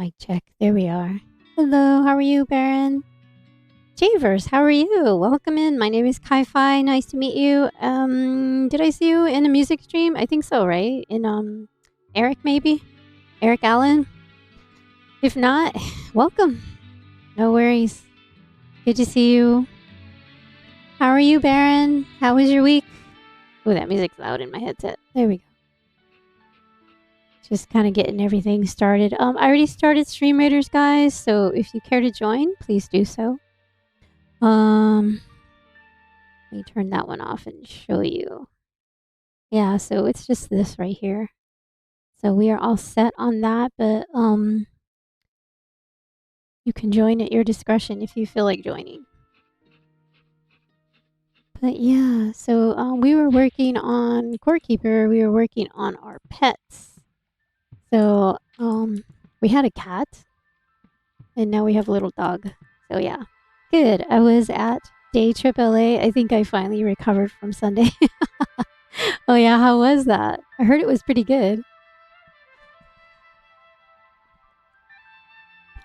Mic check. There we are. Hello, how are you, Baron? Javers, how are you? Welcome in. My name is Kai-Fi. Nice to meet you. Did I see you in a music stream? I think so, right? In Eric maybe? Eric Allen? If not, welcome. No worries. Good to see you. How are you, Baron? How was your week? Oh, that music's loud in my headset. There we go. Just kind of getting everything started. I already started Stream Raiders, guys, so if you care to join, please do so. Let me turn that one off and show you. Yeah, so it's just this right here. So we are all set on that, but you can join at your discretion if you feel like joining. But yeah, so we were working on Court Keeper. We were working on our pets. So we had a cat, and now we have a little dog. So yeah, good. I was at Day Trip LA. I think I finally recovered from Sunday. Oh yeah, how was that? I heard it was pretty good.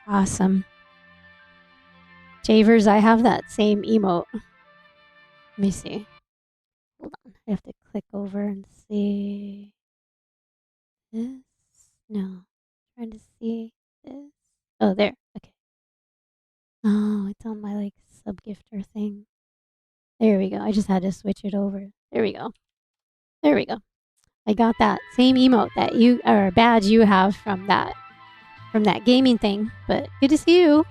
Awesome. Javers, I have that same emote. Let me see. Hold on. I have to click over and see. This? No. Trying to see this. Oh, there. Okay. Oh, it's on my like sub gifter thing. There we go. I just had to switch it over. There we go. There we go. I got that same emote that you or badge you have from that gaming thing. But good to see you.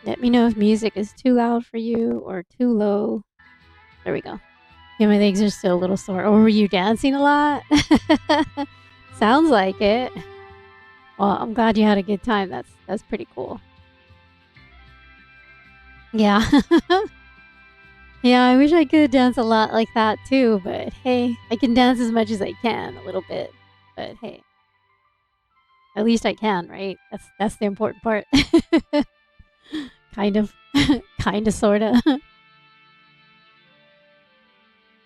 Let me know if music is too loud for you or too low. There we go. Yeah, my legs are still a little sore. Oh, were you dancing a lot? Sounds like it. Well, I'm glad you had a good time. That's pretty cool. Yeah. Yeah, I wish I could dance a lot like that too, but hey, I can dance as much as I can, a little bit. But hey, at least I can, right? That's the important part. Kind of. Kind of, sort of.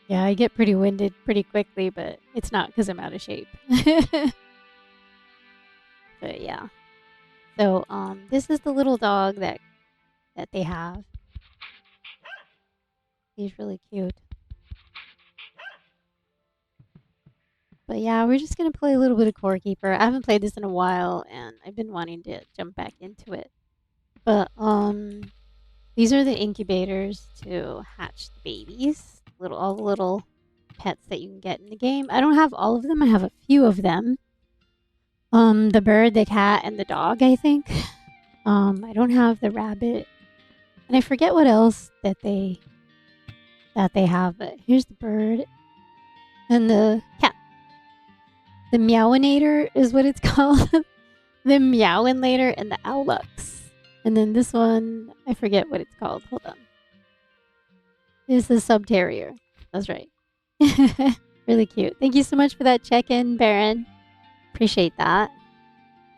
Yeah, I get pretty winded pretty quickly, but it's not because I'm out of shape. But yeah. So this is the little dog that they have. He's really cute. But yeah, we're just gonna play a little bit of Core Keeper. I haven't played this in a while, and I've been wanting to jump back into it. But these are the incubators to hatch the babies. All the little pets that you can get in the game. I don't have all of them. I have a few of them. The bird, the cat, and the dog, I think. I don't have the rabbit, and I forget what else that they have. But here's the bird and the cat. The Meowinator is what it's called. The Meowinator and the Owlux. And then this one, I forget what it's called. Hold on. It's the Subterrier. That's right. Really cute. Thank you so much for that check-in, Baron. Appreciate that.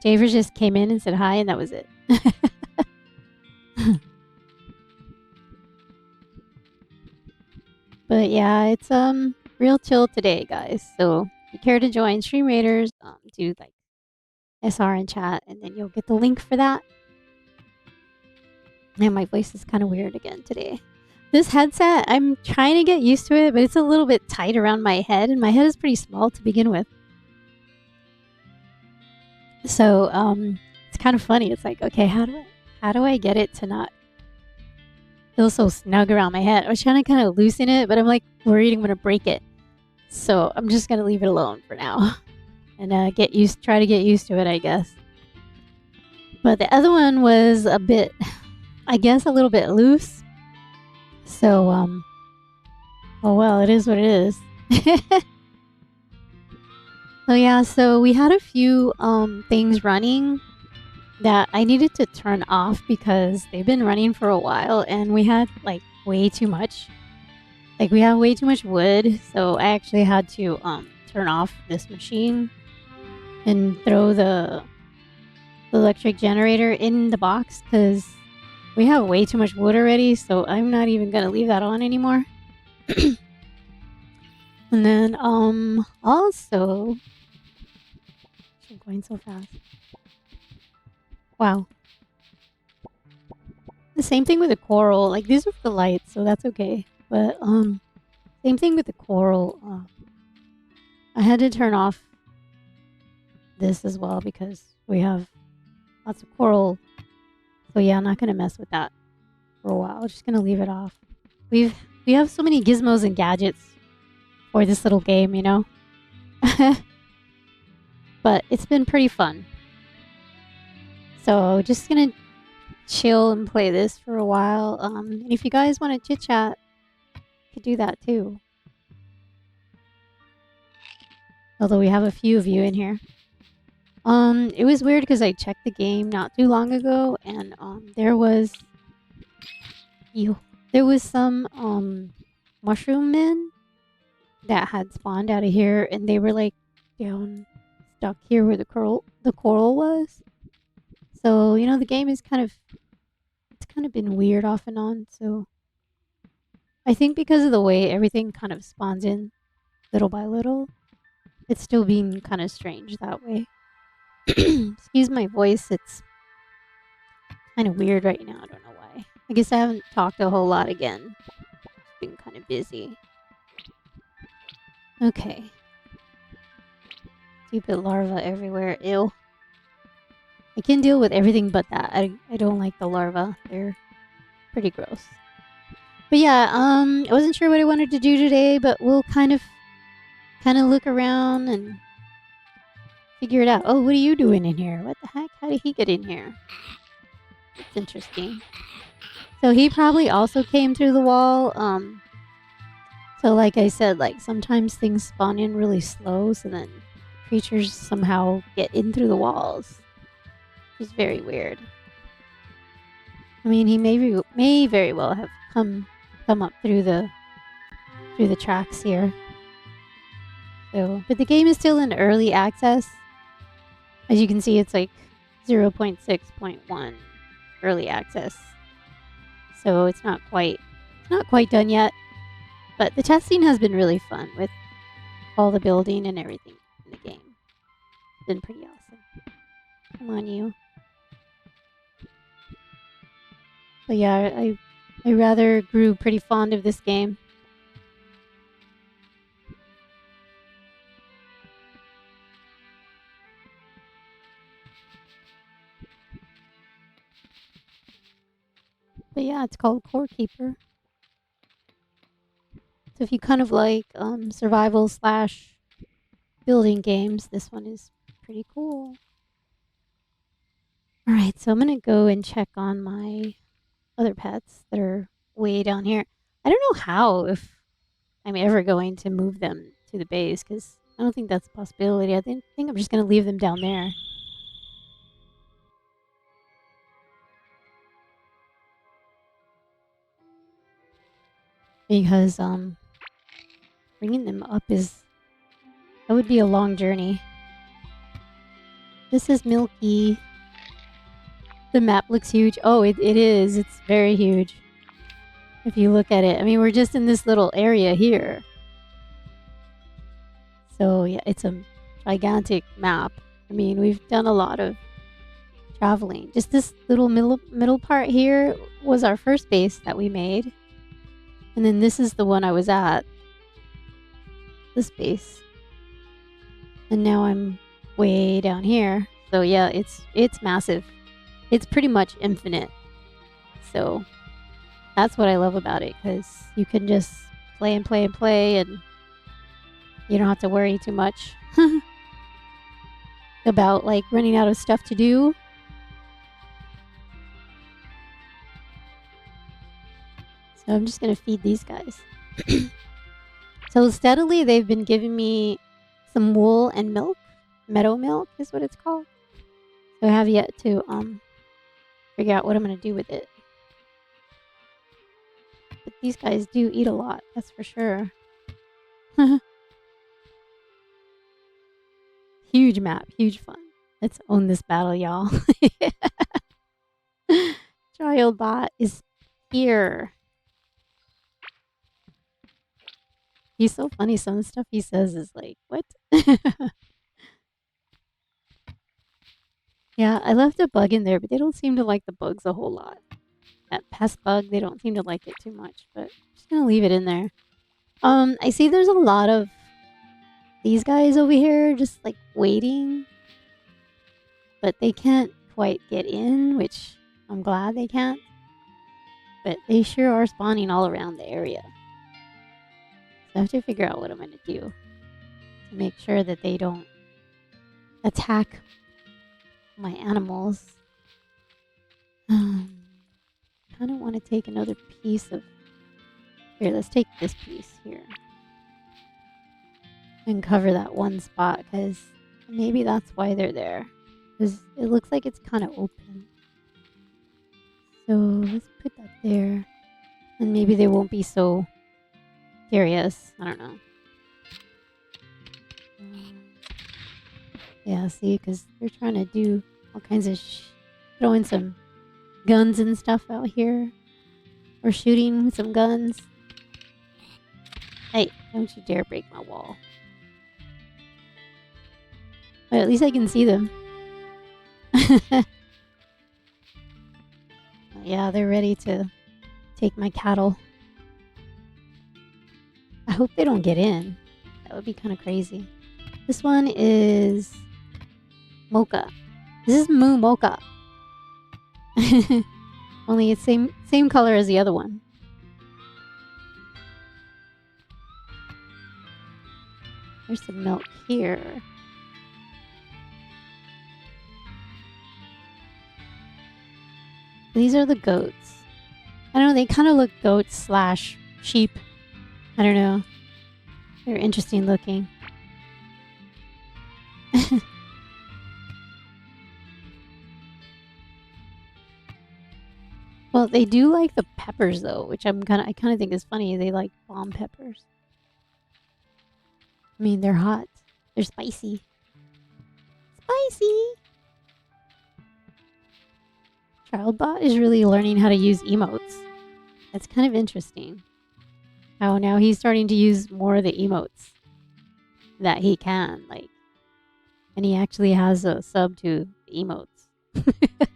Javers just came in and said hi, and that was it. But yeah, it's real chill today, guys. So if you care to join Stream Raiders, do like SR in chat, and then you'll get the link for that. And my voice is kind of weird again today. This headset, I'm trying to get used to it, but it's a little bit tight around my head, and my head is pretty small to begin with. So it's kind of funny. It's like, okay, how do I get it to not feel so snug around my head? I was trying to kind of loosen it, but I'm like worried I'm gonna break it. So I'm just gonna leave it alone for now, and try to get used to it, I guess. But the other one was a bit, I guess, a little bit loose. So oh well, it is what it is. So yeah, so we had a few things running that I needed to turn off because they've been running for a while, and we had like way too much. Like we have way too much wood, so I actually had to turn off this machine and throw the electric generator in the box because we have way too much wood already, so I'm not even gonna leave that on anymore. And then, also... I'm going so fast. Wow. The same thing with the coral. Like, these are the lights, so that's okay. But, same thing with the coral. I had to turn off this as well because we have lots of coral. So yeah, I'm not gonna mess with that for a while. Just gonna leave it off. We have so many gizmos and gadgets for this little game, you know? But it's been pretty fun. So just gonna chill and play this for a while. And if you guys want to chit chat, you could do that too. Although we have a few of you in here. It was weird because I checked the game not too long ago, and there was some mushroom men that had spawned out of here, and they were like down stuck here where the coral was. So you know the game is kind of been weird off and on. So I think because of the way everything kind of spawns in little by little, it's still being kind of strange that way. Excuse my voice, it's kind of weird right now. I don't know why. I guess I haven't talked a whole lot again. It's been kind of busy. Okay. Stupid larva everywhere. Ew. I can deal with everything but that. I don't like the larva. They're pretty gross. But yeah, I wasn't sure what I wanted to do today, but we'll kind of look around and figure it out. Oh, what are you doing in here? What the heck? How did he get in here? It's interesting. So he probably also came through the wall. So like I said, like sometimes things spawn in really slow, so then creatures somehow get in through the walls. It's very weird. I mean, he may very well have come up through the tracks here. So, but the game is still in early access. As you can see, it's like 0.6.1 early access. So it's not quite done yet. But the testing has been really fun with all the building and everything in the game. It's been pretty awesome. Come on, you. But yeah, I rather grew pretty fond of this game. But yeah, it's called Core Keeper. So if you kind of like survival / building games, this one is pretty cool. Alright, so I'm gonna go and check on my other pets that are way down here. I don't know how, if I'm ever going to move them to the base, because I don't think that's a possibility. I think I'm just gonna leave them down there. Because bringing them up that would be a long journey. This is Milky. The map looks huge. Oh, it is. It's very huge. If you look at it. I mean, we're just in this little area here. So yeah, it's a gigantic map. I mean, we've done a lot of traveling. Just this little middle part here was our first base that we made. And then this is the one I was at. This base. And now I'm way down here. So yeah, it's massive. It's pretty much infinite. So that's what I love about it, because you can just play and play and play, and you don't have to worry too much about like running out of stuff to do. So I'm just gonna feed these guys. So steadily they've been giving me some wool and milk. Meadow milk is what it's called. So I have yet to figure out what I'm gonna do with it. But these guys do eat a lot, that's for sure. Huge map, huge fun. Let's own this battle, y'all. Trialbot is here. He's so funny. Some of the stuff he says is like, what? Yeah, I left a bug in there, but they don't seem to like the bugs a whole lot. That pest bug, they don't seem to like it too much, but I'm just gonna leave it in there. I see there's a lot of these guys over here just like waiting, but they can't quite get in, which I'm glad they can't. But they sure are spawning all around the area. So I have to figure out what I'm gonna do to make sure that they don't attack my animals. Kind of want to take another piece of. Here, let's take this piece here and cover that one spot because maybe that's why they're there. Because it looks like it's kind of open. So let's put that there. And maybe they won't be so curious. I don't know. Yeah, see, because they're trying to do all kinds of throwing some guns and stuff out here. Or shooting with some guns. Hey, don't you dare break my wall. But at least I can see them. Yeah, they're ready to take my cattle. I hope they don't get in. That would be kind of crazy. This one is Mocha. This is Moo Mocha. Only it's same color as the other one. There's some milk here. These are the goats. I don't know, they kind of look goats slash sheep. I don't know. They're interesting looking. Well, they do like the peppers though, which I kind of think is funny. They like bomb peppers. I mean, they're hot. They're spicy. Spicy. Childbot is really learning how to use emotes. That's kind of interesting. How now he's starting to use more of the emotes that he can, like, and he actually has a sub to emotes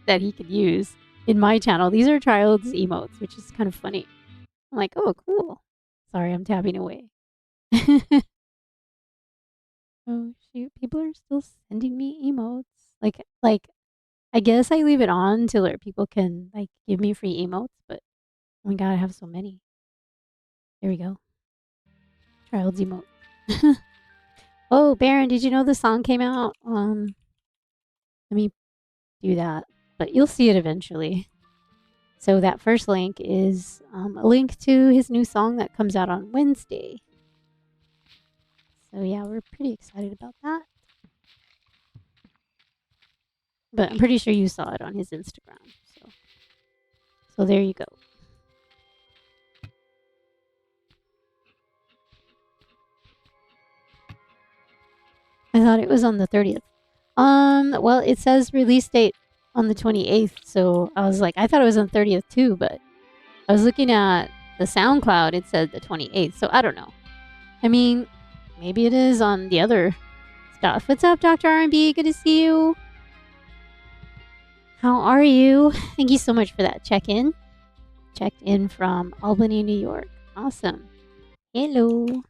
that he could use in my channel. These are child's emotes, which is kind of funny. I'm like, oh, cool. Sorry, I'm tapping away. Oh shoot, people are still sending me emotes. Like I guess I leave it on till people can like give me free emotes, but oh my god, I have so many. There we go. Child's emote. Oh, Baron, did you know the song came out? Let me do that, but you'll see it eventually. So that first link is a link to his new song that comes out on Wednesday. So yeah, we're pretty excited about that. But I'm pretty sure you saw it on his Instagram. So there you go. I thought it was on the 30th. Well, it says release date on the 28th, so I was like, I thought it was on the 30th too, but I was looking at the SoundCloud, it said the 28th, so I don't know. I mean, maybe it is on the other stuff. What's up, Dr. R&B? Good to see you. How are you? Thank you so much for that check-in. Checked in from Albany, New York. Awesome. Hello. Let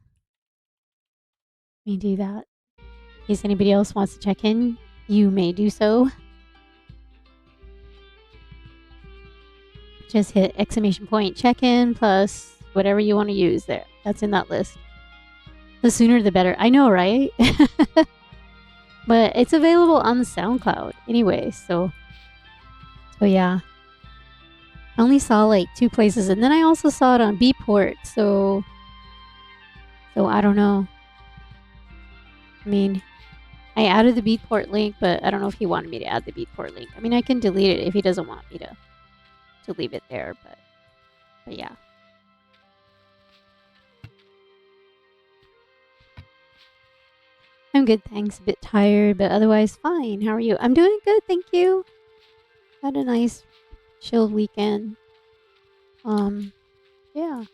me do that. In case anybody else wants to check in, you may do so. Just hit exclamation point check-in plus whatever you want to use there. That's in that list. The sooner the better. I know, right? But it's available on the SoundCloud anyway, so yeah. I only saw like 2 places, and then I also saw it on Beatport, so I don't know. I mean, I added the Beatport link, but I don't know if he wanted me to add the Beatport link. I mean, I can delete it if he doesn't want me to leave it there, but yeah. I'm good, thanks. A bit tired, but otherwise fine. How are you? I'm doing good, thank you. Had a nice chilled weekend. Yeah.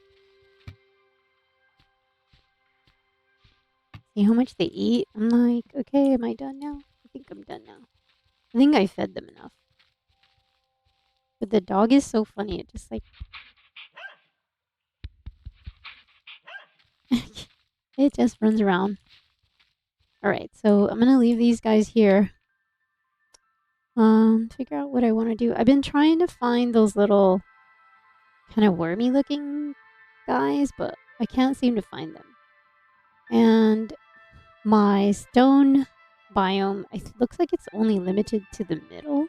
see how much they eat. I'm like, okay, am I done now? I think I'm done now. I think I fed them enough. But the dog is so funny. It just like it just runs around. All right, so I'm gonna leave these guys here. Figure out what I want to do. I've been trying to find those little kind of wormy looking guys, but I can't seem to find them. And my stone biome, it looks like it's only limited to the middle.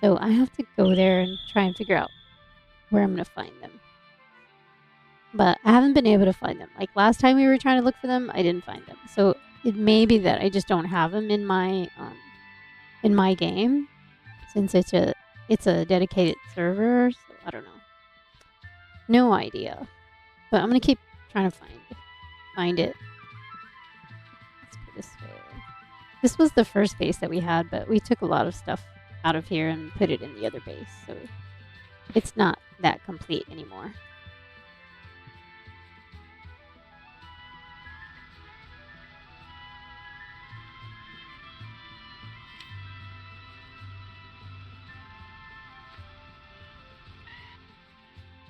So I have to go there and try and figure out where I'm going to find them. But I haven't been able to find them. Like last time we were trying to look for them, I didn't find them. So it may be that I just don't have them in my game, since it's a dedicated server. So I don't know. No idea. But I'm gonna keep trying to find it. Let's go this way. This was the first base that we had, but we took a lot of stuff out of here and put it in the other base, so it's not that complete anymore.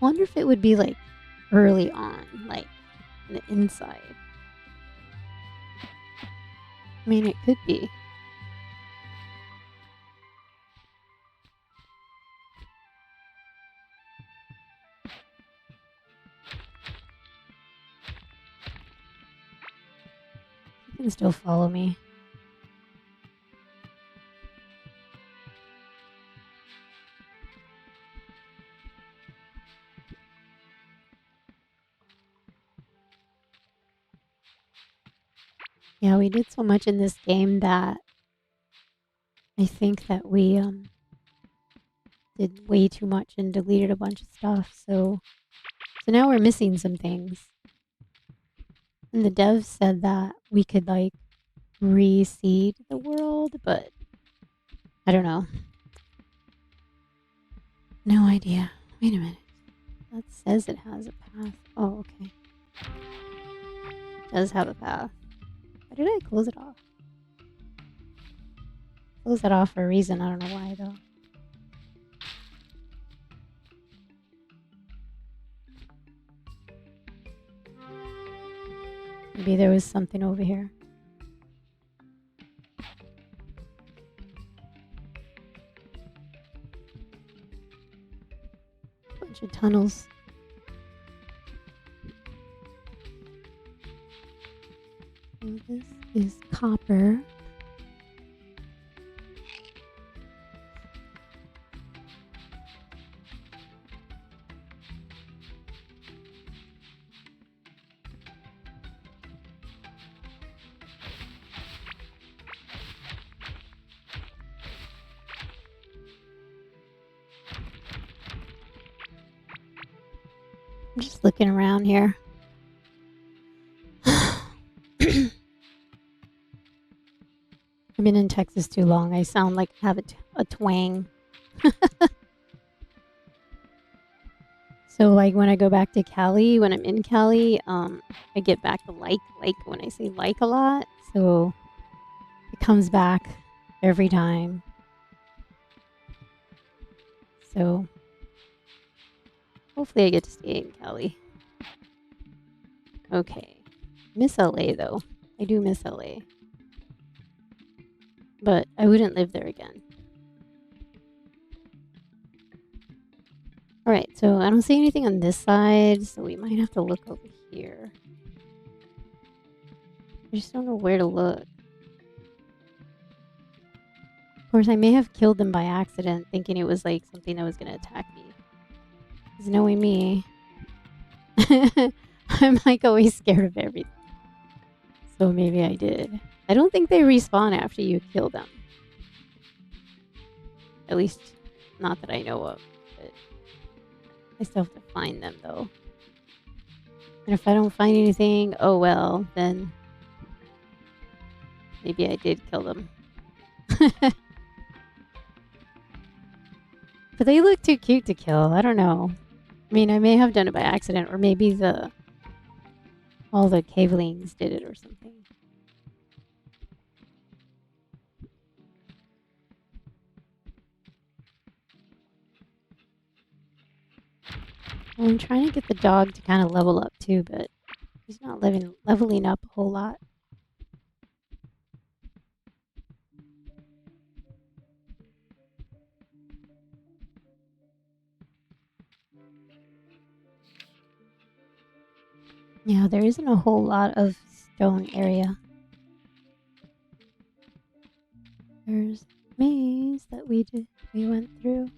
Wonder if it would be like early on, like in the inside. I mean, it could be. You can still follow me. Yeah, we did so much in this game that I think that we did way too much and deleted a bunch of stuff. So now we're missing some things. And the devs said that we could like reseed the world, but I don't know. No idea. Wait a minute. That says it has a path. Oh, okay. It does have a path. Why did I close it off? Close that off for a reason. I don't know why though. Maybe there was something over here. Bunch of tunnels. So this is copper. I'm just looking around here. I've been in Texas too long. I sound like I have a twang. So like when I go back to Cali, when I'm in Cali, I get back to like when I say like a lot. So it comes back every time. So hopefully I get to stay in Cali. Okay. Miss LA though. I do miss LA. But I wouldn't live there again. Alright, so I don't see anything on this side, so we might have to look over here. I just don't know where to look. Of course, I may have killed them by accident, thinking it was like something that was going to attack me. Because knowing me, I'm like always scared of everything. So maybe I did. I don't think they respawn after you kill them. At least, not that I know of. But I still have to find them, though. And if I don't find anything, oh well, then maybe I did kill them. But they look too cute to kill. I don't know. I mean, I may have done it by accident, or maybe the all the cavelings did it or something. Well, I'm trying to get the dog to kind of level up too, but he's not leveling up a whole lot. Yeah, there isn't a whole lot of stone area. There's maze that we went through.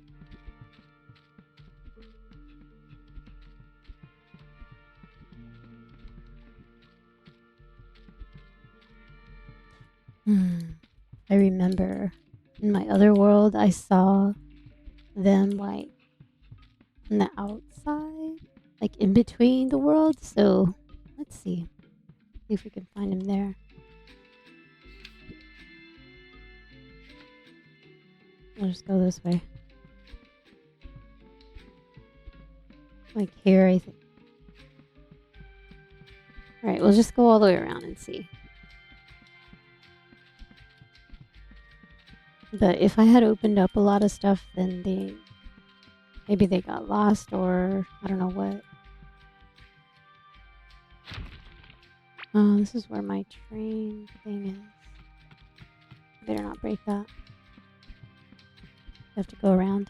I remember in my other world I saw them like on the outside, like in between the worlds. So let's see if we can find him there. We'll just go this way. Like here, I think. Alright, we'll just go all the way around and see. But if I had opened up a lot of stuff, then maybe they got lost or I don't know what. Oh, this is where my train thing is. Better not break that. Have to go around.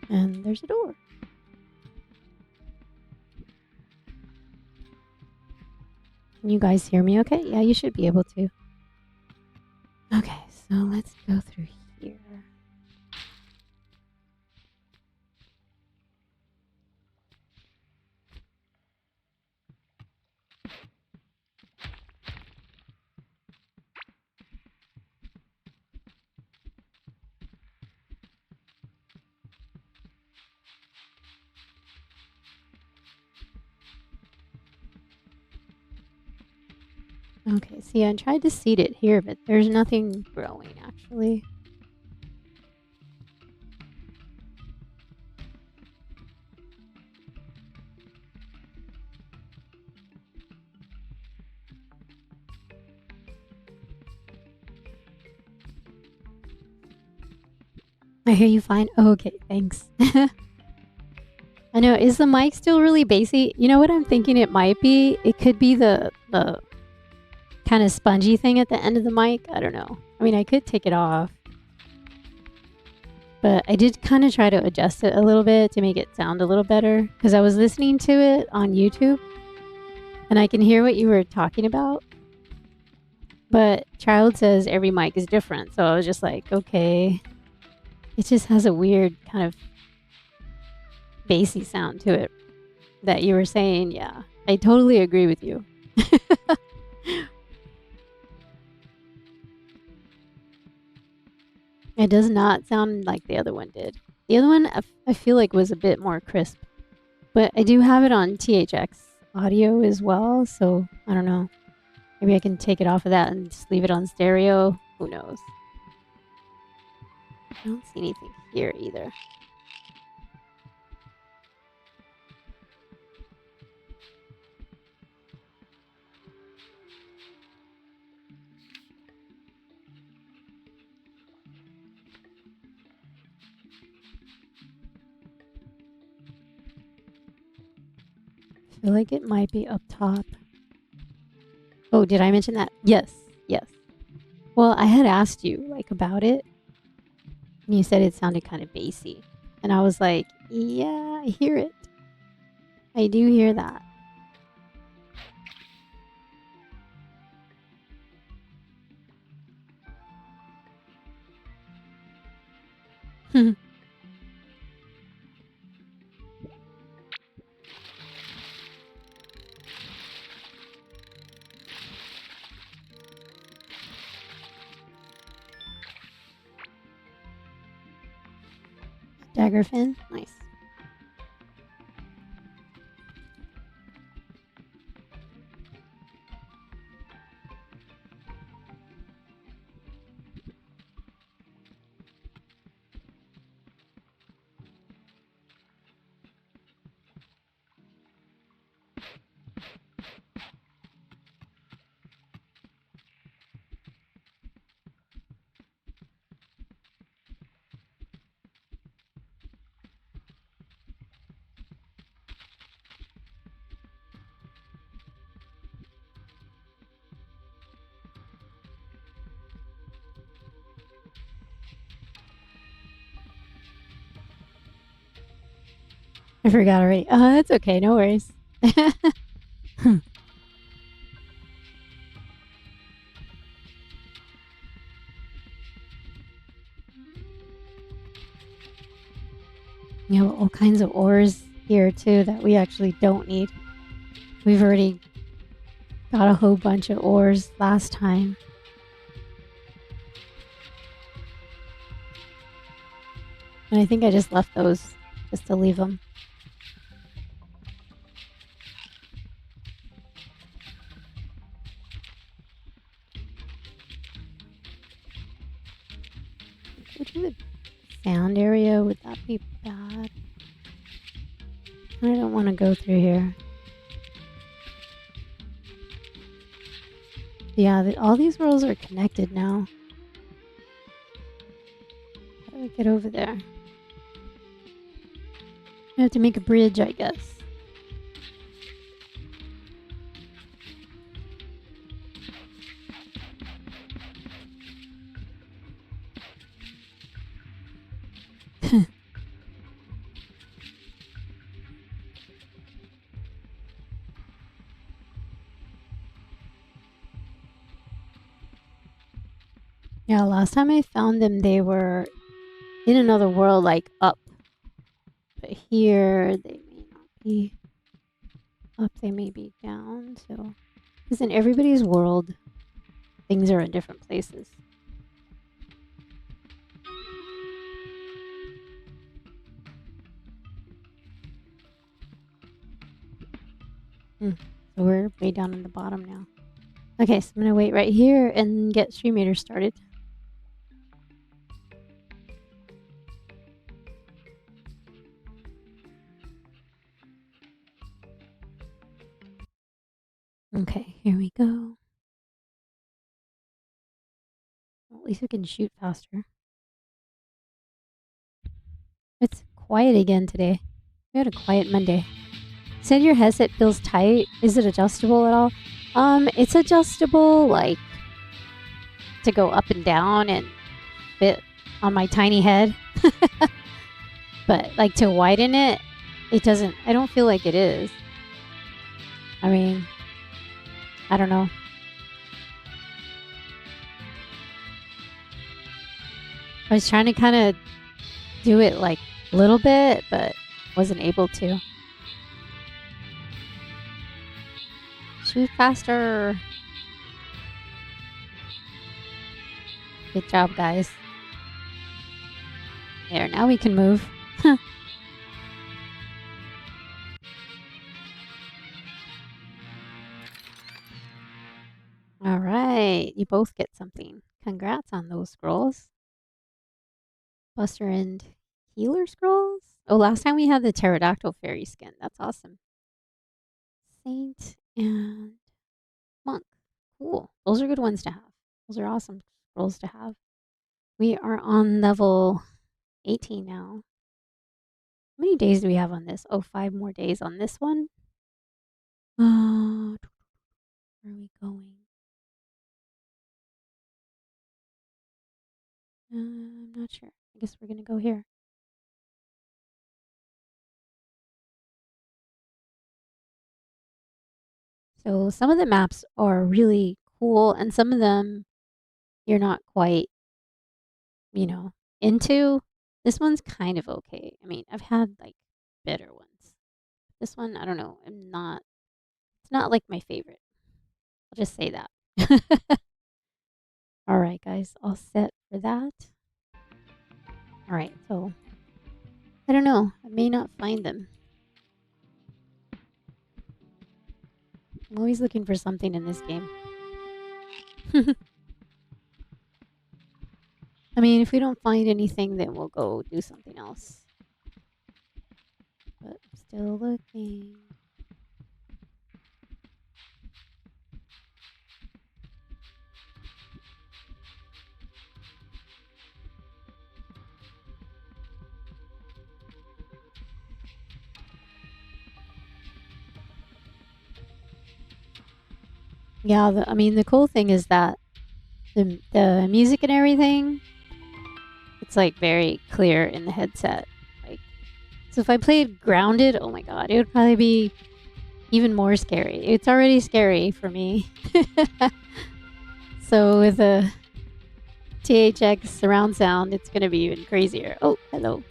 And there's a door. Can you guys hear me okay? Yeah, you should be able to. Okay, so let's go through here. Okay, see, I tried to seed it here, but there's nothing growing actually. I hear you fine. Oh, okay, thanks. I know, is the mic still really bassy? You know what I'm thinking it might be? It could be the kind of spongy thing at the end of the mic. I don't know. I mean, I could take it off. But I did kind of try to adjust it a little bit to make it sound a little better because I was listening to it on YouTube and I can hear what you were talking about. But Child says every mic is different. So I was just like, okay. It just has a weird kind of bassy sound to it that you were saying. Yeah, I totally agree with you. It does not sound like the other one did. The other one I feel like was a bit more crisp. But I do have it on THX audio as well, so I don't know. Maybe I can take it off of that and just leave it on stereo. Who knows? I don't see anything here either. I feel like it might be up top. Oh, did I mention that? Yes, yes. Well, I had asked you like about it, and you said it sounded kind of bassy, and I was like, yeah, I hear it. I do hear that. Daggerfin, nice. I forgot already. It's okay. No worries. You have all kinds of ores here too that we actually don't need. We've already got a whole bunch of ores last time. And I think I just left those just to leave them. Go to the sand area. Would that be bad? I don't want to go through here. Yeah, all these worlds are connected now. How do I get over there? I have to make a bridge, I guess. Yeah, last time I found them, they were in another world, like up. But here, they may not be up, they may be down. So, because in everybody's world, things are in different places. So we're way down in the bottom now. Okay, so I'm going to wait right here and get StreamYater started. Okay, here we go. Well, at least we can shoot faster. It's quiet again today. We had a quiet Monday. Said your headset feels tight. Is it adjustable at all? It's adjustable, like, to go up and down and fit on my tiny head. But, like, to widen it, it doesn't, I don't feel like it is. I mean, I don't know. I was trying to kind of do it, like, a little bit, but wasn't able to. Shoot faster. Good job, guys. There, now we can move. All right, you both get something. Congrats on those scrolls. Buster and Healer scrolls? Oh, last time we had the Pterodactyl fairy skin. That's awesome. Saint and Monk. Cool. Those are good ones to have. Those are awesome scrolls to have. We are on level 18 now. How many days do we have on this? Oh, 5 more days on this one. Where are we going? I'm not sure. I guess we're going to go here. So some of the maps are really cool, and some of them you're not quite, into. This one's kind of okay. I mean, I've had like better ones. This one, I don't know. It's not like my favorite. I'll just say that. All right, guys, all set for that. All right, so I don't know. I may not find them. I'm always looking for something in this game. I mean, if we don't find anything, then we'll go do something else. But I'm still looking. Yeah, I mean, the cool thing is that the music and everything, it's like very clear in the headset. Like, So if I played Grounded, oh my god, it would probably be even more scary. It's already scary for me. So with a THX surround sound, it's gonna be even crazier. Oh, hello.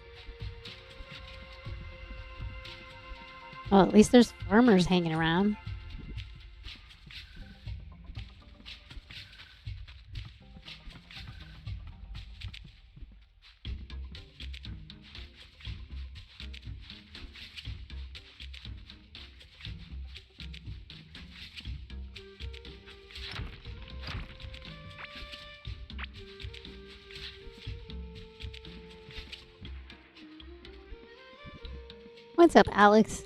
Well, at least there's farmers hanging around. What's up, Alex?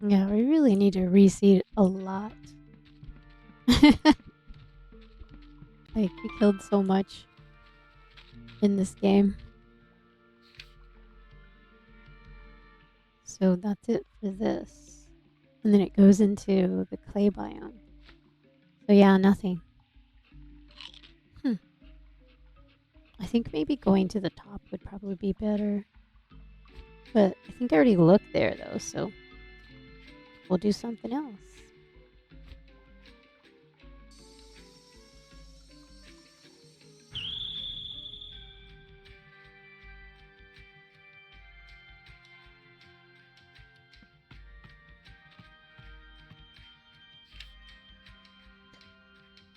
Yeah, we really need to reseed a lot. Like, we killed so much in this game. So that's it for this. And then it goes into the clay biome. So yeah, nothing. I think maybe going to the top would probably be better. But I think I already looked there though, so we'll do something else.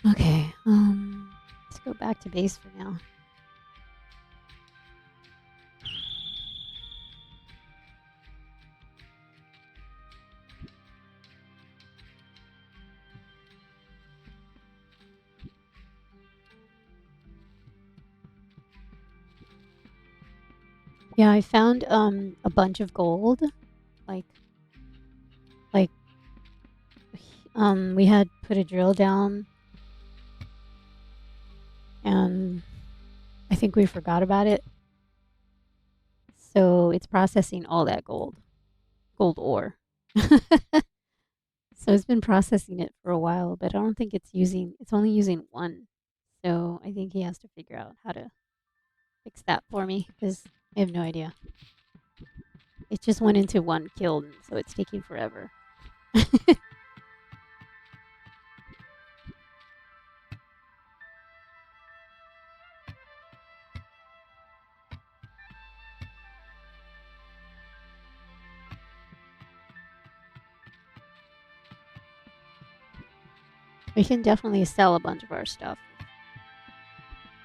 Okay, let's go back to base for now. Yeah, I found a bunch of gold. Like we had put a drill down and I think we forgot about it. So it's processing all that gold ore. So it's been processing it for a while, but I don't think it's only using one. So I think he has to figure out how to fix that for me because I have no idea. It just went into one kiln, so it's taking forever. We can definitely sell a bunch of our stuff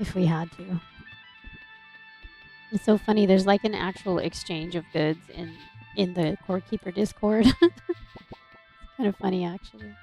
if we had to. It's so funny. There's like an actual exchange of goods in the Core Keeper Discord. It's kind of funny, actually.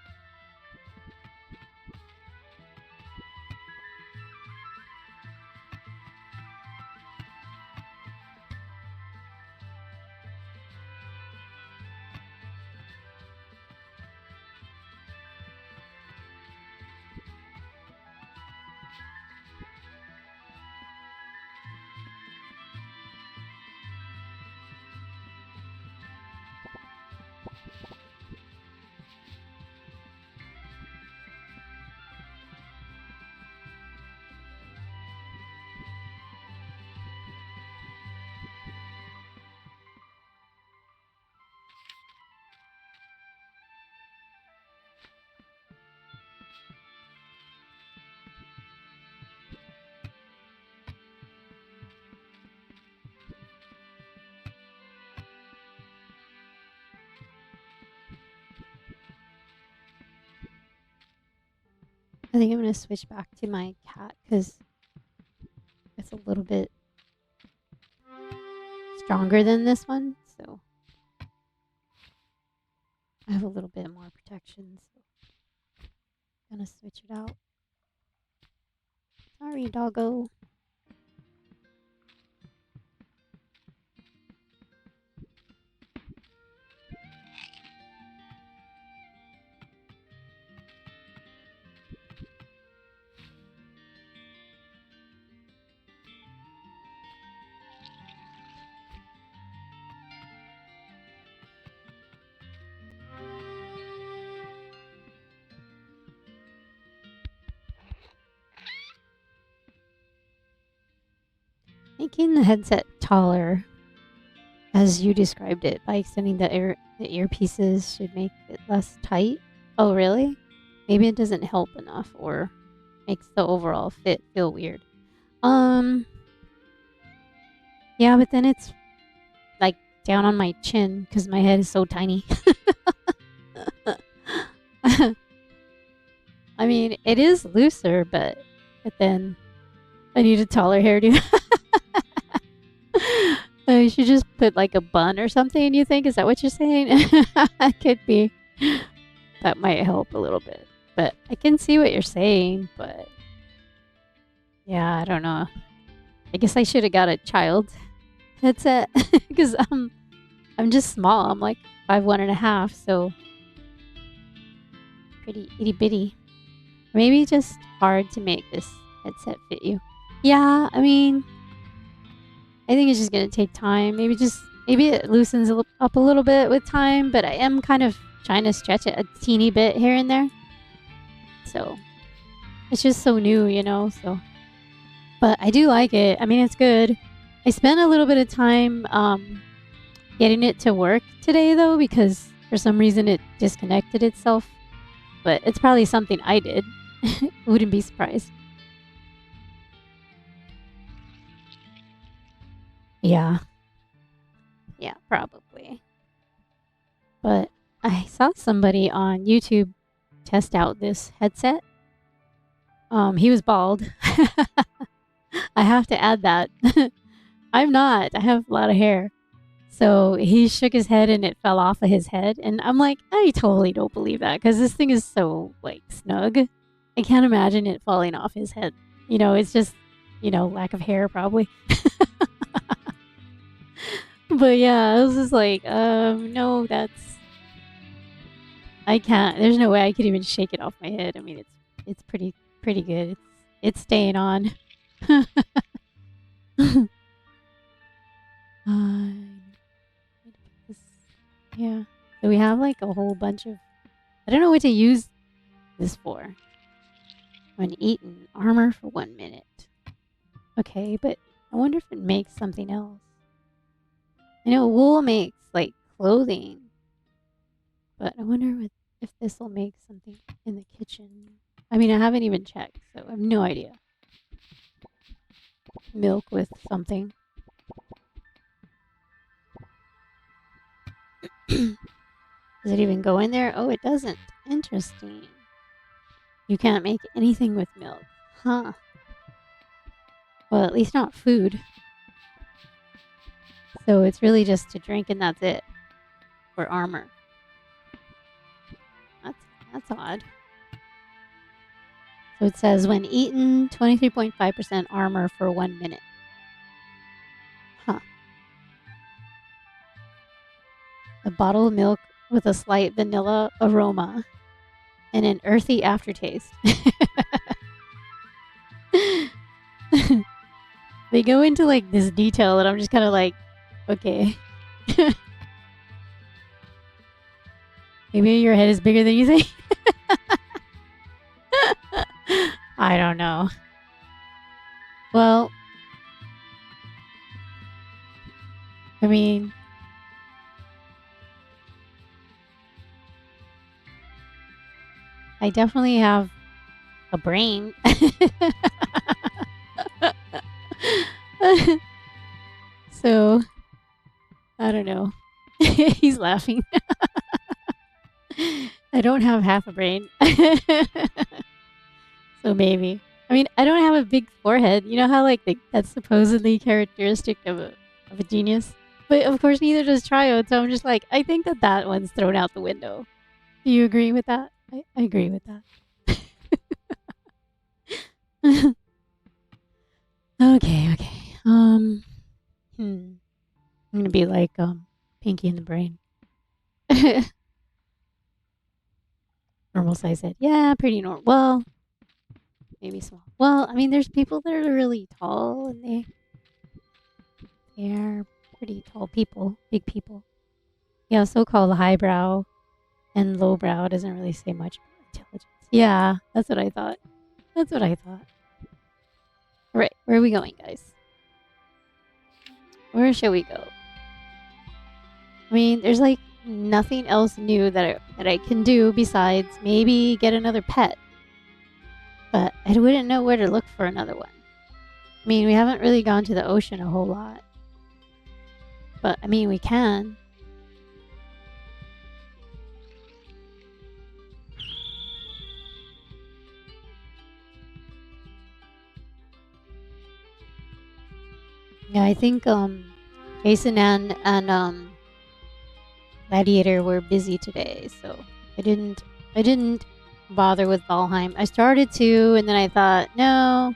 I think I'm going to switch back to my cat because it's a little bit stronger than this one, so I have a little bit more protection. So gonna switch it out. Sorry, doggo. Making the headset taller, as you described it, by extending the earpieces should make it less tight. Oh, really? Maybe it doesn't help enough, or makes the overall fit feel weird. Yeah, but then it's like down on my chin because my head is so tiny. I mean, it is looser, but then I need a taller hairdo. You should just put like a bun or something, you think? Is that what you're saying? It could be. That might help a little bit. But I can see what you're saying, but yeah, I don't know. I guess I should have got a child headset because I'm just small. I'm like 5'1.5", so pretty itty bitty. Maybe just hard to make this headset fit you. Yeah, I mean, I think it's just gonna take time. Maybe it loosens up a little bit with time, but I am kind of trying to stretch it a teeny bit here and there. So it's just so new, you know. So, but I do like it. I mean, it's good. I spent a little bit of time getting it to work today, though, because for some reason it disconnected itself. But it's probably something I did. Wouldn't be surprised. Yeah. Yeah, probably. But I saw somebody on YouTube test out this headset. He was bald. I have to add that. I'm not. I have a lot of hair. So he shook his head and it fell off of his head. And I'm like, I totally don't believe that because this thing is so like snug. I can't imagine it falling off his head. You know, it's just, lack of hair probably. But yeah, I was just like, no, I can't. There's no way I could even shake it off my head. I mean, it's pretty good. It's staying on. Uh, yeah. So we have like a whole bunch of. I don't know what to use this for. When eaten, armor for 1 minute. Okay, but I wonder if it makes something else. I know wool makes like clothing, but I wonder if this will make something in the kitchen. I mean, I haven't even checked, so I have no idea. Milk with something. Does it even go in there? Oh, it doesn't. Interesting. You can't make anything with milk. Huh. Well, at least not food. So it's really just to drink and that's it. For armor. That's odd. So it says when eaten, 23.5% armor for 1 minute. Huh. A bottle of milk with a slight vanilla aroma and an earthy aftertaste. They go into like this detail and I'm just kind of like, okay. Maybe your head is bigger than you think. I don't know. Well, I mean, I definitely have a brain. So, I don't know. He's laughing. I don't have half a brain. So maybe. I mean, I don't have a big forehead. You know how like that's supposedly characteristic of a genius? But of course, neither does Triode. So I'm just like, I think that that one's thrown out the window. Do you agree with that? I agree with that. Okay, okay. I'm gonna be like Pinky in the Brain. Normal size head. Yeah, pretty normal. Well, maybe small. Well, I mean, there's people that are really tall, and they are pretty tall people, big people. Yeah, so-called highbrow and lowbrow doesn't really say much about intelligence. Yeah, that's what I thought. That's what I thought. All right, where are we going, guys? Where should we go? I mean, there's like nothing else new that I can do besides maybe get another pet. But I wouldn't know where to look for another one. I mean, we haven't really gone to the ocean a whole lot. But I mean, we can. Yeah, I think Jason and Gladiator were busy today, so I didn't bother with Valheim. I started to, and then I thought, no,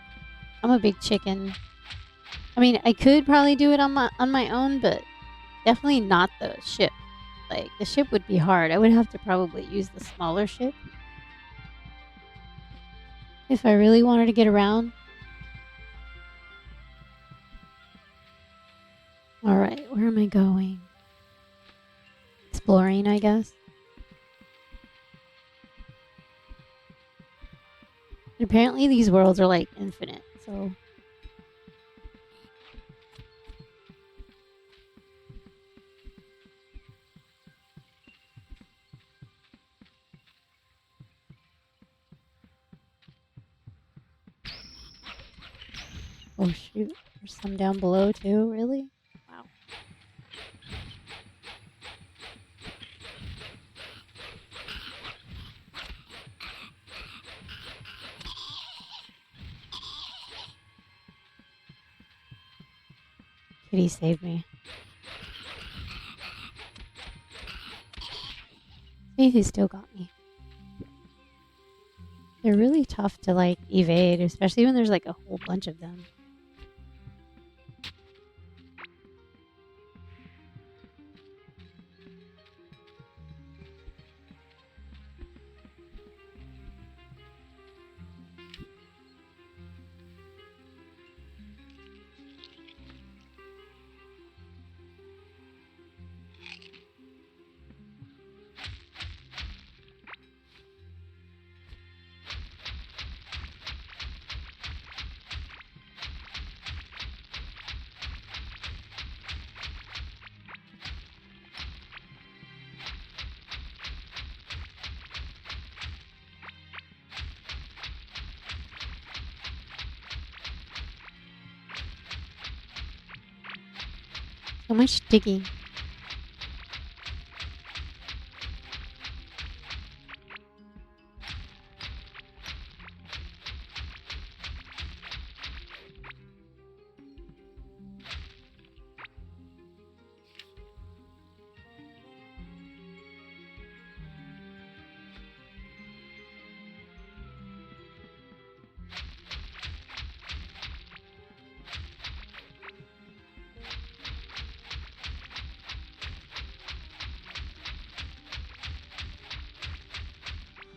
I'm a big chicken. I mean, I could probably do it on my own, but definitely not the ship. Like the ship would be hard. I would have to probably use the smaller ship if I really wanted to get around. All right, where am I going? Exploring, I guess. And apparently, these worlds are like infinite, so. Oh shoot, there's some down below too, really? Wow. Kitty saved me. See, he still got me. They're really tough to like evade, especially when there's like a whole bunch of them. So much digging.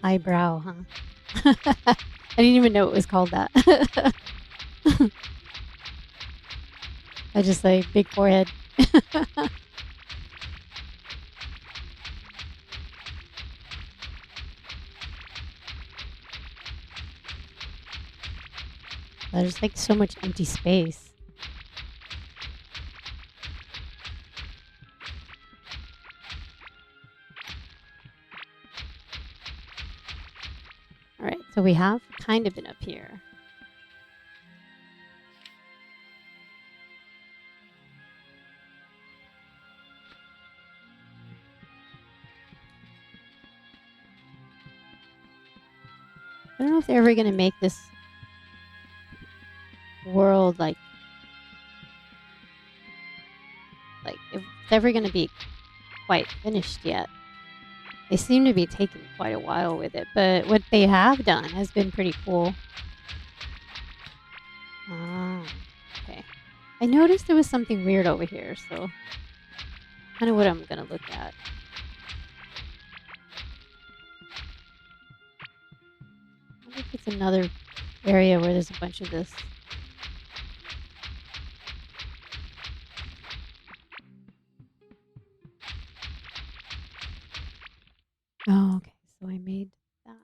Eyebrow, huh? I didn't even know it was called that. I just like big forehead. There's like so much empty space. All right, so we have kind of been up here. I don't know if they're ever going to make this world like if ever going to be quite finished yet. They seem to be taking quite a while with it, but what they have done has been pretty cool. Ah, okay. I noticed there was something weird over here, so kind of what I'm going to look at. I wonder if it's another area where there's a bunch of this. Oh, okay. So I made that.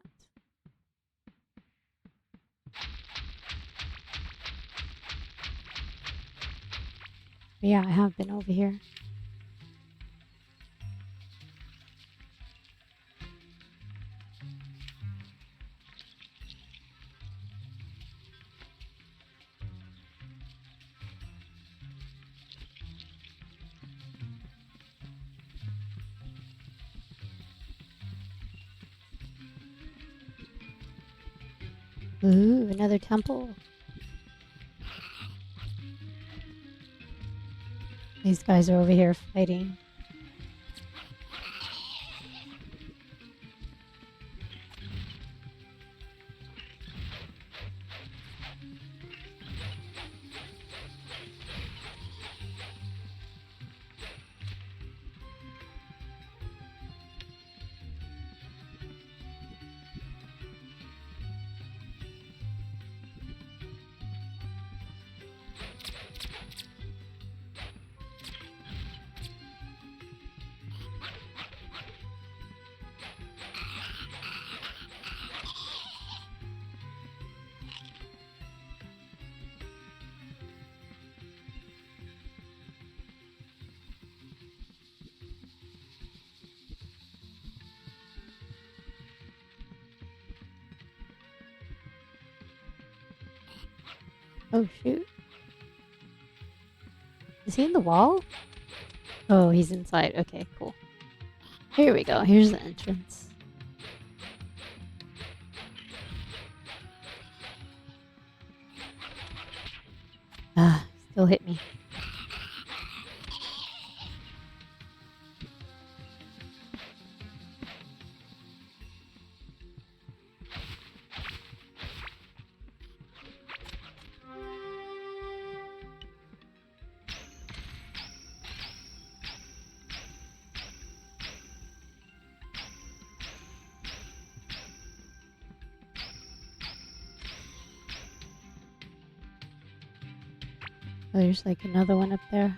But yeah, I have been over here. Ooh, another temple. These guys are over here fighting. Oh, shoot. Is he in the wall? Oh, he's inside. Okay, cool. Here we go. Here's the entrance. Ah, still hit me. Oh, there's like another one up there.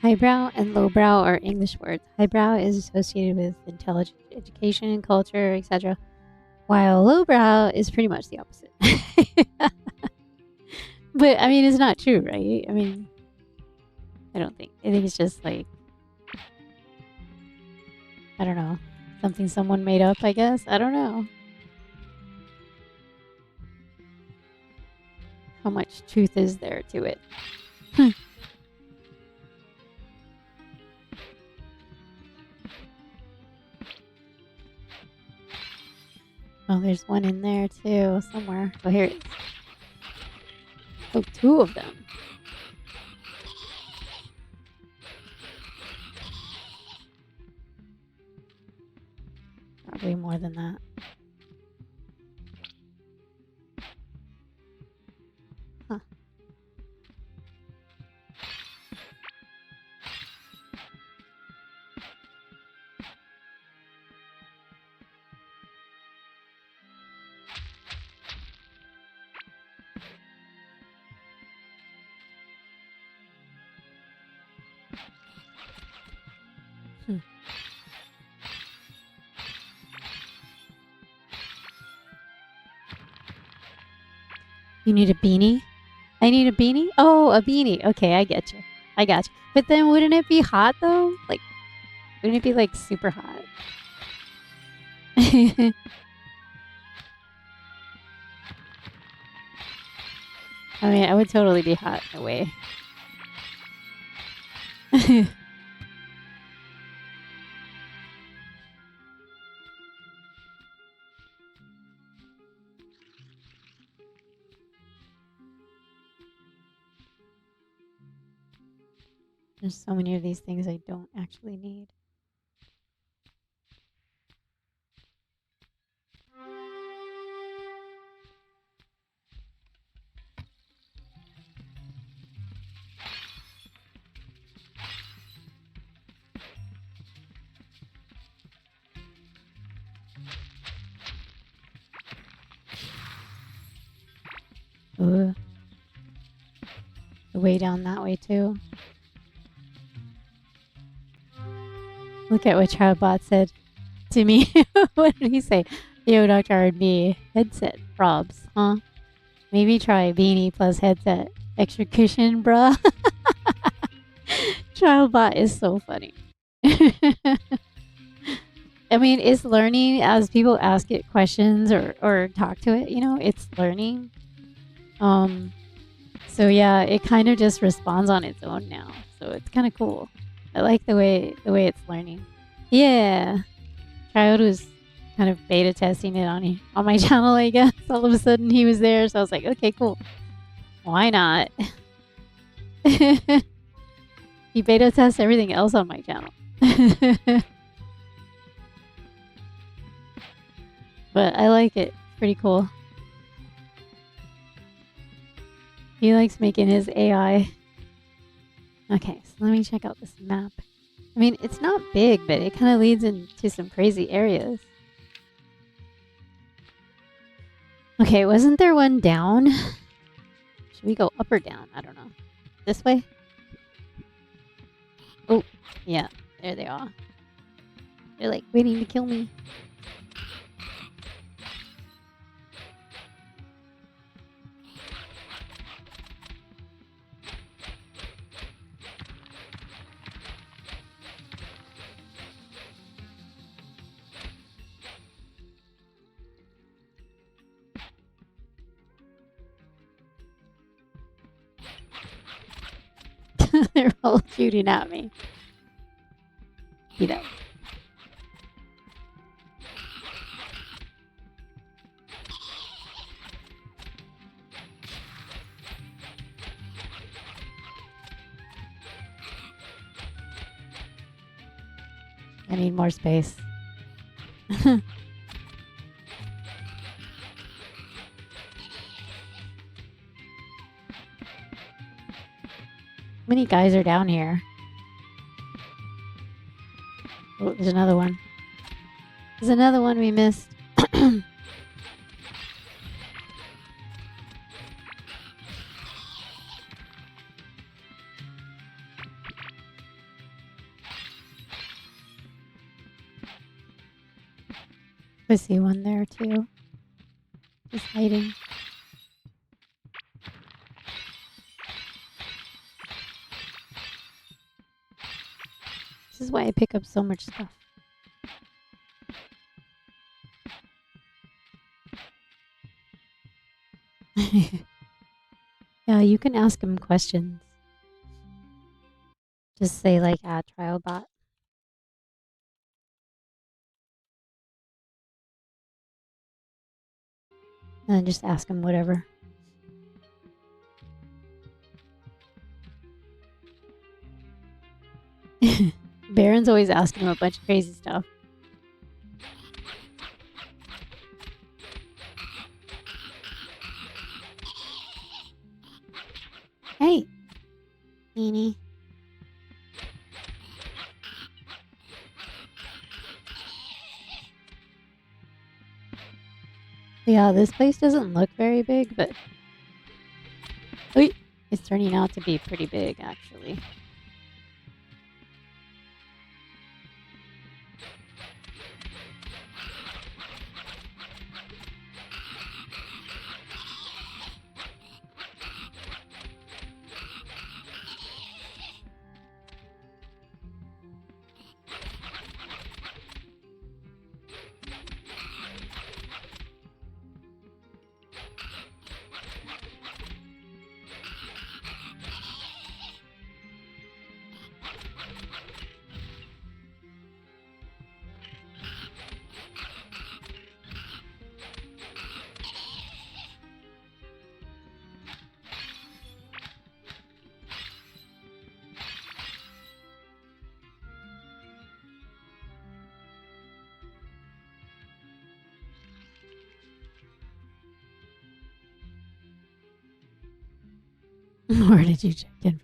Highbrow and lowbrow are English words. Highbrow is associated with intelligent education and culture, etc. while lowbrow is pretty much the opposite. But I mean, it's not true, right? I mean, I don't think. I think it's just like, I don't know, something someone made up, I guess. I don't know how much truth is there to it. Oh, there's one in there too, somewhere. Oh, here it is. Oh, two of them. Probably more than that. Huh. Hmm. You need a beanie? I need a beanie? Oh, a beanie. Okay, I get you. I got you. But then wouldn't it be hot though? Like, wouldn't it be like super hot? I mean, I would totally be hot in a way. There's so many of these things I don't actually need. Ugh. Way down that way too. Look at what Childbot said to me. What did he say? Yo, Dr. RB, headset probs, huh? Maybe try beanie plus headset. Extra cushion, bruh. Childbot is so funny. I mean, it's learning as people ask it questions or talk to it, you know, it's learning. So yeah, it kind of just responds on its own now. So it's kind of cool. I like the way it's learning. Yeah. Child was kind of beta testing it on my channel, I guess. All of a sudden he was there, so I was like, okay, cool. Why not? He beta tests everything else on my channel. But I like it. It's pretty cool. He likes making his AI. Okay, so let me check out this map. I mean, it's not big, but it kind of leads into some crazy areas. Okay, wasn't there one down? Should we go up or down? I don't know. This way? Oh, yeah. There they are. They're like waiting to kill me. They're all shooting at me. See that? I need more space. How many guys are down here? Oh, there's another one. There's another one we missed. I see one there too. Just hiding. This is why I pick up so much stuff. Yeah, you can ask him questions. Just say like, trial bot. And then just ask him whatever. Baron's always asking him a bunch of crazy stuff. Hey, Beanie. Yeah, this place doesn't look very big, but it's turning out to be pretty big, actually. Where did you check in?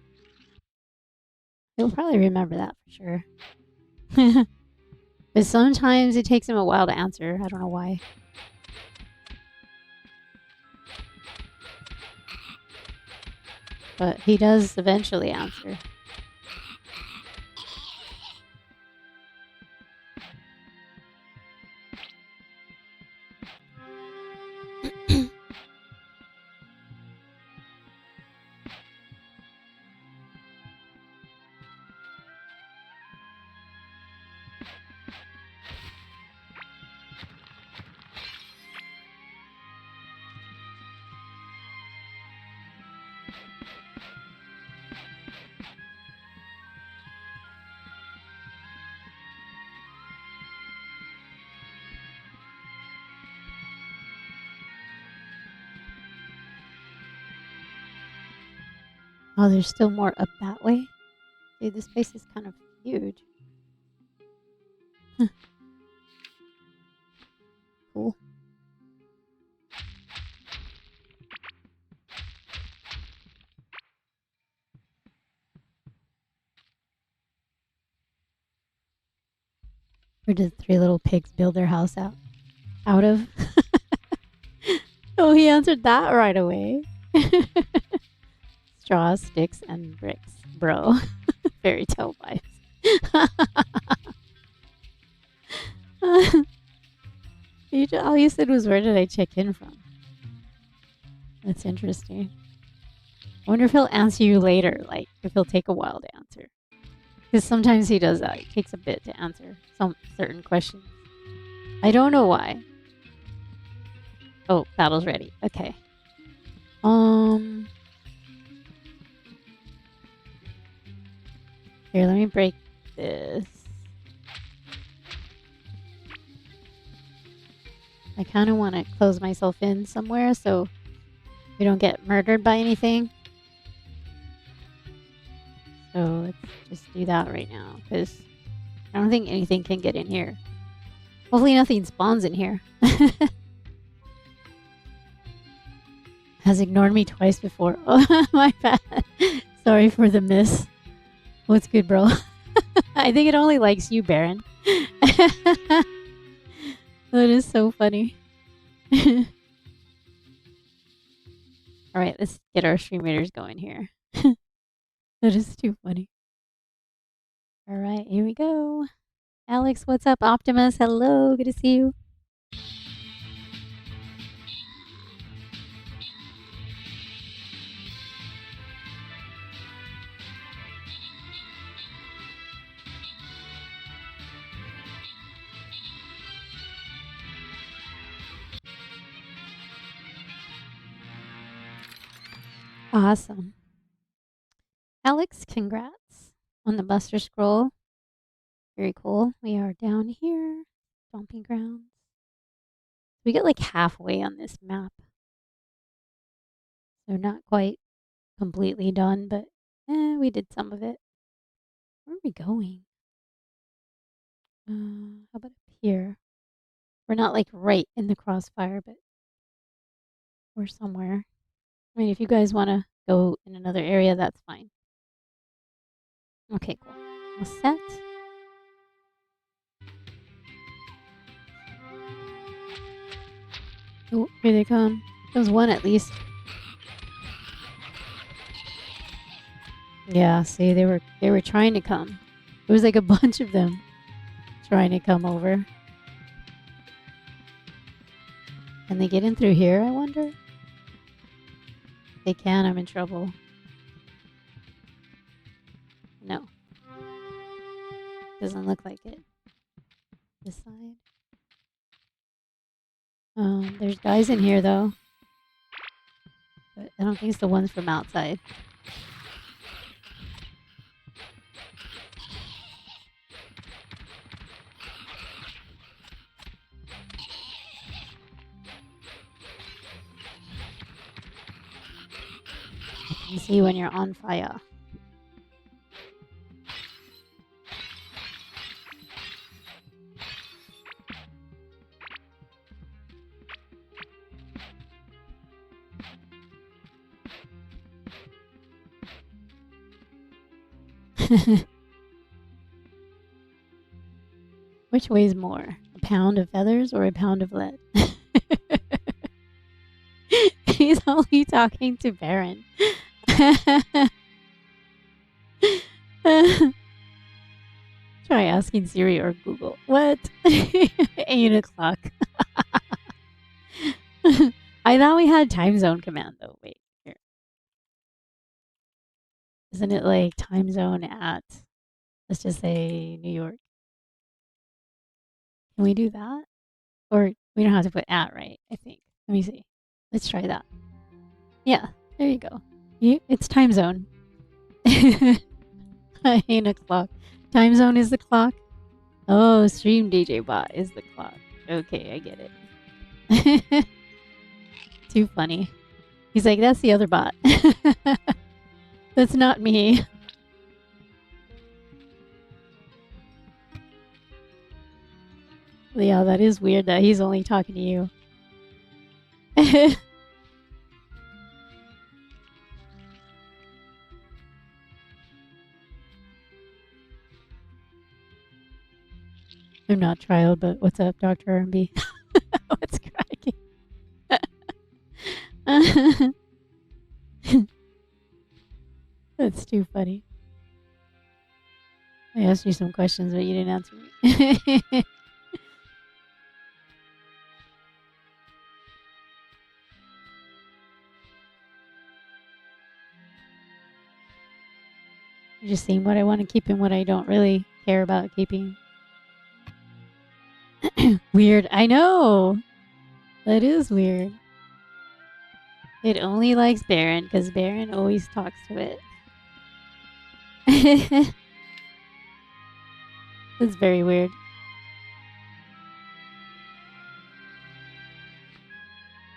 He'll probably remember that for sure. But sometimes it takes him a while to answer. I don't know why. But he does eventually answer. Oh, there's still more up that way? Dude, this place is kind of huge. Cool. Where did the three little pigs build their house out of? Oh, he answered that right away. Straw, sticks, and bricks. Bro. Fairy tale vibes. All you said was, where did I check in from? That's interesting. I wonder if he'll answer you later, like if he'll take a while to answer. Because sometimes he does that. It takes a bit to answer some certain questions. I don't know why. Oh, battle's ready. Okay. Here, let me break this. I kind of want to close myself in somewhere so we don't get murdered by anything. So let's just do that right now, because I don't think anything can get in here. Hopefully nothing spawns in here. Has ignored me twice before. Oh, my bad. Sorry for the miss. What's good, bro? I think it only likes you, Baron. That is so funny. Alright, let's get our stream raiders going here. That is too funny. Alright, here we go. Alex, what's up? Optimus, hello. Good to see you. Awesome. Alex, congrats on the Buster Scroll. Very cool. We are down here. Stomping grounds. We get like halfway on this map. So not quite completely done, but we did some of it. Where are we going? How about up here? We're not like right in the crossfire, but we're somewhere. I mean, if you guys want to go in another area, that's fine. Okay, cool. All set. Oh, here they come. There's one at least. Yeah, see, they were trying to come. It was like a bunch of them trying to come over. Can they get in through here, I wonder? If they can, I'm in trouble. No. Doesn't look like it. This side. There's guys in here though. But I don't think it's the ones from outside. I can see when you're on fire. Which weighs more? A pound of feathers or a pound of lead? He's only talking to Baron. Try asking Siri or Google. What? 8 o'clock. I thought we had time zone command though. Wait, here. Isn't it like time zone at, let's just say, New York? Can we do that? Or we don't have to put at, right? I think. Let me see. Let's try that. Yeah, there you go. It's time zone. 8 o'clock. Time zone is the clock. Oh, stream DJ bot is the clock. Okay, I get it. Too funny. He's like, that's the other bot. That's not me. Yeah, that is weird that he's only talking to you. I'm not trial, but what's up, Dr. R&B? What's cracking? That's too funny. I asked you some questions, but you didn't answer me. You're just seeing what I want to keep and what I don't really care about keeping. Weird. I know. That is weird. It only likes Baron because Baron always talks to it. That's very weird.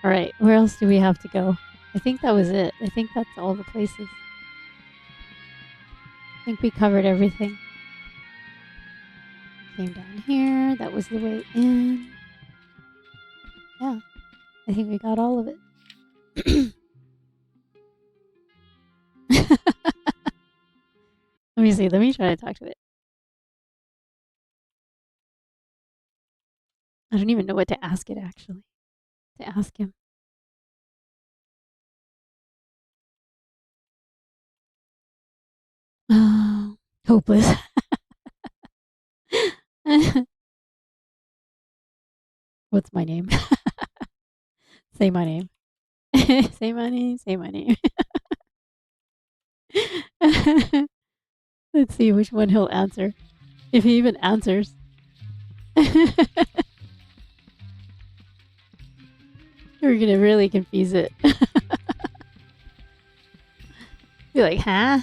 Alright, where else do we have to go? I think that was it. I think that's all the places. I think we covered everything. Came down here. That was the way in. Yeah, I think we got all of it. Let me see. Let me try to talk to it. I don't even know what to ask it, actually. To ask him. Oh, hopeless. What's my name? Say my name. Say my name. Say my name. Let's see which one he'll answer. If he even answers. We're gonna really confuse it. You're like, huh?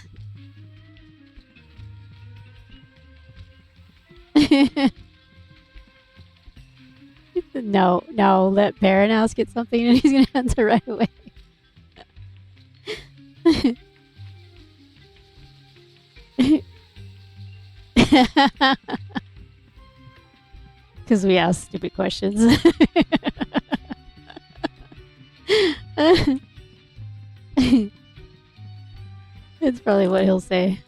No, no, let Baron ask it something and he's gonna answer right away. Because we ask stupid questions. It's probably what he'll say.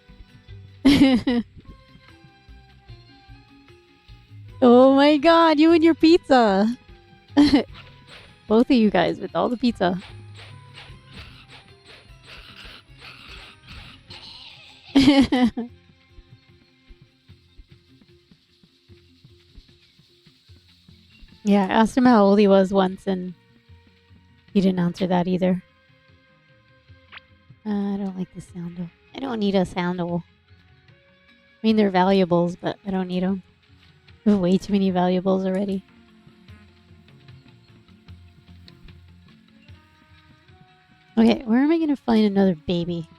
Oh my god, you and your pizza! Both of you guys with all the pizza. Yeah, I asked him how old he was once and he didn't answer that either. I don't like the sandal. I don't need a sandal. I mean, they're valuables, but I don't need them. I have way too many valuables already. Okay, where am I going to find another baby?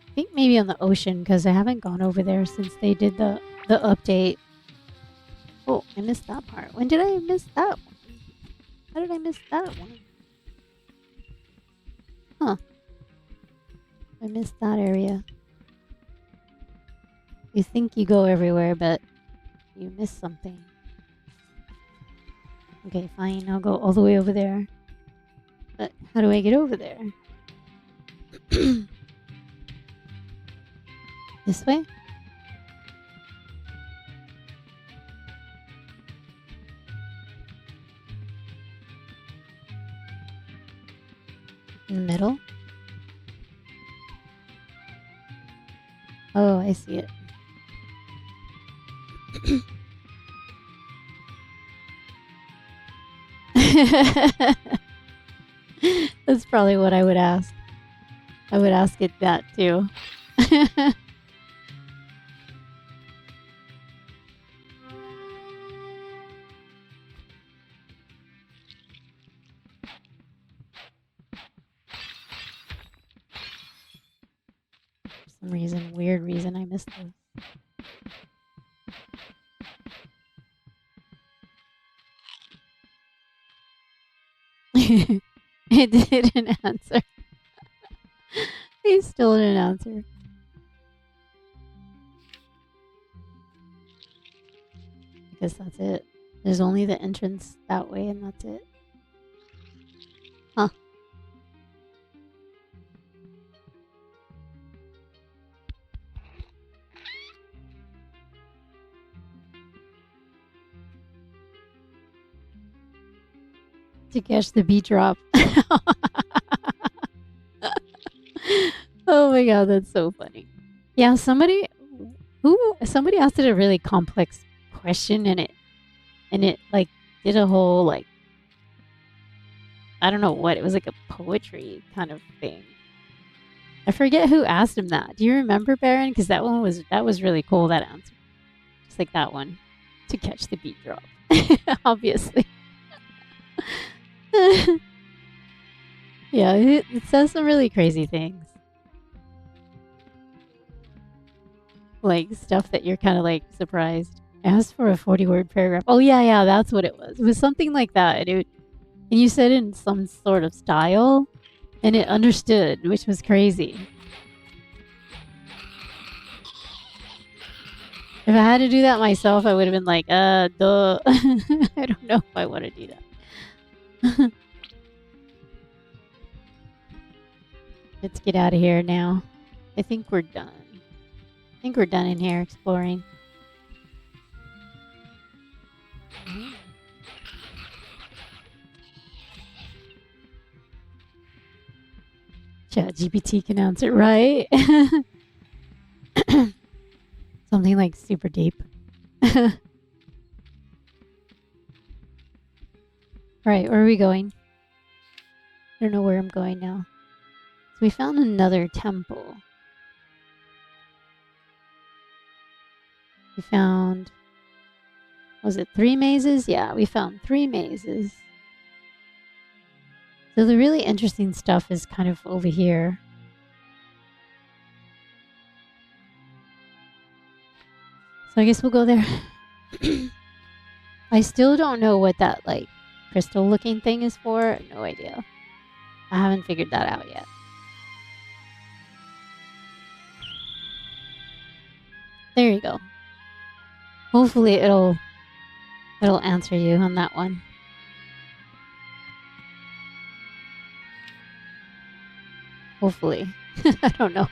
I think maybe on the ocean, because I haven't gone over there since they did the update. Oh, I missed that part. When did I miss that one? How did I miss that one? Huh. I missed that area. You think you go everywhere, but you miss something. Okay, fine. I'll go all the way over there. But how do I get over there? This way? In the middle? Oh, I see it. That's probably what I would ask. I would ask it that too. For some reason, weird reason, I missed those. It didn't answer. He still didn't answer. I guess that's it. There's only the entrance that way, and that's it. Huh. To catch the beat drop. Oh my god, that's so funny. Yeah, somebody asked it a really complex question and it like did a whole like I don't know what, it was like a poetry kind of thing. I forget who asked him that. Do you remember, Baron? Because that was really cool, that answer. Just like that one. To catch the beat drop. Obviously. Yeah, it says some really crazy things. Like stuff that you're kind of like surprised. I asked for a 40-word paragraph. Oh yeah, that's what it was. It was something like that. And you said it in some sort of style, and it understood, which was crazy. If I had to do that myself, I would have been like, duh. I don't know if I want to do that. Let's get out of here now. I think we're done. I think we're done in here exploring. ChatGPT can answer, right? Something like super deep. Right, where are we going? I don't know where I'm going now. So we found another temple. We found... Was it 3 mazes? Yeah, we found 3 mazes. So the really interesting stuff is kind of over here. So I guess we'll go there. I still don't know what that, like, crystal-looking thing is for. No idea. I haven't figured that out yet. There you go. Hopefully it'll answer you on that one. Hopefully. I don't know.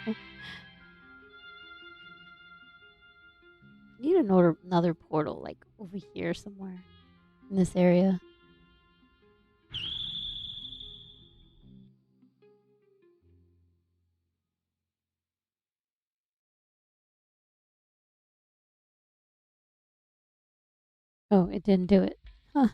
Need another portal, like, over here somewhere. In this area. Oh, it didn't do it. Huh.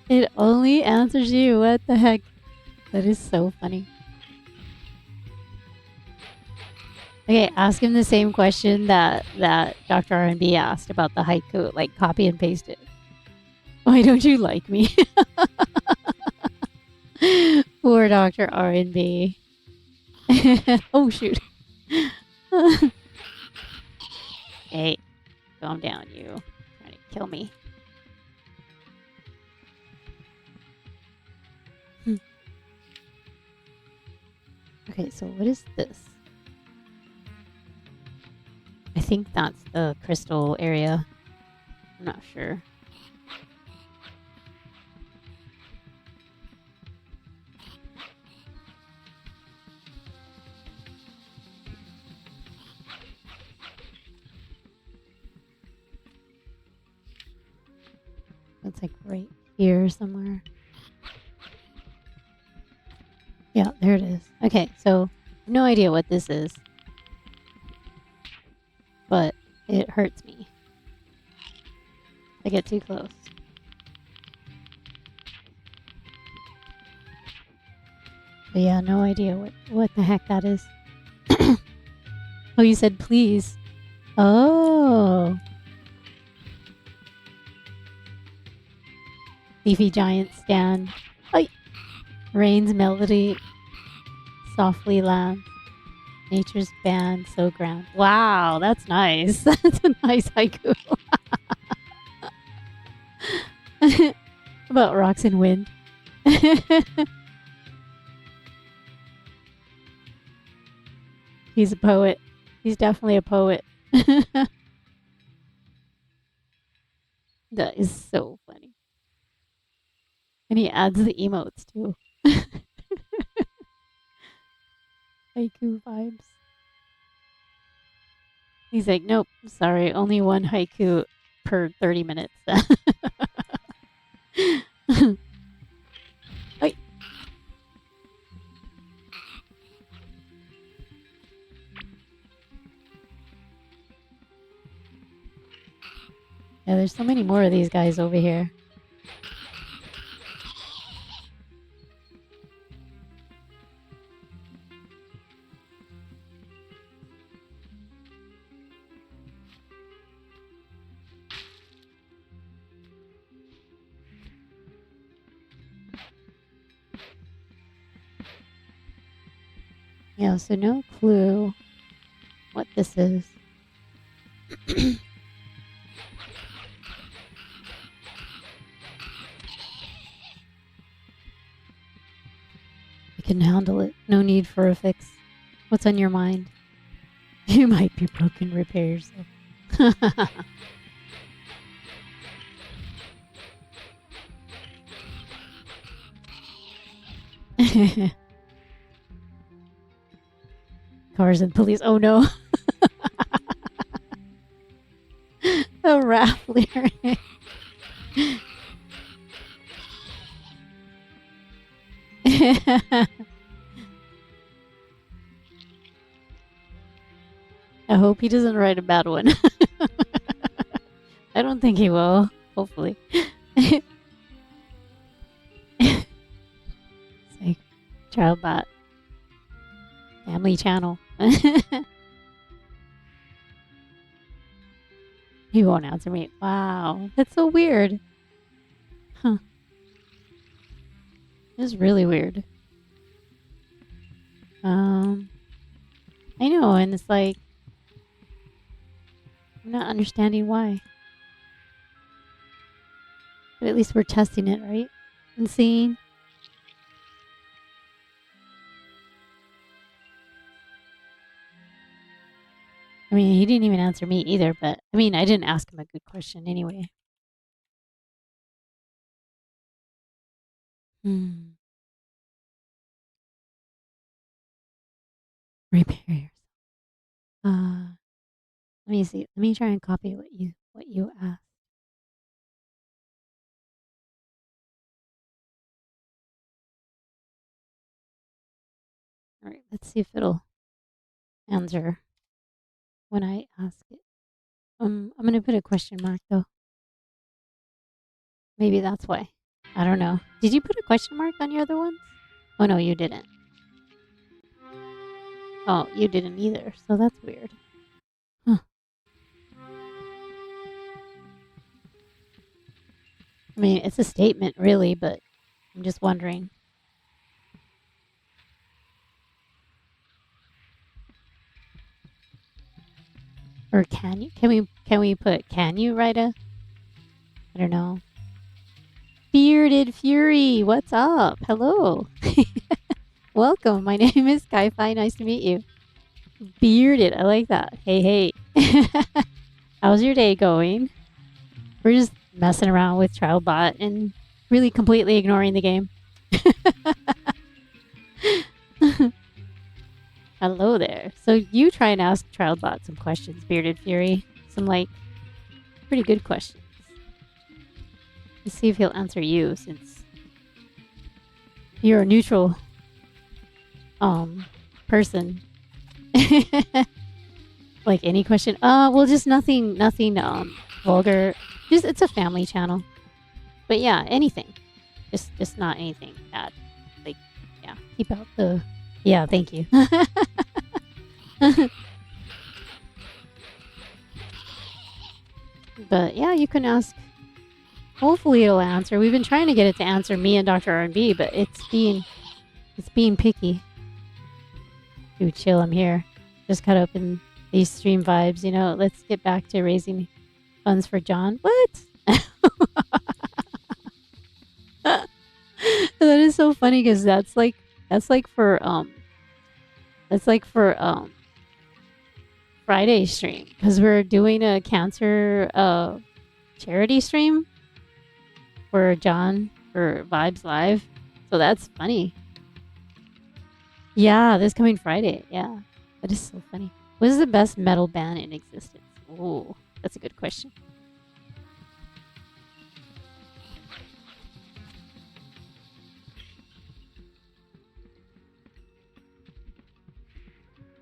It only answers you. What the heck? That is so funny. Okay, ask him the same question that Dr. R&B asked about the haiku. Like, copy and paste it. Why don't you like me? Poor Dr. R&B. Oh, shoot. Hey, calm down, you. Trying to kill me. Okay, so what is this? I think that's the crystal area. I'm not sure. It's like right here somewhere. Yeah, there it is. Okay, so no idea what this is. But it hurts me. I get too close. But yeah, no idea what the heck that is. Oh, you said please. Oh. Leafy giant stand. Ay. Rain's melody softly lands. Nature's band so grand. Wow, that's nice. That's a nice haiku. About rocks and wind. He's a poet. He's definitely a poet. That is so funny. And he adds the emotes too. Haiku vibes. He's like, nope, sorry, only one haiku per 30 minutes. Oi. Yeah, there's so many more of these guys over here. Yeah, so no clue what this is. I can handle it. No need for a fix. What's on your mind? You might be broken. Repair yourself. Cars and police. Oh no. A rap lyric. I hope he doesn't write a bad one. I don't think he will. Hopefully. It's like ChildBot. Family Channel. He won't answer me. Wow. That's so weird. Huh. It's really weird. I know, and it's like I'm not understanding why. But at least we're testing it, right? And seeing. I mean, he didn't even answer me either, but I mean, I didn't ask him a good question anyway. Repair yourself. Let me see. Let me try and copy what you asked. All right, let's see if it'll answer when I ask it. I'm gonna put a question mark though. Maybe that's why. I don't know. Did you put a question mark on your other ones? Oh no, you didn't. Oh, you didn't either. So that's weird. Huh. I mean, it's a statement, really, but I'm just wondering. Or can you? Can we put? Can you write a? I don't know. Bearded Fury, what's up? Hello. Welcome. My name is Skyfi. Nice to meet you. Bearded. I like that. Hey, hey. How's your day going? We're just messing around with ChildBot and really completely ignoring the game. Hello there. So you try and ask ChildBot some questions, Bearded Fury. Some like pretty good questions. Let's see if he'll answer you since you're a neutral person. Like any question. Well, just nothing vulgar. Just it's a family channel. But yeah, anything. Just not anything bad. Like yeah, keep out the yeah, thank you. But yeah, you can ask. Hopefully it'll answer. We've been trying to get it to answer me and Dr. R&B, but it's being picky. Dude, chill, I'm here. Just caught up in these stream vibes, you know. Let's get back to raising funds for John. What? That is so funny because that's like for Friday stream because we're doing a cancer charity stream for John for Vibes Live. So that's funny. Yeah, this coming Friday. Yeah. That is so funny. What is the best metal band in existence? Oh, that's a good question.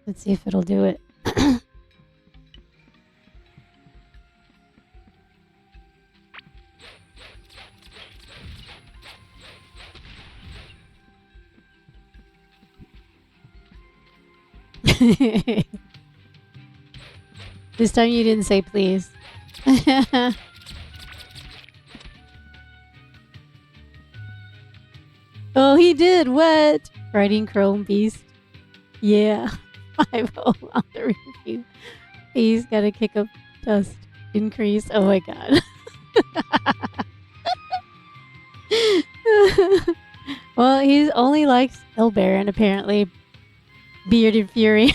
Let's see if it'll do it. This time you didn't say please. Oh, he did. What? Writing Chrome Beast. Yeah. 5-0 on the review. He's got to kick up dust increase. Oh my god. Well, he only likes El Baron, apparently. Bearded Fury.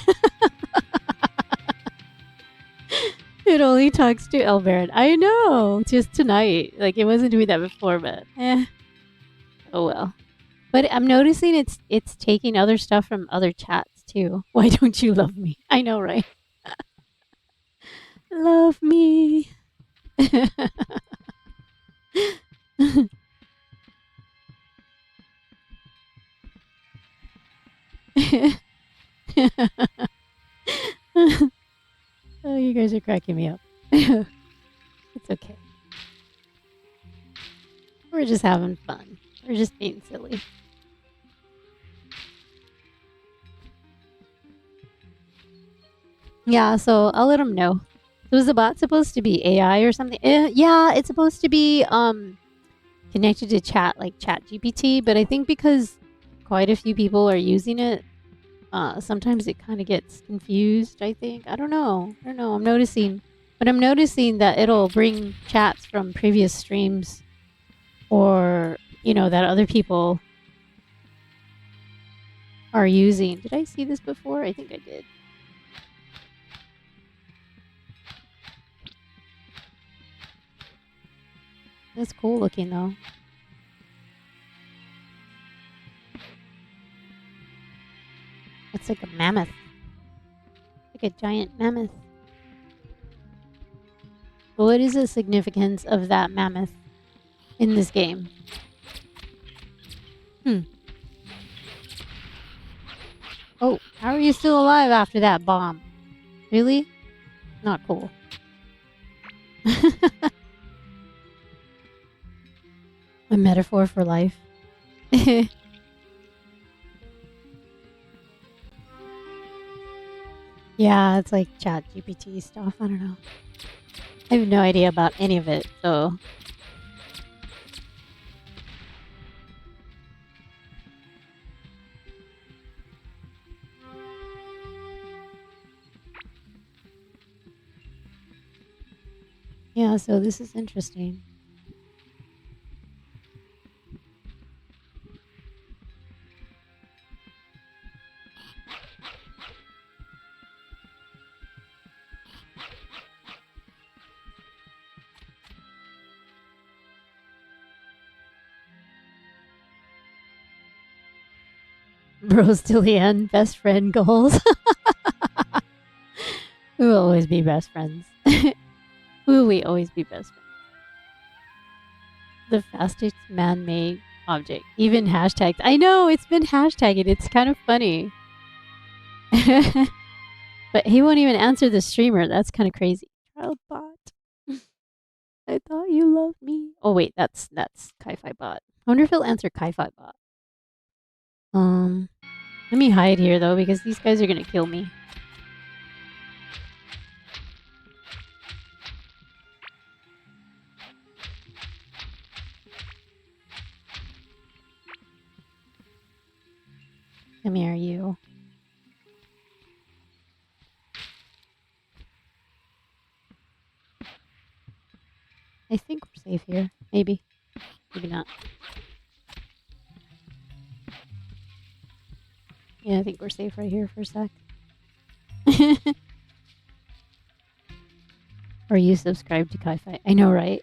It only talks to Elbaron. I know. Just tonight. Like it wasn't doing that before, but oh well. But I'm noticing it's taking other stuff from other chats too. Why don't you love me? I know, right? Love me. Oh, you guys are cracking me up. It's okay. We're just having fun. We're just being silly. Yeah, so I'll let them know. So is the bot supposed to be AI or something? Yeah, it's supposed to be connected to chat like Chat GPT, but I think because quite a few people are using it, sometimes it kind of gets confused. I think I don't know. I'm noticing, but I'm noticing that it'll bring chats from previous streams, or that other people are using. Did I see this before? I think I did. That's cool looking though. It's like a mammoth. Like a giant mammoth. But what is the significance of that mammoth in this game? Oh, how are you still alive after that bomb? Really? Not cool. A metaphor for life. Yeah, it's like Chat GPT stuff. I don't know. I have no idea about any of it, so. Yeah, so this is interesting. Bros till the end, best friend goals. We will always be best friends. Will we always be best friends? The fastest man-made object. Even hashtags. I know, it's been hashtagged. It's kind of funny. But he won't even answer the streamer. That's kind of crazy. Child bot. I thought you loved me. Oh wait, that's Kai-Fi bot. I wonder if he'll answer Kai-Fi bot. Let me hide here though because these guys are gonna kill me. Come here, you. I think we're safe here. Maybe. Maybe not. Yeah, I think we're safe right here for a sec. Or you subscribe to Kai-Fi. I know, right?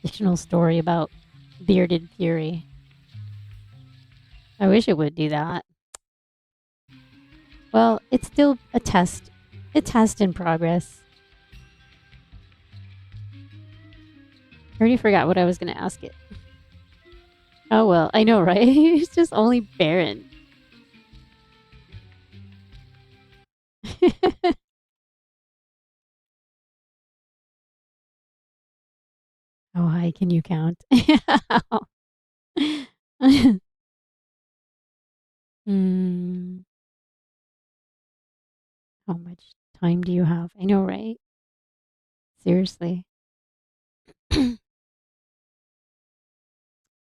Fictional story about bearded fury. I wish it would do that. Well, it's still a test. A test in progress. I already forgot what I was going to ask it. Oh well, I know, right? It's just only Baron. How high can you count? Hmm. How much time do you have? I know, right? Seriously.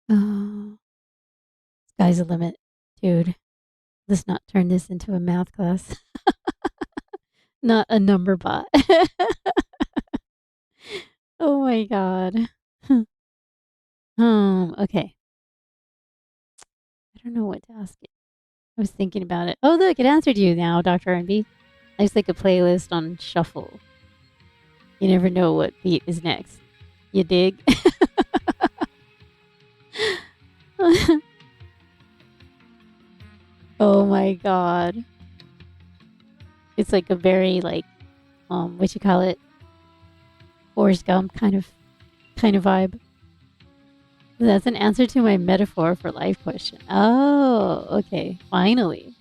Oh, sky's the limit, dude. Let's not turn this into a math class. Not a number bot. Oh my god. Okay. I don't know what to ask it. I was thinking about it. Oh, look, it answered you now, Dr. R&B. I just like a playlist on shuffle. You never know what beat is next. You dig? Oh my god. It's like a very like what you call it? Forrest Gump kind of vibe. That's an answer to my metaphor for life question. Oh, okay. Finally.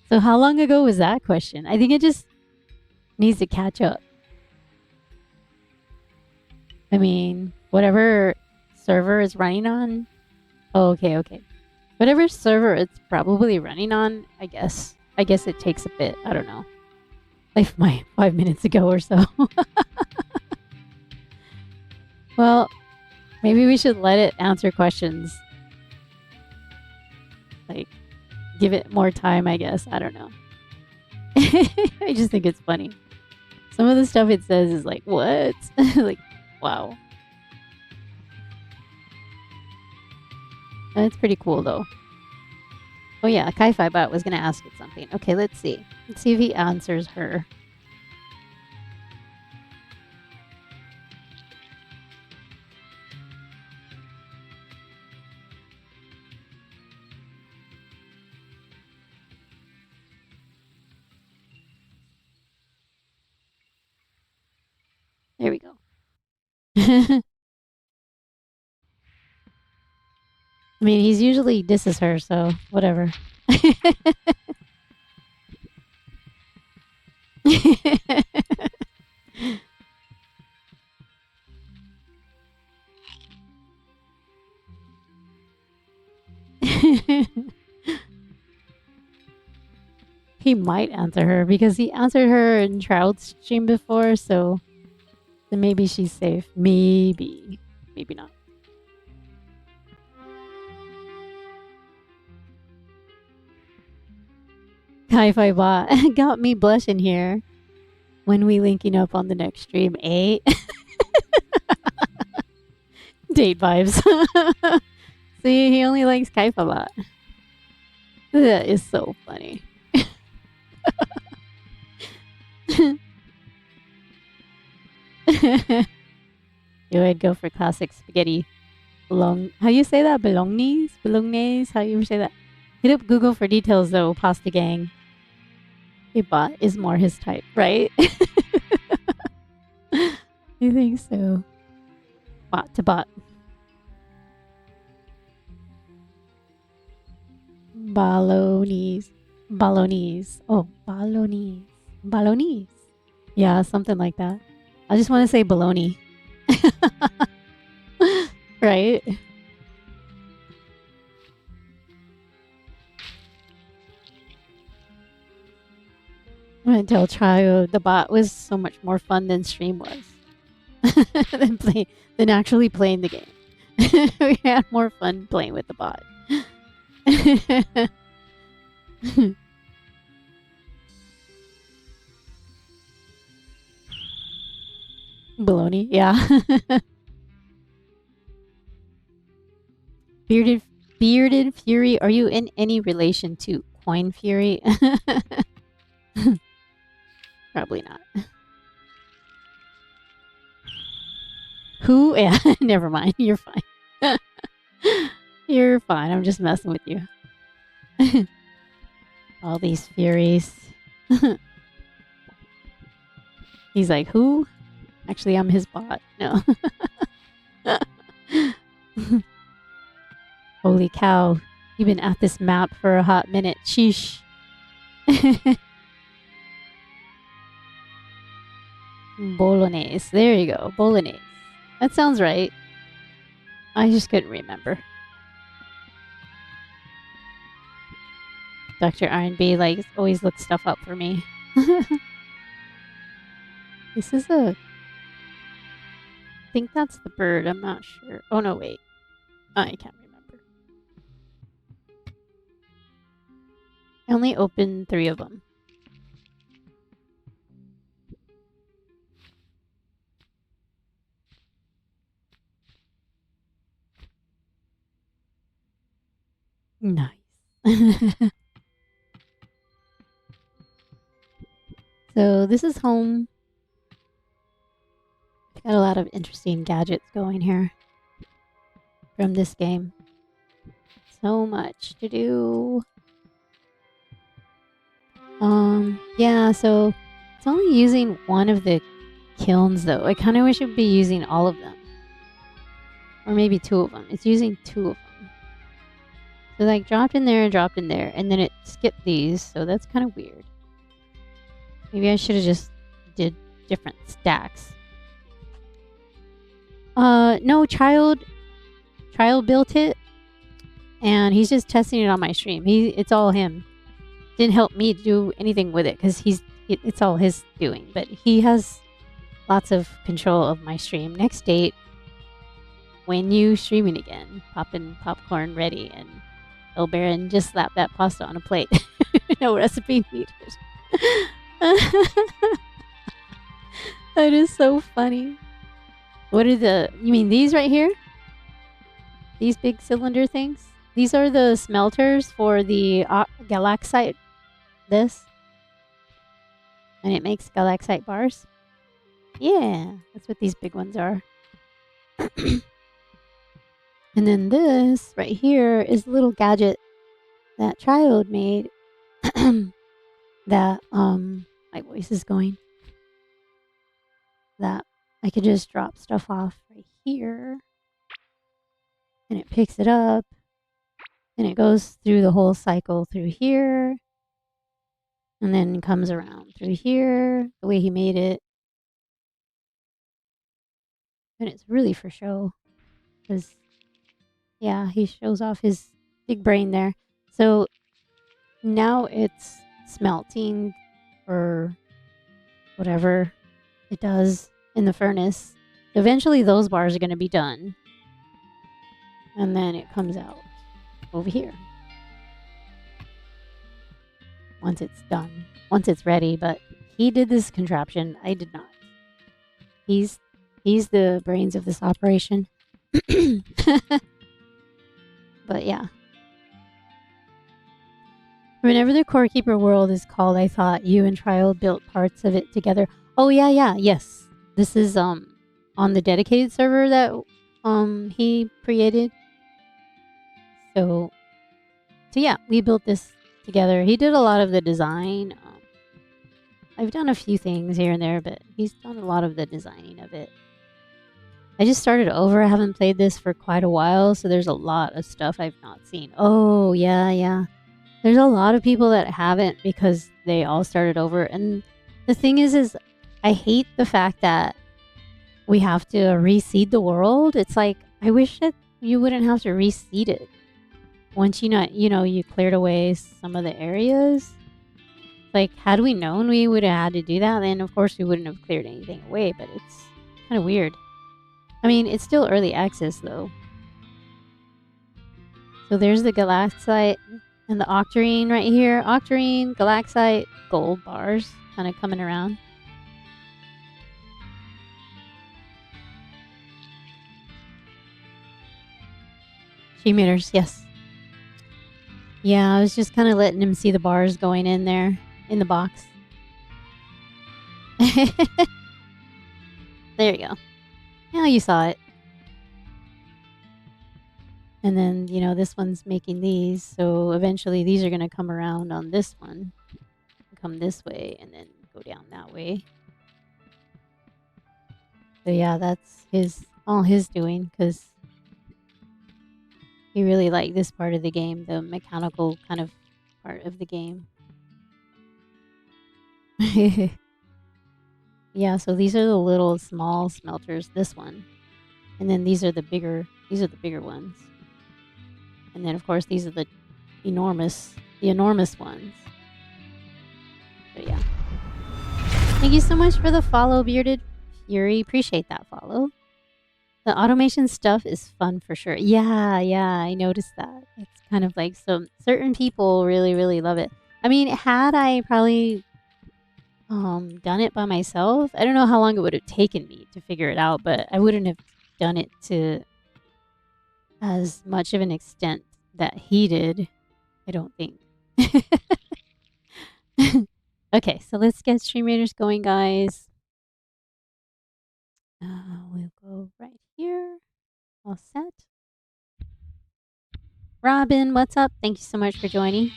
So how long ago was that question? I think it just needs to catch up. I mean, whatever server is running on. Oh, okay. Whatever server it's probably running on, I guess. I guess it takes a bit. I don't know. Like my 5 minutes ago or so. Well, maybe we should let it answer questions. Like, give it more time, I guess. I don't know. I just think it's funny. Some of the stuff it says is like, what? Like, wow. That's pretty cool, though. Oh, yeah, Kai-Fi Bot was going to ask it something. Okay, let's see. Let's see if he answers her. There we go. I mean, he's usually disses her, so whatever. He might answer her because he answered her in Shroud's stream before, so then maybe she's safe. Maybe. Maybe not. Hi-Fi Bot got me blushing here. When we linking up on the next stream, eh? Date vibes. See, he only likes Hi-Fi Bot. That is so funny. You would go for classic spaghetti. How you say that? Bolognese? Bolognese? How you say that? Hit up Google for details though, Pasta Gang. A bot is more his type, right? I think so. Bot to bot. Bolognese. Bolognese. Oh, bolognese. Bolognese. Yeah, something like that. I just want to say baloney. Right? I'm gonna tell Trio the bot was so much more fun than stream was. than actually playing the game. We had more fun playing with the bot. Baloney, yeah. Bearded Fury, are you in any relation to Coin Fury? Probably not. Who? Yeah, never mind. You're fine. You're fine. I'm just messing with you. All these Furies. He's like, who? Actually, I'm his bot. No. Holy cow. You've been at this map for a hot minute. Sheesh. Bolognese. There you go. Bolognese. That sounds right. I just couldn't remember. Dr. R&B like always looks stuff up for me. This is I think that's the bird. I'm not sure. Oh no, wait. I can't remember. I only opened 3 of them. Nice. So this is home. Got a lot of interesting gadgets going here from this game. So much to do. Yeah, so it's only using one of the kilns though. I kind of wish it would be using all of them. Or maybe two of them. It's using two of them. So like dropped in there and dropped in there, and then it skipped these, so that's kind of weird. Maybe I should have just did different stacks. No, child built it, and he's just testing it on my stream. It's all him. Didn't help me do anything with it because it's all his doing. But he has lots of control of my stream. Next date, when you streaming again, popping popcorn ready, and El Baron just slap that pasta on a plate. No recipe needed. That is so funny. What are you mean these right here? These big cylinder things? These are the smelters for the galaxite. This. And it makes galaxite bars. Yeah, that's what these big ones are. And then this right here is a little gadget that child made that my voice is going. That I could just drop stuff off right here. And it picks it up. And it goes through the whole cycle through here. And then comes around through here, the way he made it. And it's really for show. Because, yeah, he shows off his big brain there. So now it's smelting or whatever it does in the furnace. Eventually those bars are going to be done. And then it comes out over here. Once it's done. Once it's ready. But he did this contraption. I did not. He's the brains of this operation. But yeah. Whenever the Core Keeper world is called, I thought you and Trial built parts of it together. Oh yeah, yes. This is on the dedicated server that he created. So yeah, we built this together. He did a lot of the design. I've done a few things here and there, but he's done a lot of the designing of it. I just started over. I haven't played this for quite a while, so there's a lot of stuff I've not seen. Oh, yeah. There's a lot of people that haven't because they all started over. And the thing is I hate the fact that we have to reseed the world. It's like, I wish that you wouldn't have to reseed it. Once you cleared away some of the areas. Like, had we known we would have had to do that, then of course we wouldn't have cleared anything away, but it's kind of weird. I mean, it's still early access, though. So there's the galaxite and the octarine right here. Octarine, galaxite, gold bars kind of coming around. Emitters, yes. Yeah, I was just kind of letting him see the bars going in there in the box. There you go. Now you saw it. And then, this one's making these. So eventually these are going to come around on this one. Come this way and then go down that way. So yeah, that's all his doing because he really liked this part of the game, the mechanical kind of part of the game. Yeah, so these are the little small smelters, this one. And then these are the bigger ones. And then of course these are the enormous ones. So yeah. Thank you so much for the follow, Bearded Fury. Appreciate that follow. The automation stuff is fun for sure. Yeah, I noticed that. It's kind of like certain people really, really love it. I mean, had I probably done it by myself, I don't know how long it would have taken me to figure it out, but I wouldn't have done it to as much of an extent that he did. I don't think. Okay, so let's get Stream Raiders going, guys. We'll go right here. All set. Robin, what's up? Thank you so much for joining.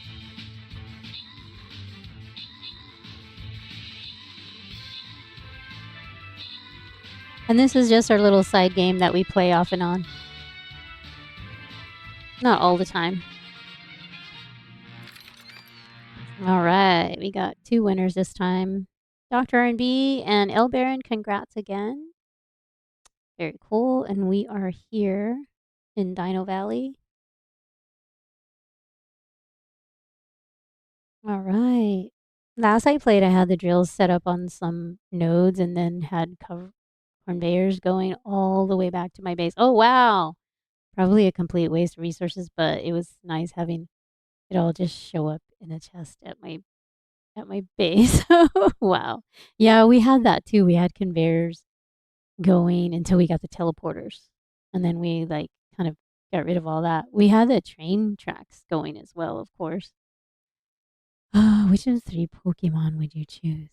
And this is just our little side game that we play off and on. Not all the time. All right, we got 2 winners this time. Dr. R&B and L Baron, congrats again. Very cool. And we are here in Dino Valley. All right. Last I played, I had the drills set up on some nodes and then had conveyors going all the way back to my base. Oh, wow. Probably a complete waste of resources, but it was nice having it all just show up in a chest at my base. Wow. Yeah, we had that too. We had conveyors going until we got the teleporters. And then we like kind of got rid of all that. We had the train tracks going as well, of course. Which of the 3 Pokemon would you choose?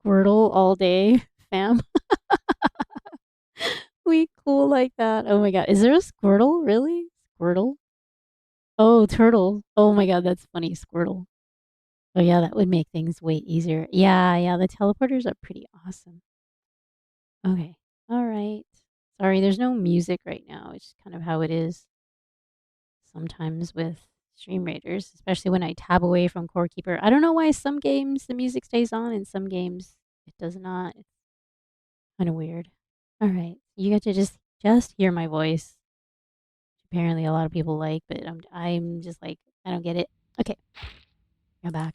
Squirtle all day, fam. We cool like that. Oh my god. Is there a Squirtle? Really? Squirtle? Oh, Turtle. Oh my god, that's funny. Squirtle. Oh yeah, that would make things way easier. Yeah, the teleporters are pretty awesome. Okay. All right. Sorry, there's no music right now. It's just kind of how it is sometimes with Stream Raiders, especially when I tab away from Core Keeper. I don't know why some games the music stays on and some games it does not. It's kind of weird. All right. You get to just hear my voice. Apparently a lot of people like, but I'm just like I don't get it. Okay. Go back.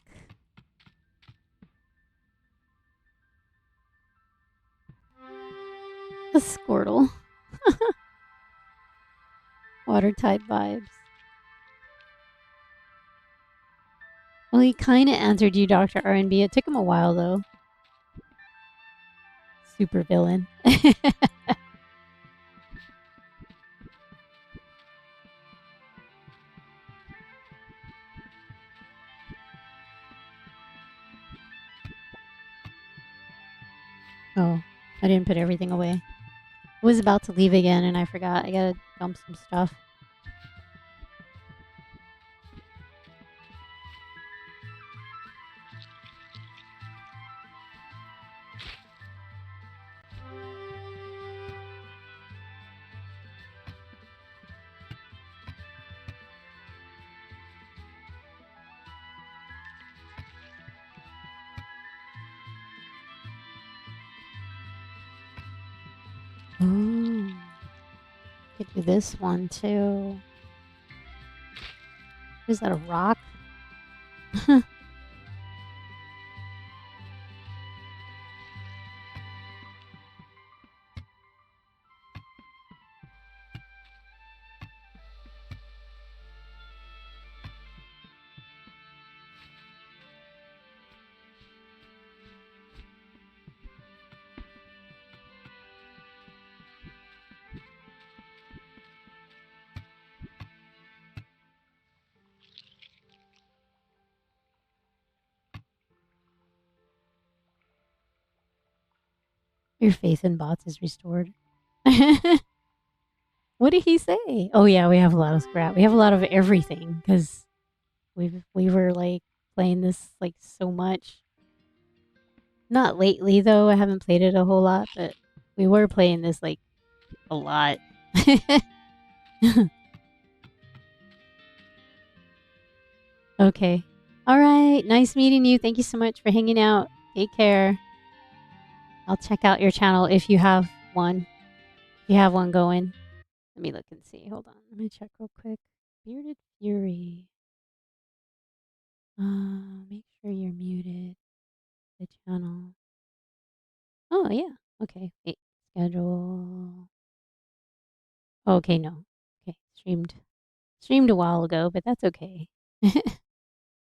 A Squirtle. Water type vibes. Well, he kind of answered you, Dr. R&B. It took him a while, though. Super villain. Oh, I didn't put everything away. I was about to leave again, and I forgot. I gotta dump some stuff. Ooh. Could do this one, too. Is that a rock? Your faith in bots is restored. What did he say? Oh yeah, we have a lot of scrap. We have a lot of everything because we were like playing this like so much. Not lately though. I haven't played it a whole lot, but we were playing this like a lot. Okay. All right. Nice meeting you. Thank you so much for hanging out. Take care. I'll check out your channel if you have one. If you have one going. Let me look and see. Hold on. Let me check real quick. Bearded Fury. Make sure you're muted. The channel. Oh yeah. Okay. Wait. Schedule. Okay, no. Okay. Streamed a while ago, but that's okay.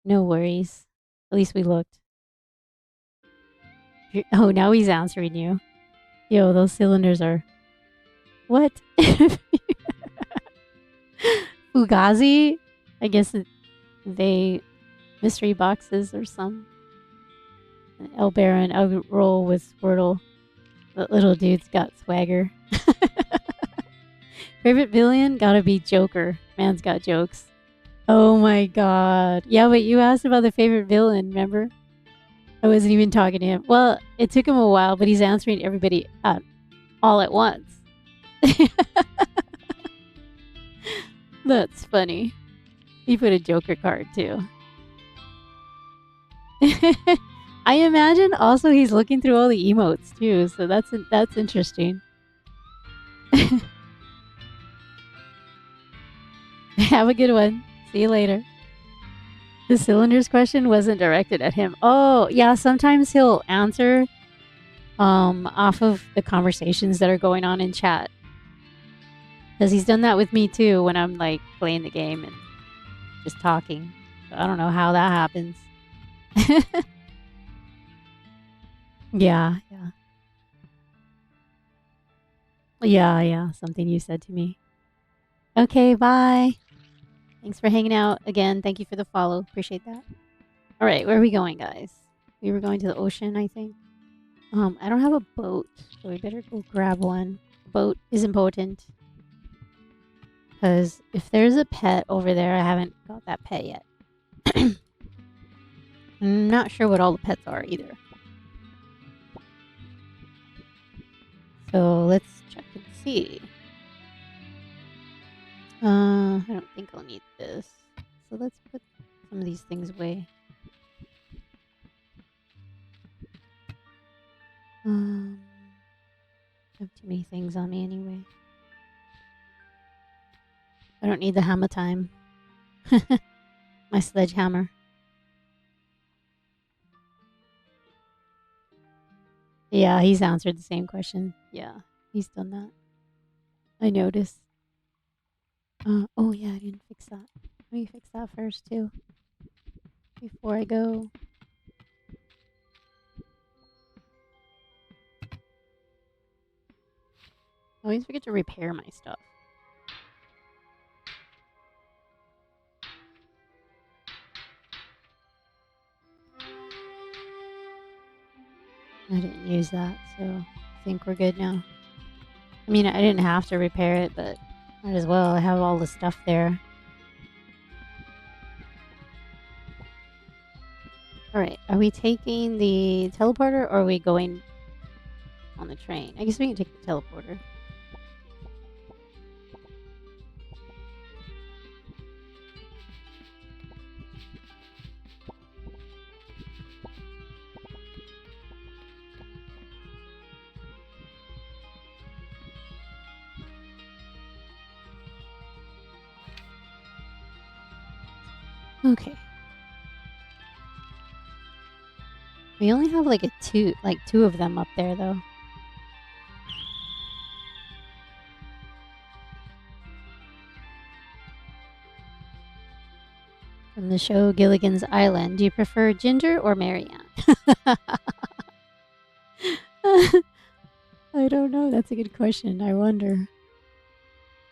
No worries. At least we looked. Oh, now he's answering you. Yo, those cylinders are what? Fugazi? I guess they mystery boxes or some. El Baron, I'll roll with Squirtle. The little dude's got swagger. Favorite villain? Gotta be Joker. Man's got jokes. Oh my god. Yeah, but you asked about the favorite villain, remember? I wasn't even talking to him. Well, it took him a while, but he's answering everybody all at once. That's funny. He put a Joker card too. I imagine also he's looking through all the emotes too, so that's interesting. Have a good one. See you later. The cylinders question wasn't directed at him. Oh, yeah, sometimes he'll answer off of the conversations that are going on in chat. Cuz he's done that with me too when I'm like playing the game and just talking. I don't know how that happens. Yeah, yeah. Yeah, something you said to me. Okay, bye. Thanks for hanging out again. Thank you for the follow. Appreciate that. All right, where are we going, guys? We were going to the ocean, I think. I don't have a boat, so we better go grab one. Boat is important. Because if there's a pet over there, I haven't got that pet yet. I'm not sure what all the pets are either. So let's check and see. I don't think I'll need this. So let's put some of these things away. I have too many things on me anyway. I don't need the hammer time. My sledgehammer. Yeah, he's answered the same question. Yeah, he's done that. I noticed. Oh yeah, I didn't fix that. Let me fix that first too. Before I go. I always forget to repair my stuff. I didn't use that, so I think we're good now. I mean, I didn't have to repair it, but might as well. I have all the stuff there. Alright, are we taking the teleporter or are we going on the train? I guess we can take the teleporter. Okay. We only have like two of them up there though. From the show Gilligan's Island, do you prefer Ginger or Marianne? I don't know. That's a good question. I wonder.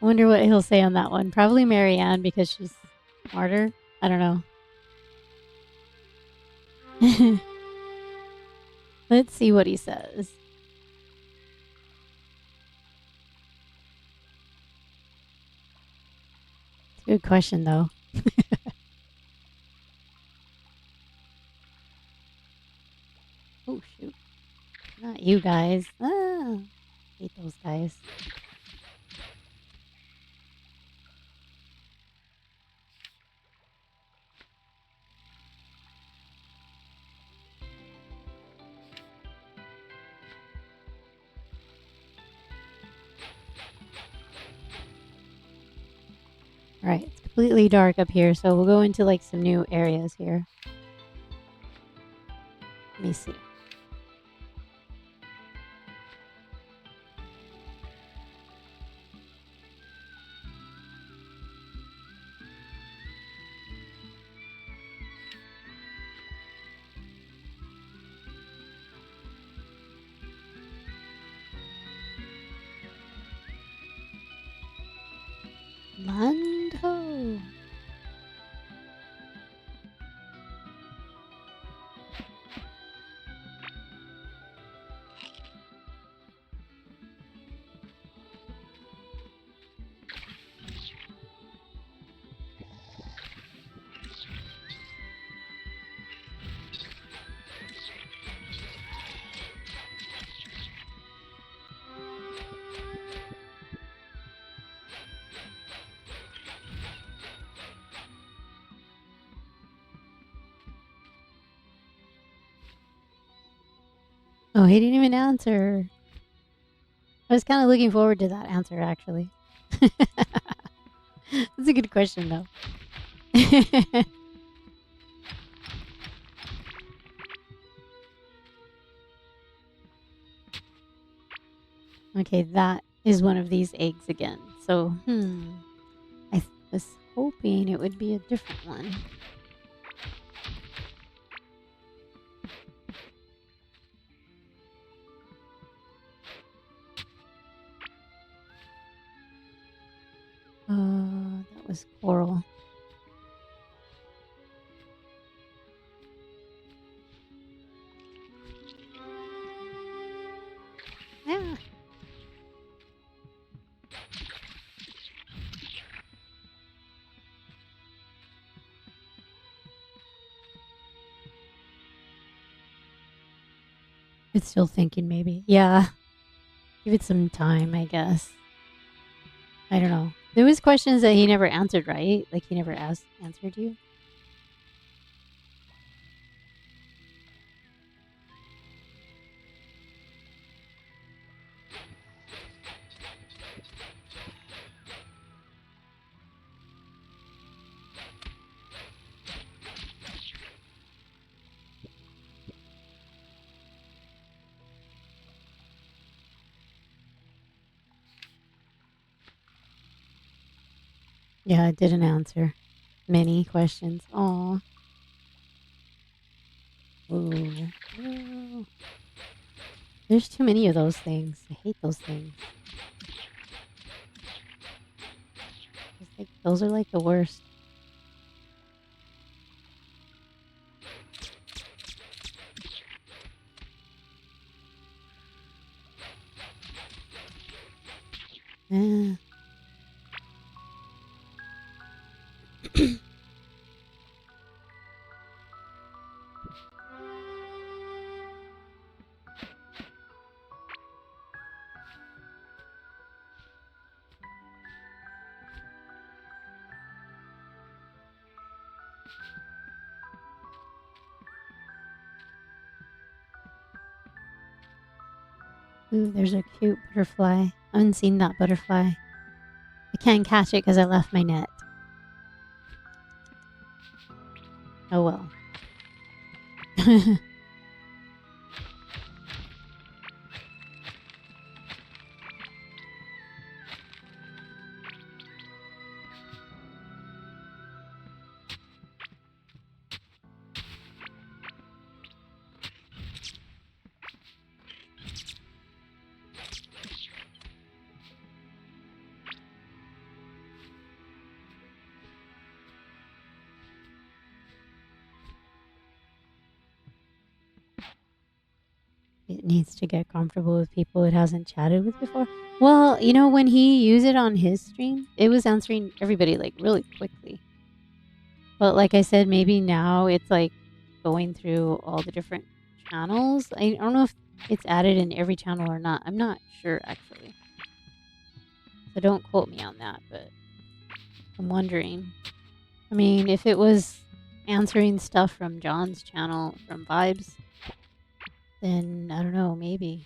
I wonder what he'll say on that one. Probably Marianne because she's smarter. I don't know. Let's see what he says. It's a good question, though. Oh, shoot. Not you guys. Ah, hate those guys. Alright, it's completely dark up here, so we'll go into like some new areas here. Let me see. Land ho! Oh, he didn't even answer. I was kind of looking forward to that answer, actually. That's a good question, though. Okay, that is one of these eggs again. So, I was hoping it would be a different one. That was coral. Yeah. It's still thinking, maybe. Yeah. Give it some time, I guess. I don't know. There was questions that he never answered, right? Like he never answered you. Yeah, it didn't answer many questions. Aw. Ooh. No. There's too many of those things. I hate those things. Those are like the worst. Eh. Ooh, there's a cute butterfly. I haven't seen that butterfly. I can't catch it because I left my net. Oh well. It needs to get comfortable with people it hasn't chatted with before. Well, when he used it on his stream, it was answering everybody like really quickly. But like I said, maybe now it's like going through all the different channels. I don't know if it's added in every channel or not. I'm not sure actually. So don't quote me on that, but I'm wondering. I mean, if it was answering stuff from John's channel from Vibes, then I don't know, maybe.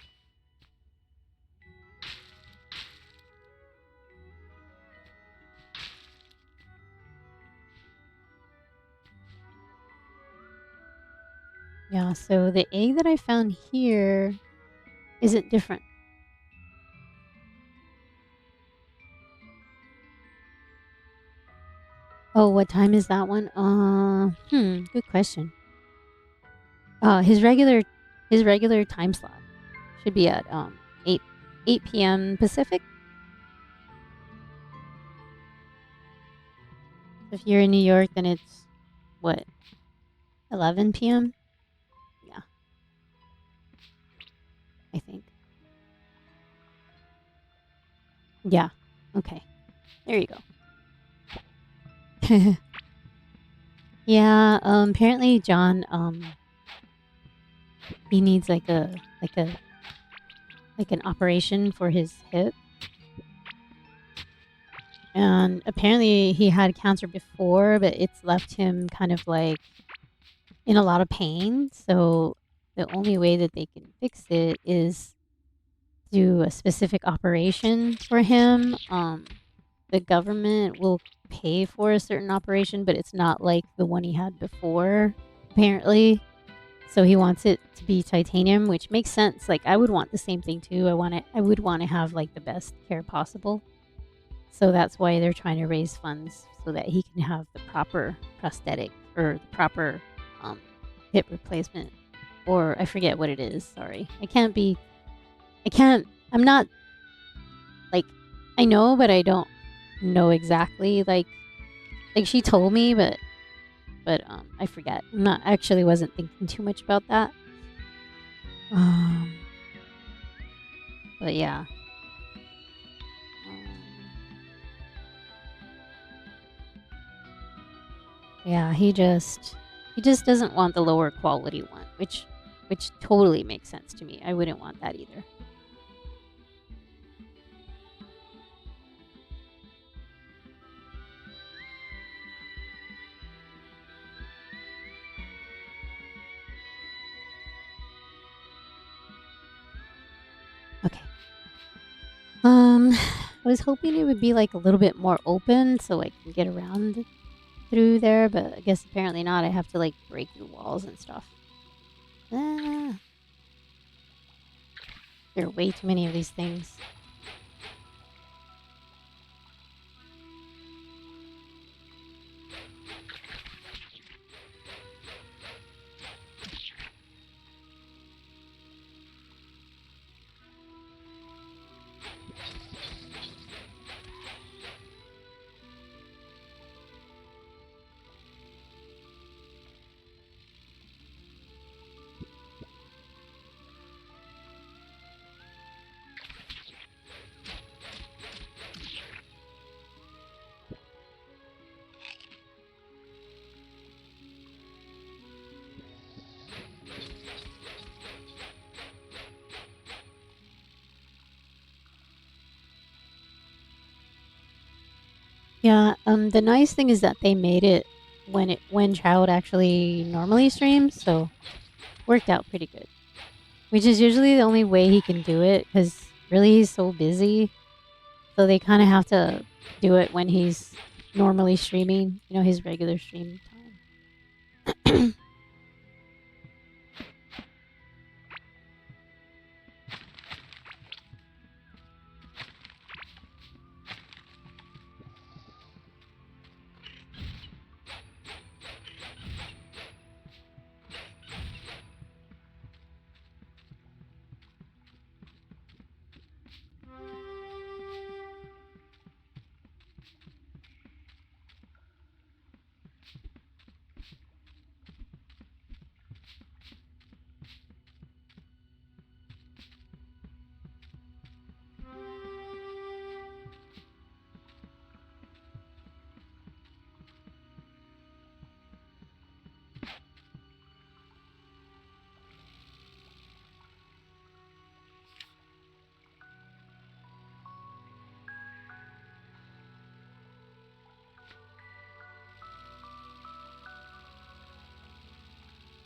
Yeah, so the egg that I found here isn't different. Oh, what time is that one? Good question. His regular time slot should be at 8 p.m. Pacific. If you're in New York, then it's what, 11 p.m. Yeah, I think. Yeah. Okay. There you go. Yeah. Apparently, John. He needs like an operation for his hip, and apparently he had cancer before, but it's left him kind of like in a lot of pain. So the only way that they can fix it is do a specific operation for him. The government will pay for a certain operation, but it's not like the one he had before, apparently. So he wants it to be titanium, which makes sense. Like I would want the same thing too. I would want to have like the best care possible. So that's why they're trying to raise funds so that he can have the proper prosthetic or the proper um, hip replacement. Or I forget what it is. Sorry. I'm not like, I know, but I don't know exactly. Like she told me, but I forget. I'm not actually wasn't thinking too much about that. Um, but yeah. Um, yeah, he just doesn't want the lower quality one, which totally makes sense to me. I wouldn't want that either. Okay. I was hoping it would be like a little bit more open so I can get around through there, but I guess apparently not. I have to like break through walls and stuff. Ah, there are way too many of these things. Yeah, the nice thing is that they made it when Child actually normally streams, so worked out pretty good. Which is usually the only way he can do it because really he's so busy, so they kind of have to do it when he's normally streaming. You know, his regular stream time.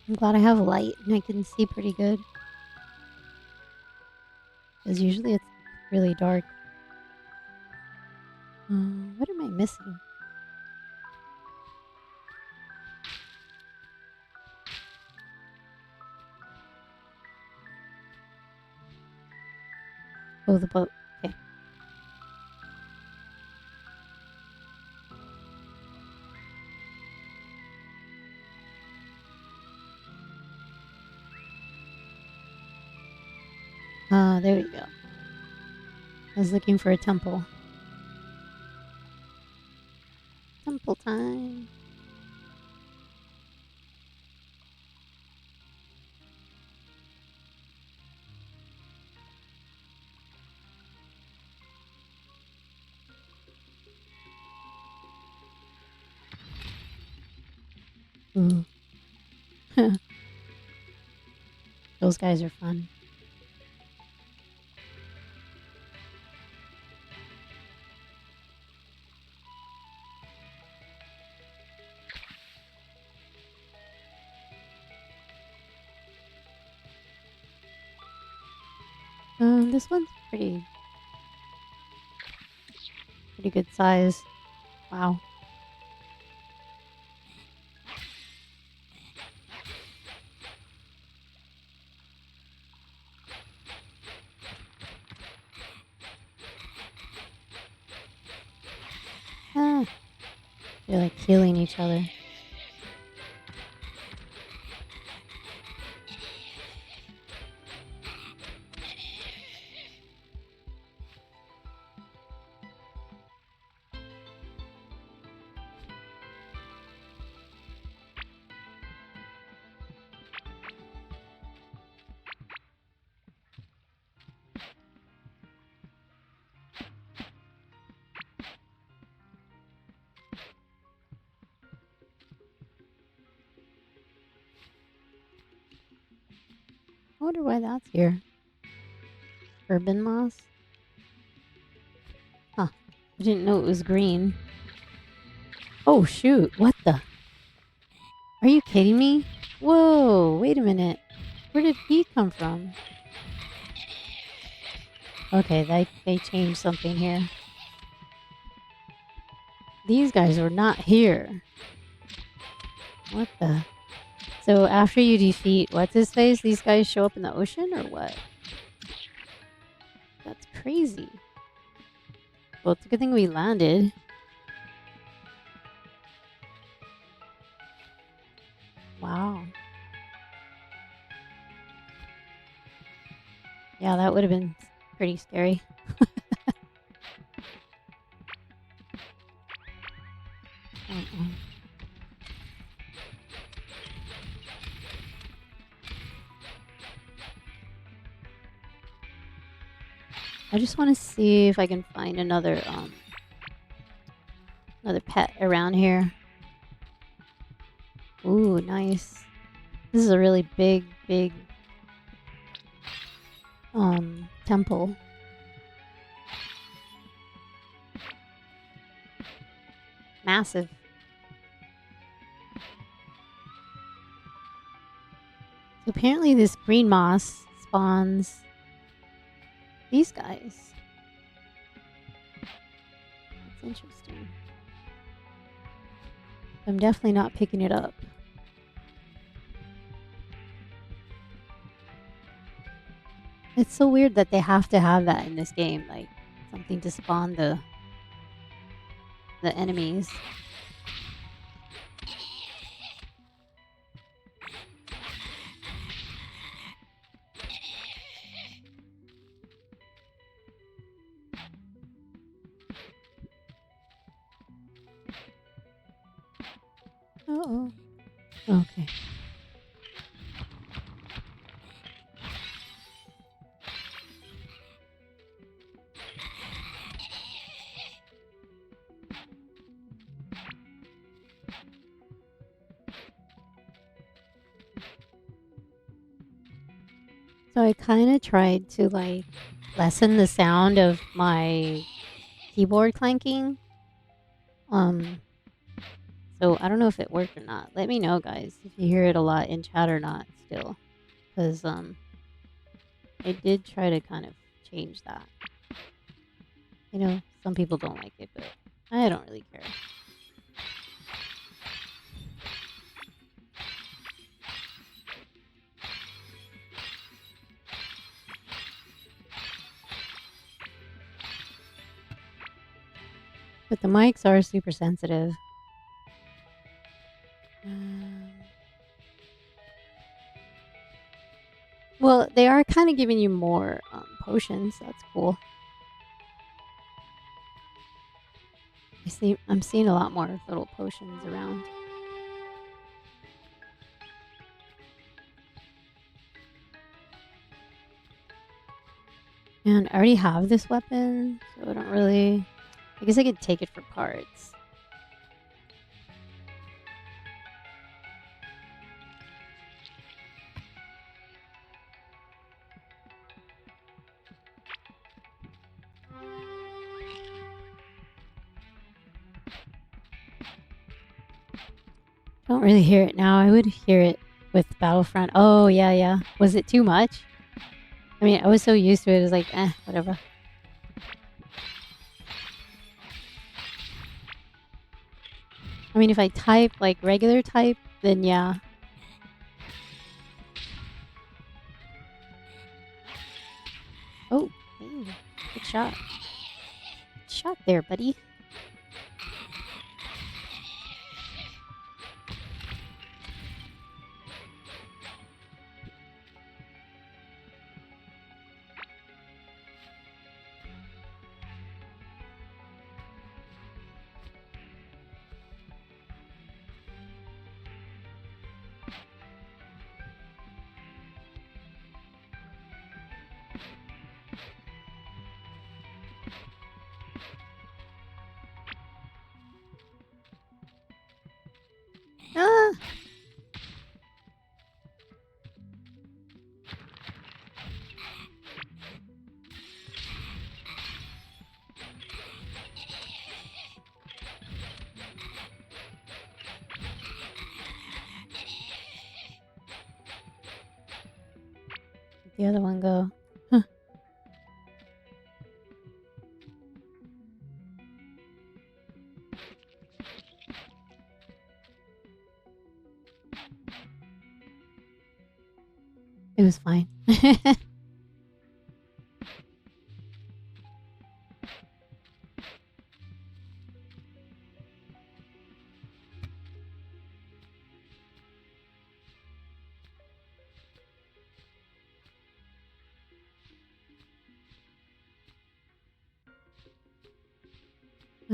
I'm glad I have light and I can see pretty good because usually it's really dark. What am I missing? Oh, the boat. Okay. There we go. I was looking for a temple. Temple time. Ooh. Those guys are fun. This one's pretty good size. Wow. Ah, they're like healing each other. I wonder why that's here. Urban moss? Huh. I didn't know it was green. Oh, shoot. What the? Are you kidding me? Whoa, wait a minute. Where did he come from? Okay, they changed something here. These guys are not here. What the? So after you defeat what's-his-face, these guys show up in the ocean or what? That's crazy. Well, it's a good thing we landed. Wow. Yeah, that would have been pretty scary. I just want to see if I can find another pet around here. Ooh, nice. This is a really big temple. Massive. So apparently this green moss spawns these guys. That's interesting. I'm definitely not picking it up. It's so weird that they have to have that in this game, like something to spawn the enemies. Uh-oh. Okay. So I kind of tried to like lessen the sound of my keyboard clanking. So I don't know if it worked or not. Let me know, guys, if you hear it a lot in chat or not still. Because I did try to kind of change that. You know, some people don't like it, but I don't really care. But the mics are super sensitive. Well, they are kind of giving you more potions. That's cool. I'm seeing a lot more little potions around. And I already have this weapon, so I don't really... I guess I could take it for parts. Don't really hear it now. I would hear it with Battlefront. Oh, yeah. Was it too much? I mean, I was so used to it, it's like, whatever. I mean, if I type like regular type, then yeah. Oh, dang. Good shot. Good shot there, buddy. Ah! Where'd the other one go? Huh. It was fine. I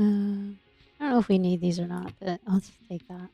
don't know if we need these or not, but I'll just take that.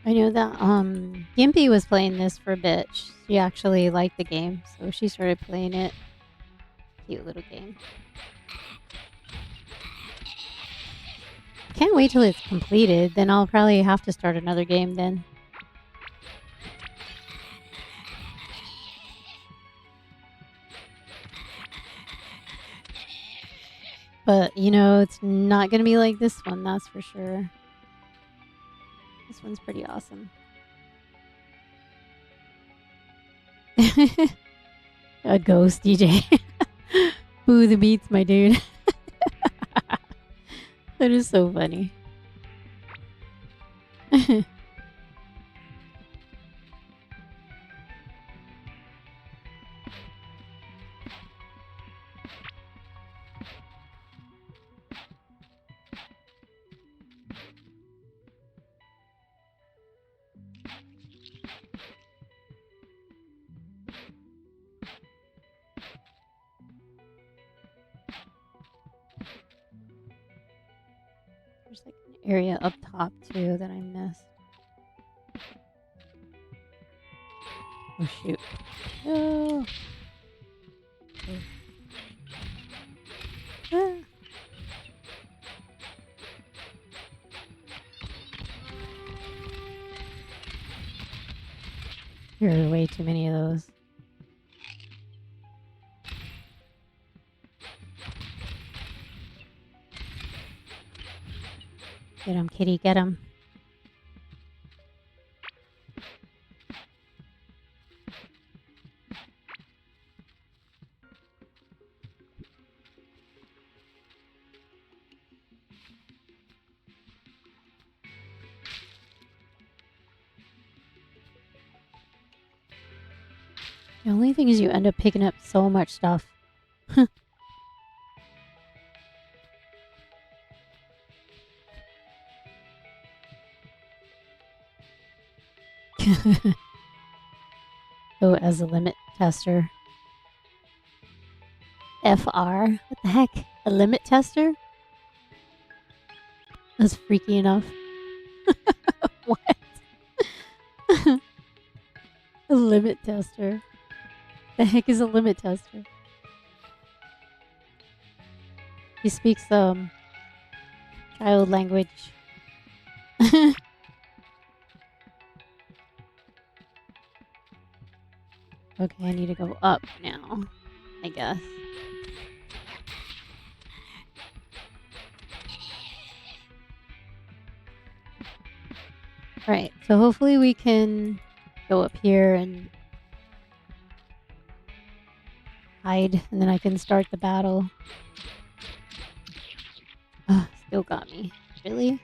I know that Gimpy was playing this for a bit. She actually liked the game, so she started playing it. Cute little game. Can't wait till it's completed. Then I'll probably have to start another game then. But, you know, it's not going to be like this one, that's for sure. This one's pretty awesome. A ghost DJ. Boo the beats, my dude. That is so funny. There's like an area up top too that I missed. Oh shoot. No. Ah. There are way too many of those. Get him, kitty, get him. The only thing is you end up picking up so much stuff. Oh, as a limit tester. FR? What the heck? A limit tester? That's freaky enough. What? A limit tester. The heck is a limit tester? He speaks child language. Okay, I need to go up now, I guess. Alright, so hopefully we can go up here and hide, and then I can start the battle. Still got me. Really?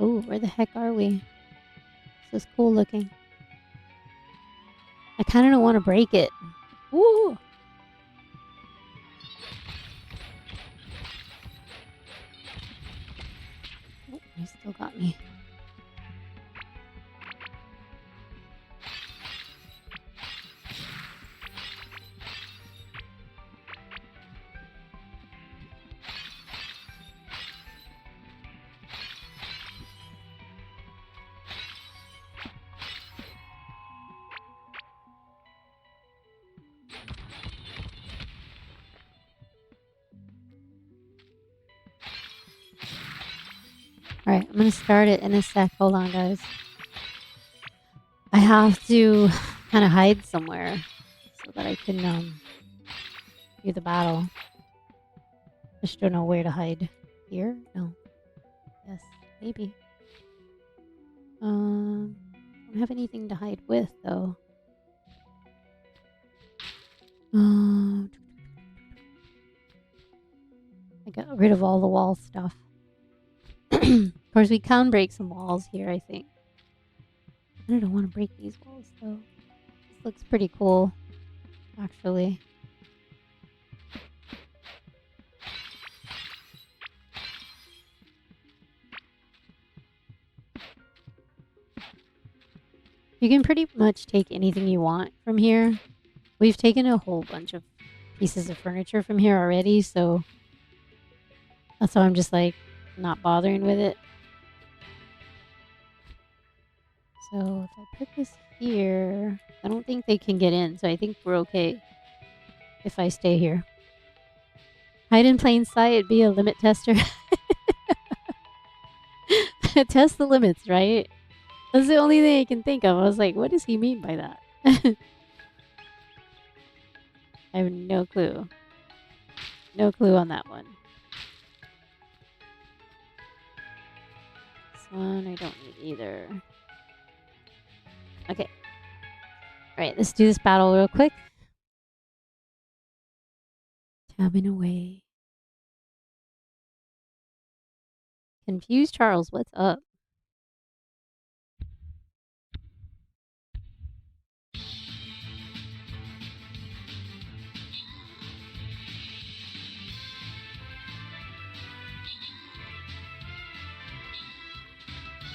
Oh, where the heck are we? This is cool looking. I kind of don't want to break it. Woo! Oh, he still got me. Alright, I'm gonna start it in a sec. Hold on, guys. I have to kind of hide somewhere so that I can do the battle. Just don't know where to hide. Here? No. Yes, maybe. Don't have anything to hide with though. I got rid of all the wall stuff. Of course, we can break some walls here, I think. I don't want to break these walls though. This looks pretty cool, actually. You can pretty much take anything you want from here. We've taken a whole bunch of pieces of furniture from here already, so that's why I'm just like not bothering with it. So if I put this here, I don't think they can get in, so I think we're okay if I stay here. Hide in plain sight, be a limit tester. Test the limits, right? That's the only thing I can think of. I was like, what does he mean by that? I have no clue. No clue on that one. This one I don't need either. Okay. Alright, let's do this battle real quick. Tabbing away. Confused Charles, what's up?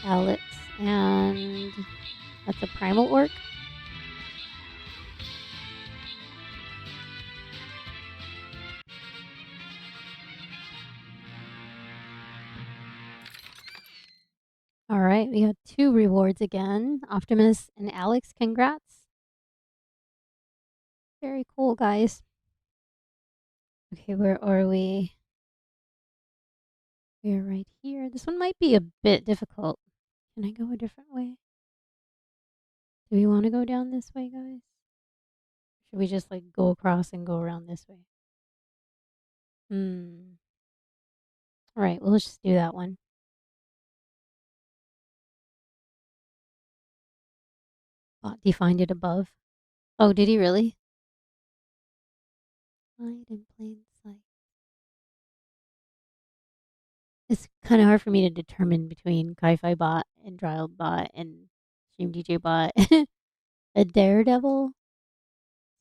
Alex, and that's a primal orc. All right, we got 2 rewards again. Optimus and Alex, congrats. Very cool, guys. Okay, where are we? We're right here. This one might be a bit difficult. Can I go a different way? Do we want to go down this way, guys? Should we just like go across and go around this way? All right, well, let's just do that one. Bot defined it above. Oh, did he really? Hide in plain sight. It's Kind of hard for me to determine between Ki-Fi Bot and Dryald Bot and Stream DJ Bot. A daredevil,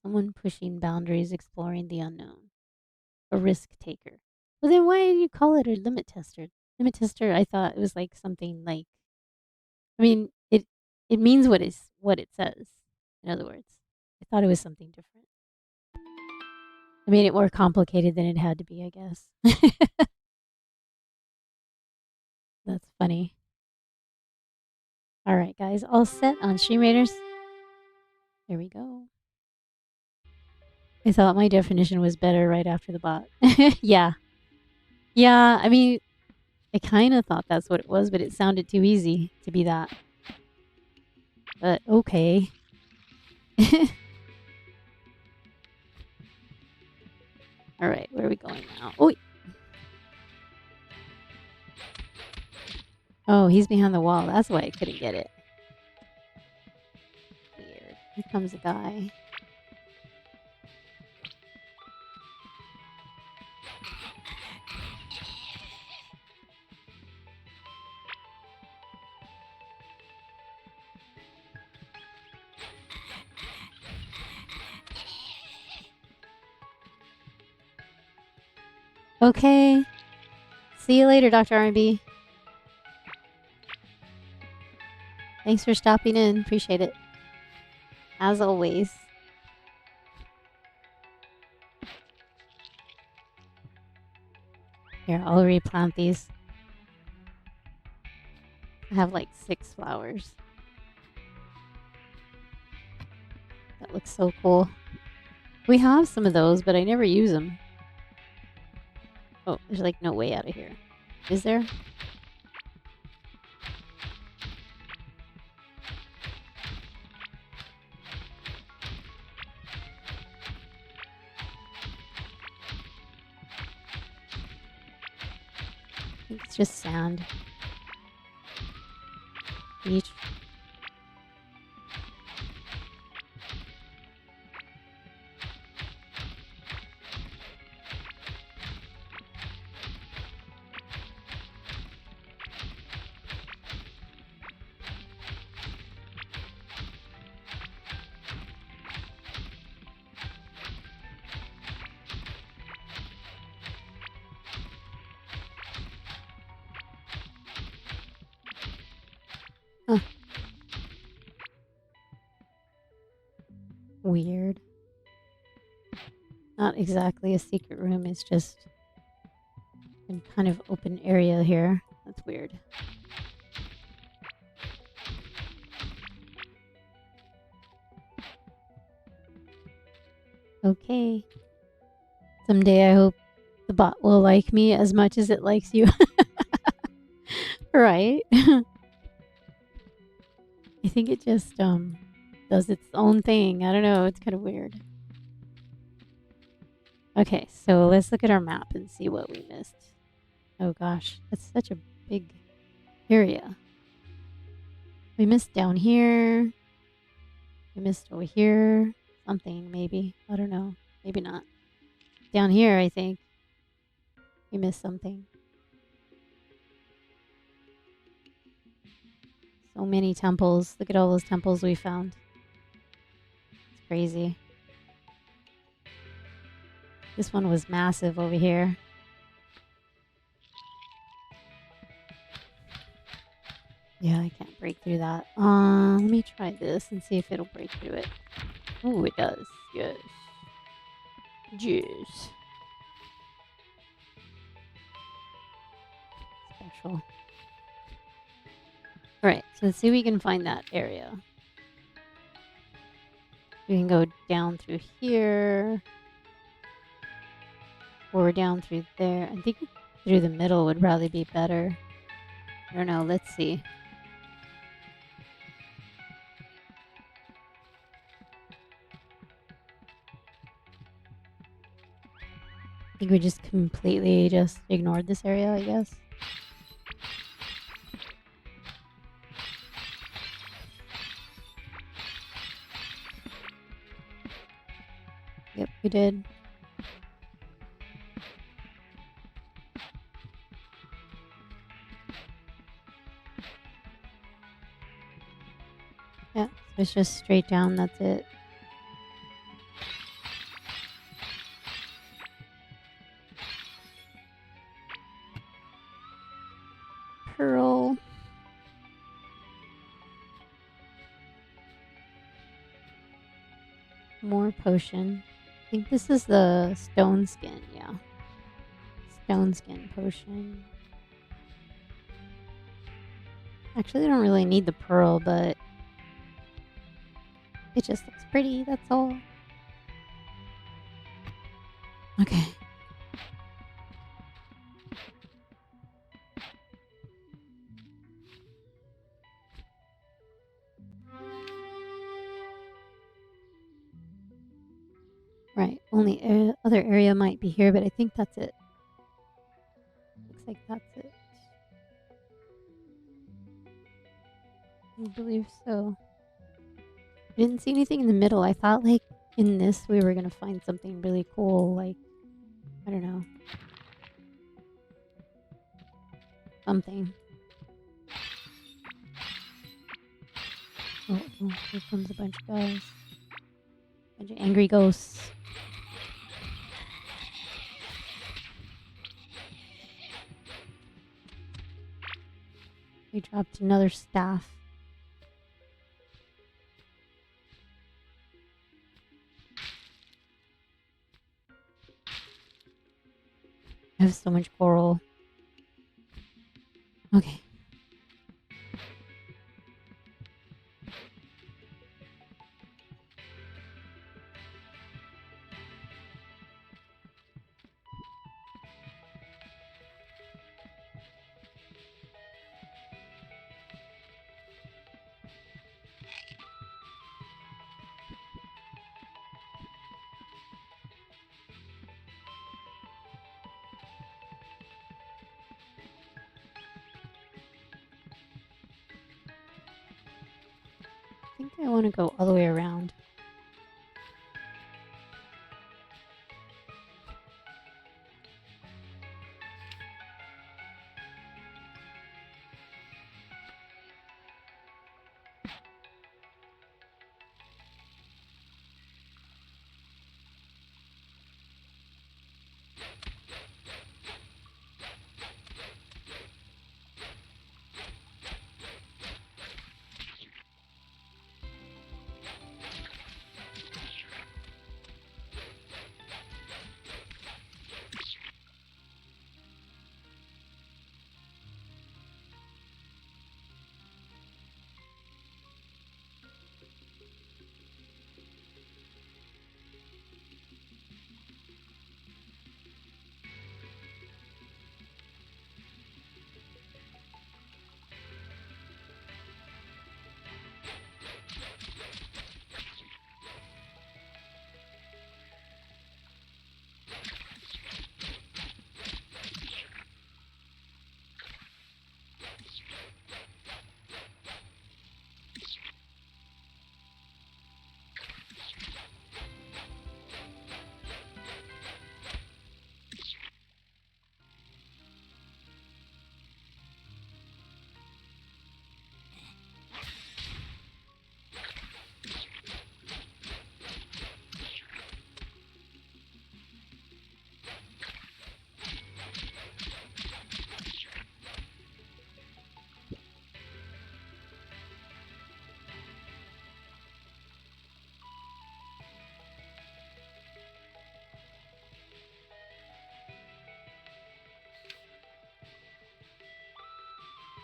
someone pushing boundaries, exploring the unknown. A risk taker. Well, then why do you call it a limit tester? Limit tester, I thought it was like something like. I mean, it means what it says. In other words, I thought it was something different. I made it more complicated than it had to be, I guess. That's funny. All right, guys, all set on Stream Raiders. There we go. I thought my definition was better right after the bot. Yeah. Yeah, I mean, I kind of thought that's what it was, but it sounded too easy to be that. But okay. All right, where are we going now? Oh, oh, he's behind the wall. That's why I couldn't get it. Weird. Here comes a guy. Okay. See you later, Dr. R&B. Thanks for stopping in. Appreciate it. As always. Here, I'll replant these. I have like 6 flowers. That looks so cool. We have some of those, but I never use them. Oh, there's like no way out of here. Is there? I think it's just sand. Beach. Huh. Weird. Not exactly a secret room, it's just a kind of open area here. That's weird. Okay. Someday I hope the bot will like me as much as it likes you. Right? I think it just does its own thing. I don't know, it's kind of weird. Okay, so let's look at our map and see what we missed. Oh gosh, that's such a big area. We missed down here. We missed over here. Something, maybe. I don't know. Maybe not. Down here, I think. We missed something. So many temples. Look at all those temples we found. It's crazy. This one was massive over here. Yeah, I can't break through that. Let me try this and see if it'll break through it. Oh, it does. Yes. Yes. Special. Alright, so let's see if we can find that area. We can go down through here. Or down through there. I think through the middle would probably be better. I don't know. Let's see. I think we just completely just ignored this area, I guess. Yep, we did. It's just straight down, that's it. Pearl. More potion. I think this is the stone skin, yeah. Stone skin potion. Actually, I don't really need the pearl, but it just looks pretty, that's all. Okay. Right, only other area might be here, but I think that's it. Looks like that's it. I believe so. I didn't see anything in the middle. I thought, like, in this we were gonna find something really cool, like, I don't know. Something. Oh, here comes a bunch of guys. Bunch of angry ghosts. We dropped another staff. I have so much coral. Okay. I think I want to go all the way around.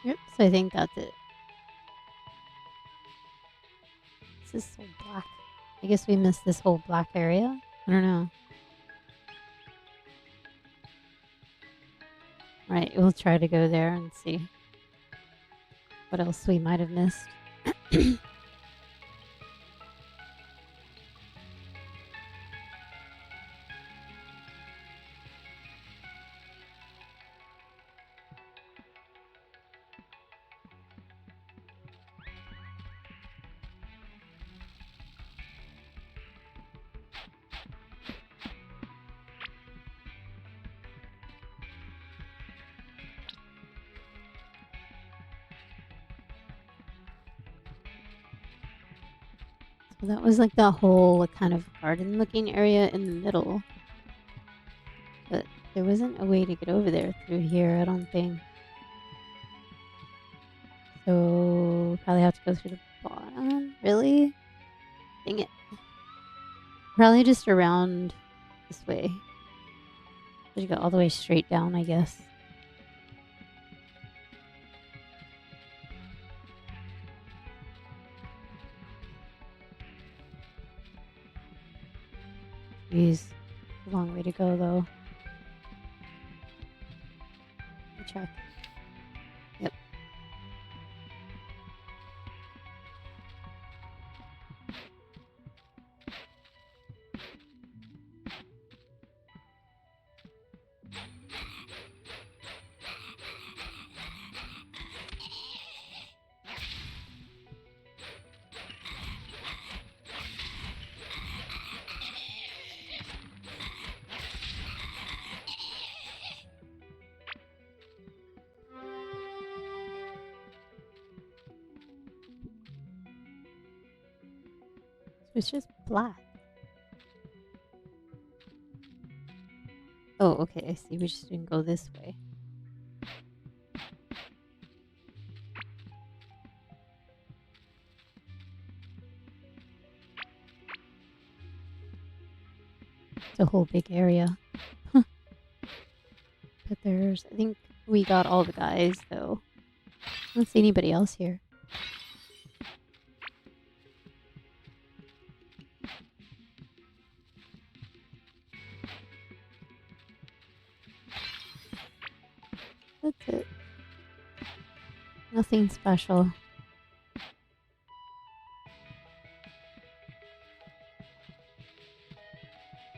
Yep, so I think that's it. This is so black. I guess we missed this whole black area. I don't know. Right, we'll try to go there and see what else we might have missed. Well, that was like the whole kind of garden-looking area in the middle. But there wasn't a way to get over there through here, I don't think. So probably have to go through the bottom. Really? Dang it. Probably just around this way. Just go all the way straight down, I guess. Jeez. A long way to go, though. Let me check. Yep. So it's just black. Oh, okay, I see. We just didn't go this way. It's a whole big area. But I think we got all the guys, though. I don't see anybody else here. That's it. Nothing special.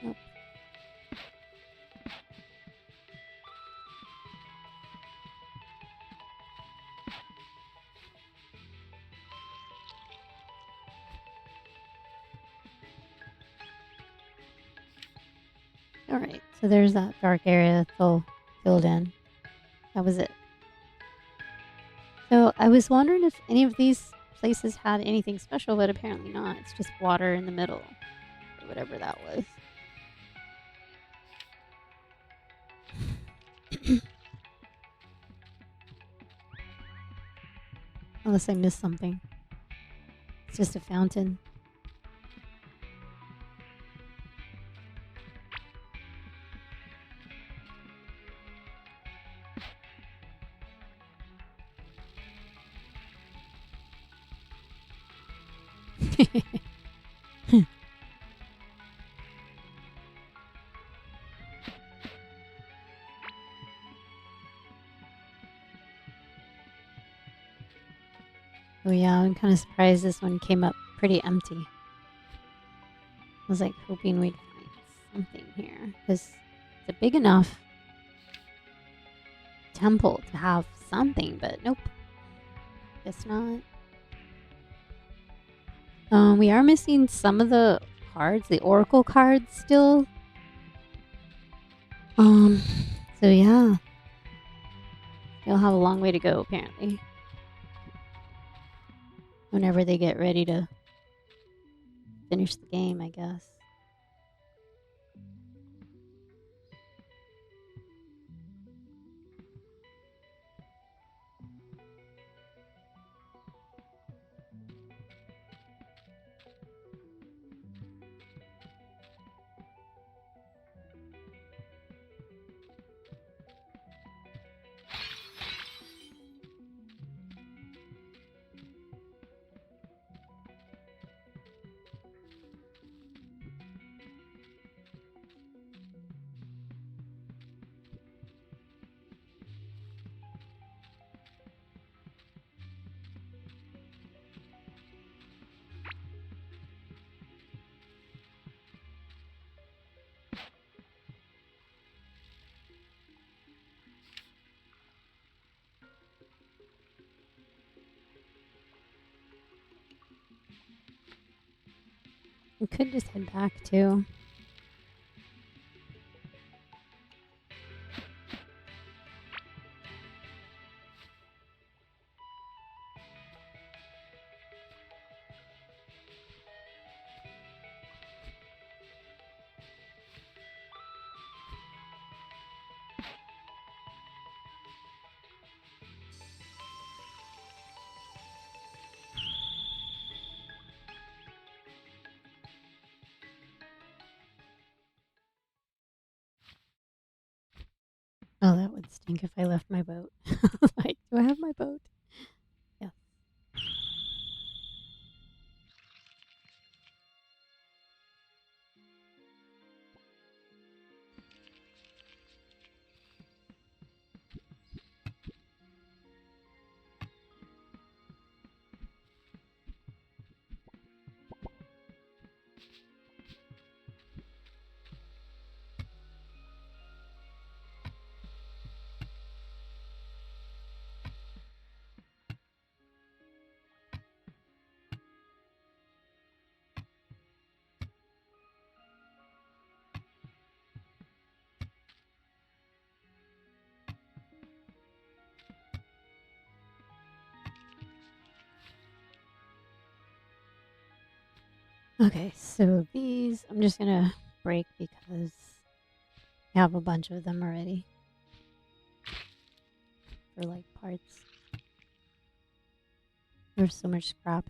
Nope. Alright, so there's that dark area that's all filled in. That was it. So I was wondering if any of these places had anything special, but apparently not. It's just water in the middle. Or whatever that was. Unless I missed something. It's just a fountain. Oh yeah, I'm kind of surprised this one came up pretty empty. I was like hoping we'd find something here. Because it's a big enough temple to have something, but nope. Guess not. We are missing some of the cards, the oracle cards still. So yeah. They'll have a long way to go, apparently. Whenever they get ready to finish the game, I guess. We could just head back too. would stink if I left my boat. Like, do I have my boat? Yeah. Okay, so these I'm just gonna break because I have a bunch of them already for like parts. There's so much scrap.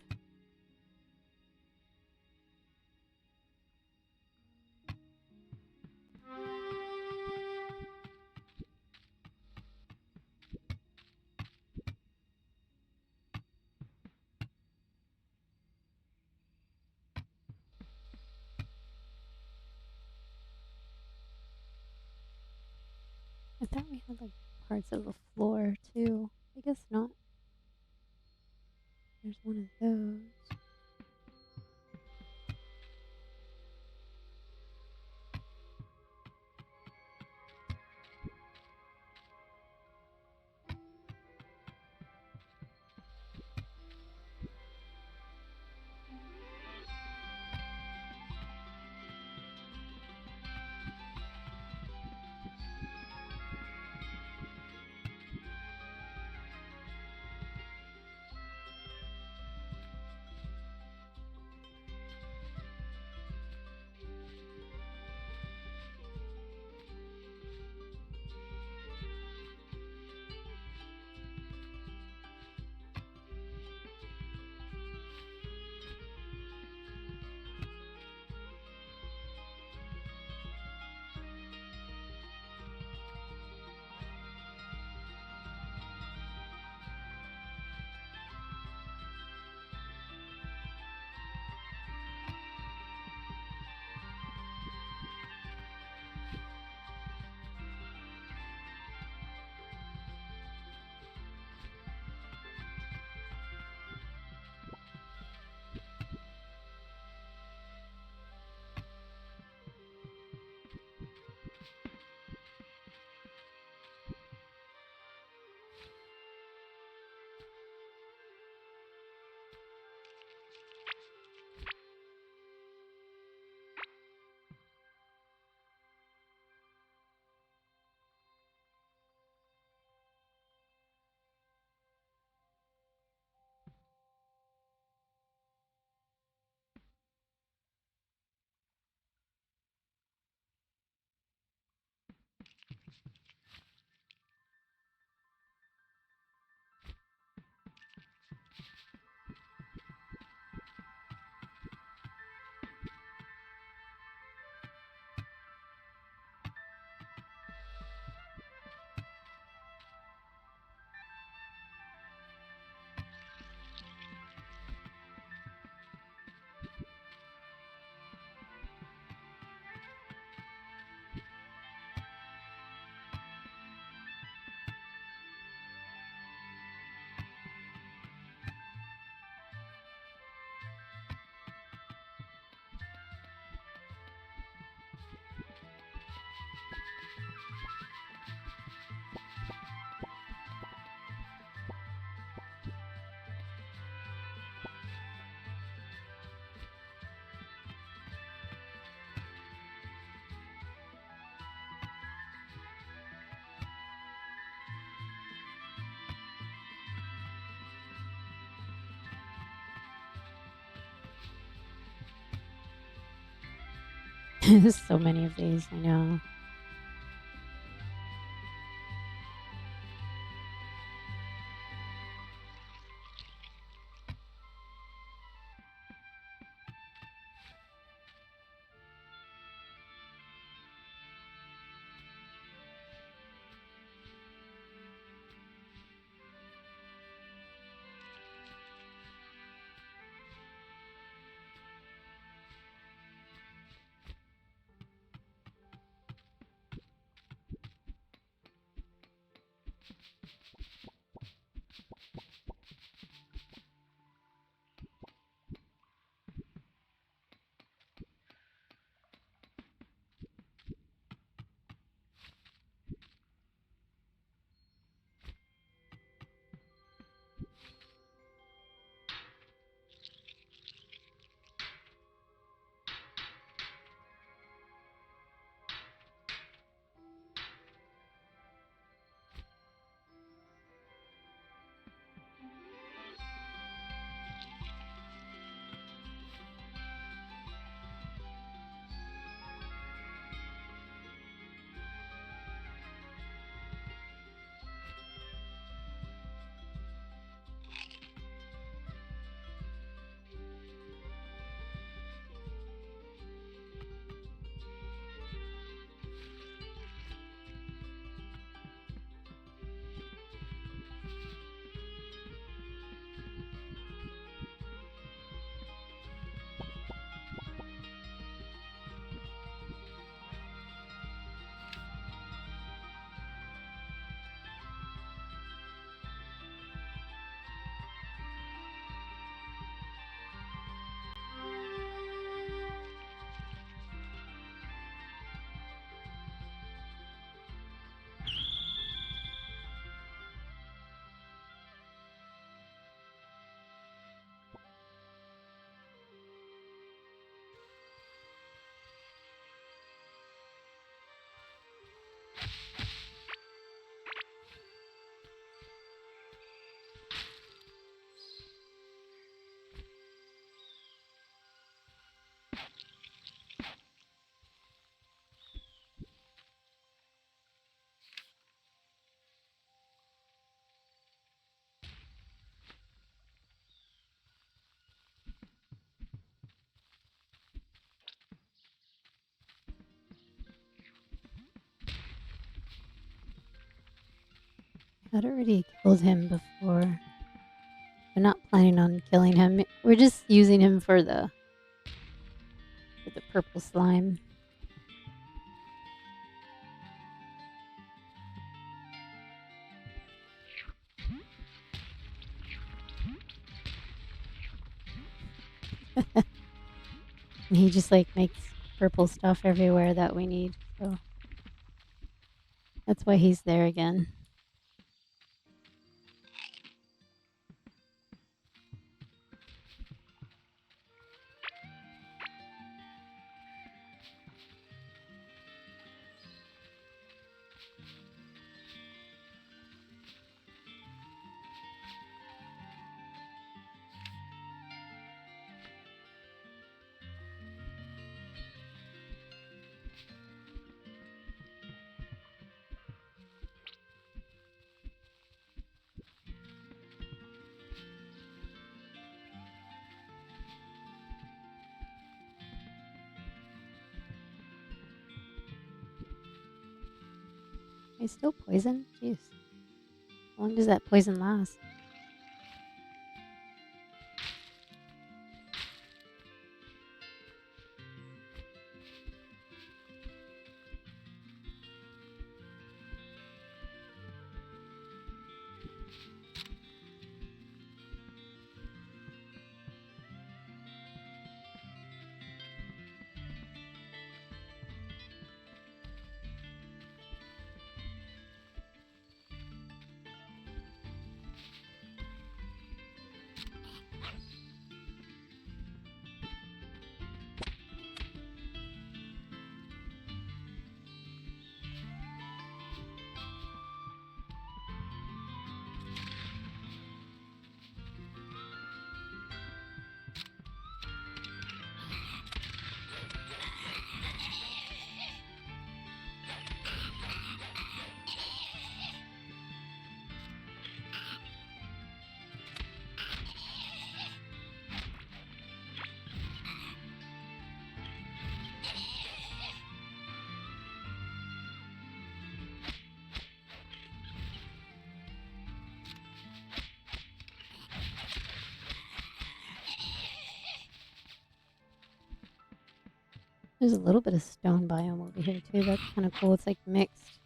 I thought we had like parts of the floor too. I guess not. There's one of those. There's so many of these, I know. I'd already killed him before. We're not planning on killing him. We're just using him for the purple slime. And he just like makes purple stuff everywhere that we need. So that's why he's there again. He's still poisoned? Jeez. How long does that poison last? There's a little bit of stone biome over here too. That's kind of cool. It's like mixed.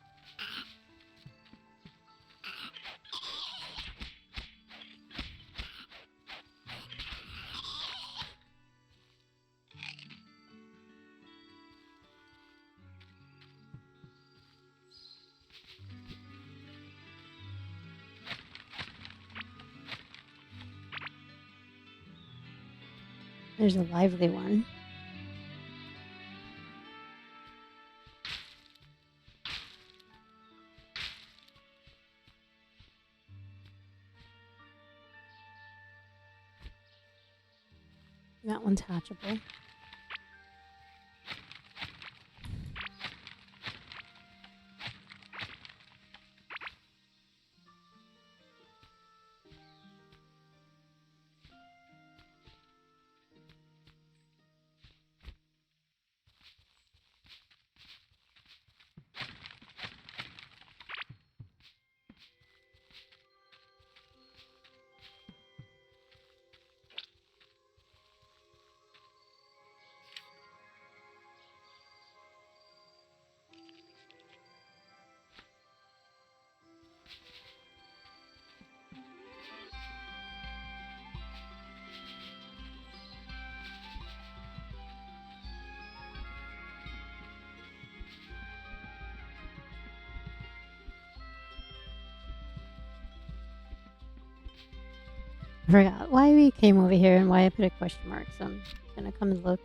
There's a lively one. That one's hatchable. I forgot why we came over here and why I put a question mark, so I'm gonna come and look.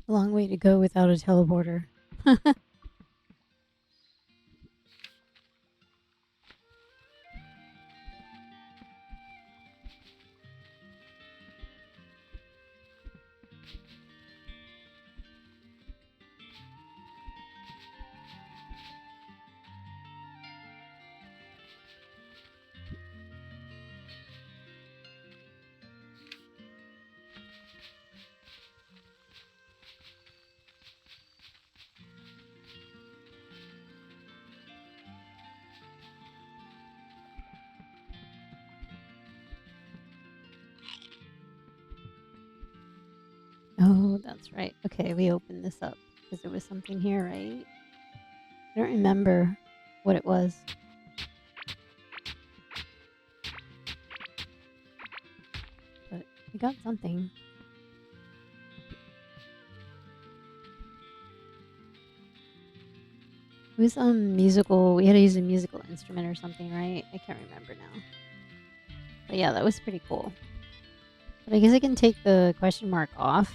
A long way to go without a teleporter. Oh, that's right. Okay, we opened this up because there was something here, right? I don't remember what it was. But we got something. It was musical. We had to use a musical instrument or something, right? I can't remember now. But yeah, that was pretty cool. But I guess I can take the question mark off.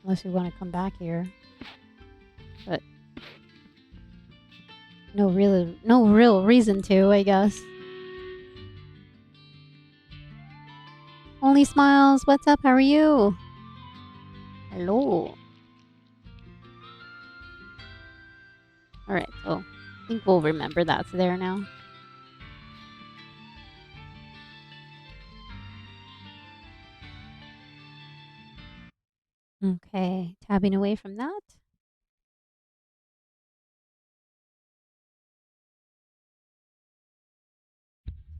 Unless we want to come back here. But no real reason to, I guess. Only Smiles, what's up? How are you? Hello. Alright, so I think we'll remember that's there now. Okay, tabbing away from that.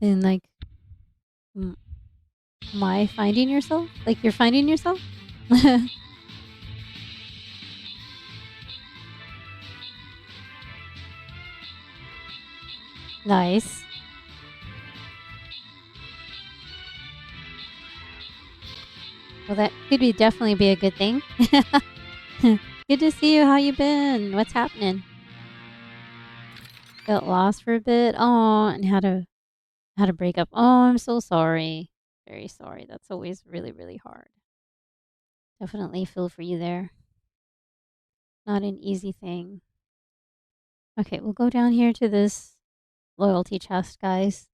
And like, am I finding yourself? Like you're finding yourself? Nice. Well, that could be definitely be a good thing. Good to see you. How you been? What's happening? Got lost for a bit. Oh, and had a breakup. Oh, I'm so sorry. Very sorry. That's always really, really hard. Definitely feel for you there. Not an easy thing. Okay, we'll go down here to this loyalty chest, guys.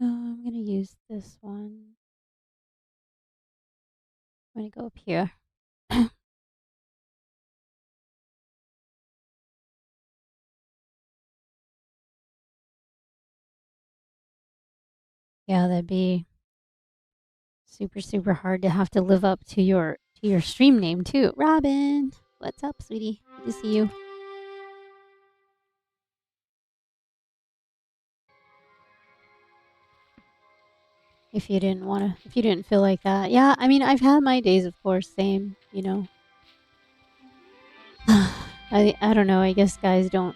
I'm gonna use this one. I'm gonna go up here. Yeah, that'd be super, super hard to have to live up to your stream name too. Robin, what's up, sweetie? Good to see you. If you didn't feel like that. Yeah, I mean, I've had my days, of course, same, you know. I don't know, I guess guys don't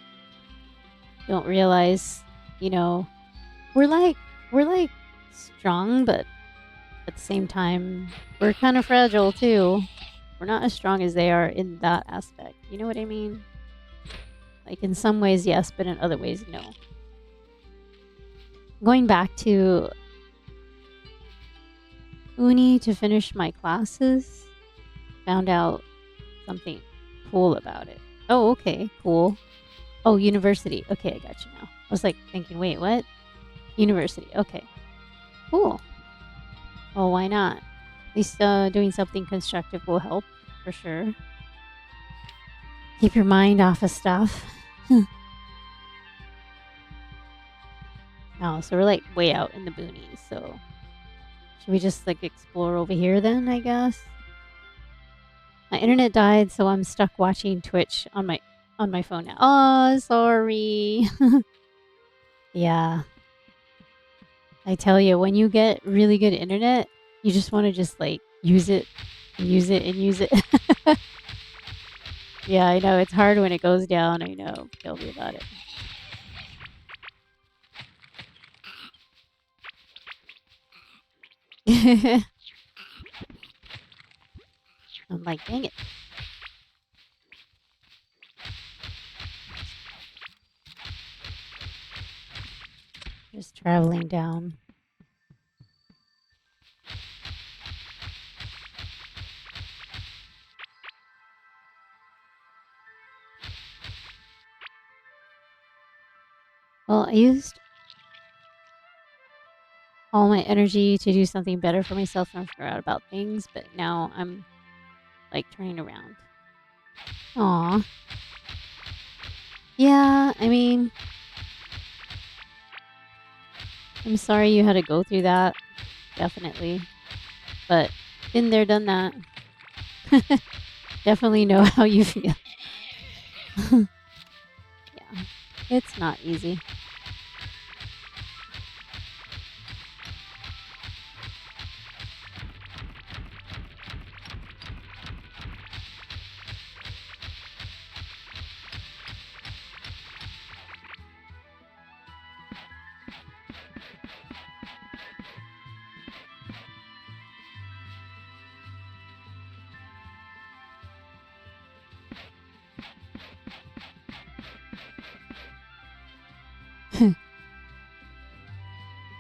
realize, you know, we're like strong, but at the same time, we're kind of fragile too. We're not as strong as they are in that aspect. You know what I mean? Like in some ways, yes, but in other ways, no. Going back to Uni to finish my classes, found out something cool about it. Oh, okay, cool. Oh, university. Okay, I got you now. I was like thinking, wait, what? University. Okay, cool. Oh, why not? At least doing something constructive will help for sure. Keep your mind off of stuff. Oh, so we're like way out in the boonies. So should we just like explore over here then? I guess. My internet died, so I'm stuck watching Twitch on my phone now. Oh, sorry. Yeah. I tell you, when you get really good internet, you just want to just like use it and use it and use it. Yeah, I know. It's hard when it goes down. I know. Tell me about it. I'm like, dang it. Just traveling down. Well, I used all my energy to do something better for myself and I forgot about things, but now I'm like turning around. Aw. Yeah, I mean, I'm sorry you had to go through that. Definitely. But been there, done that. Definitely know how you feel. Yeah, it's not easy.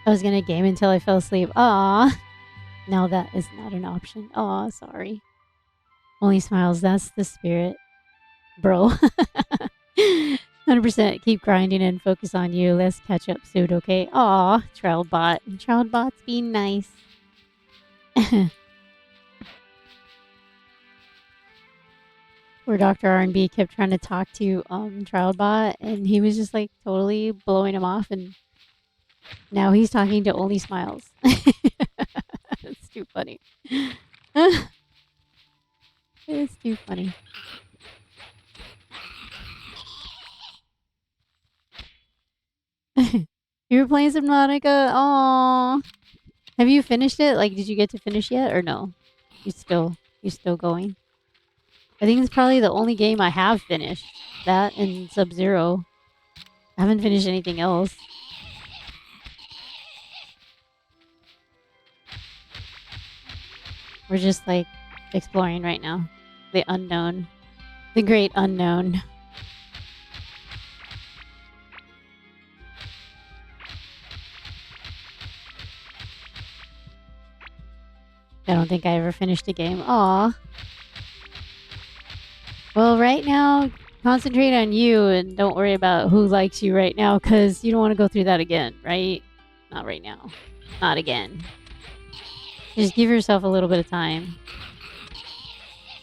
I was gonna game until I fell asleep. Aw. Now that is not an option. Aw, sorry. Only smiles, that's the spirit. Bro. 100% keep grinding and focus on you. Let's catch up soon, okay? Aw, Trowelbot. Trowelbot's being nice. Where Dr. R&B kept trying to talk to Trowelbot and he was just like totally blowing him off and now he's talking to Only Smiles. It's too funny. It's too funny. You were playing Subnautica? Aww. Have you finished it? Like, did you get to finish yet or no? You still going? I think it's probably the only game I have finished. That and Sub-Zero. I haven't finished anything else. We're just like exploring right now. The unknown. The great unknown. I don't think I ever finished a game. Aw. Well, right now, concentrate on you and don't worry about who likes you right now because you don't want to go through that again, right? Not right now. Not again. Just give yourself a little bit of time.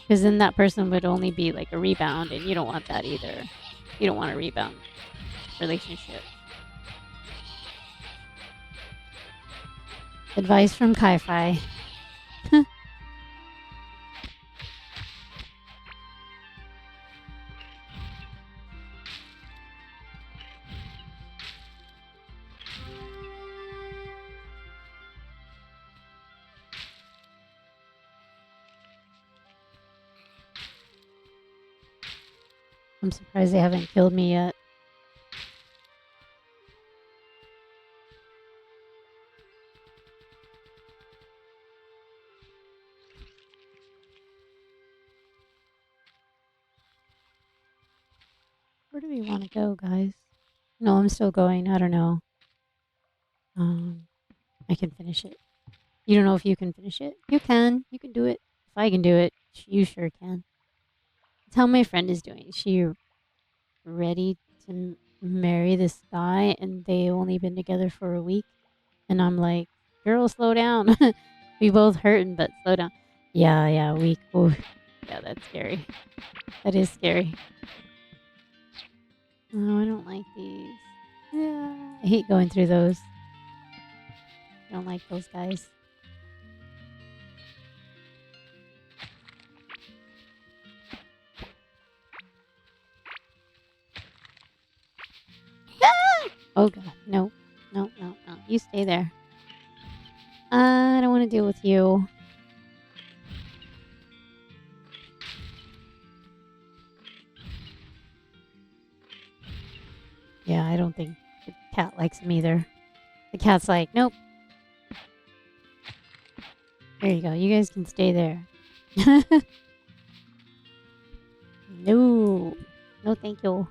Because then that person would only be like a rebound, and you don't want that either. You don't want a rebound relationship. Advice from Kai-Fi. I'm surprised they haven't killed me yet. Where do we want to go, guys? No, I'm still going. I don't know. I can finish it. You don't know if you can finish it? You can. You can do it. If I can do it, you sure can. That's how my friend is doing. She ready to marry this guy, and they only been together for a week. And I'm like, girl, slow down. We both hurting, but slow down. Yeah, week. Ooh. Yeah, that's scary. That is scary. Oh, I don't like these. Yeah. I hate going through those. I don't like those guys. Oh god, no. No. You stay there. I don't want to deal with you. Yeah, I don't think the cat likes him either. The cat's like, nope. There you go. You guys can stay there. No. No, thank you.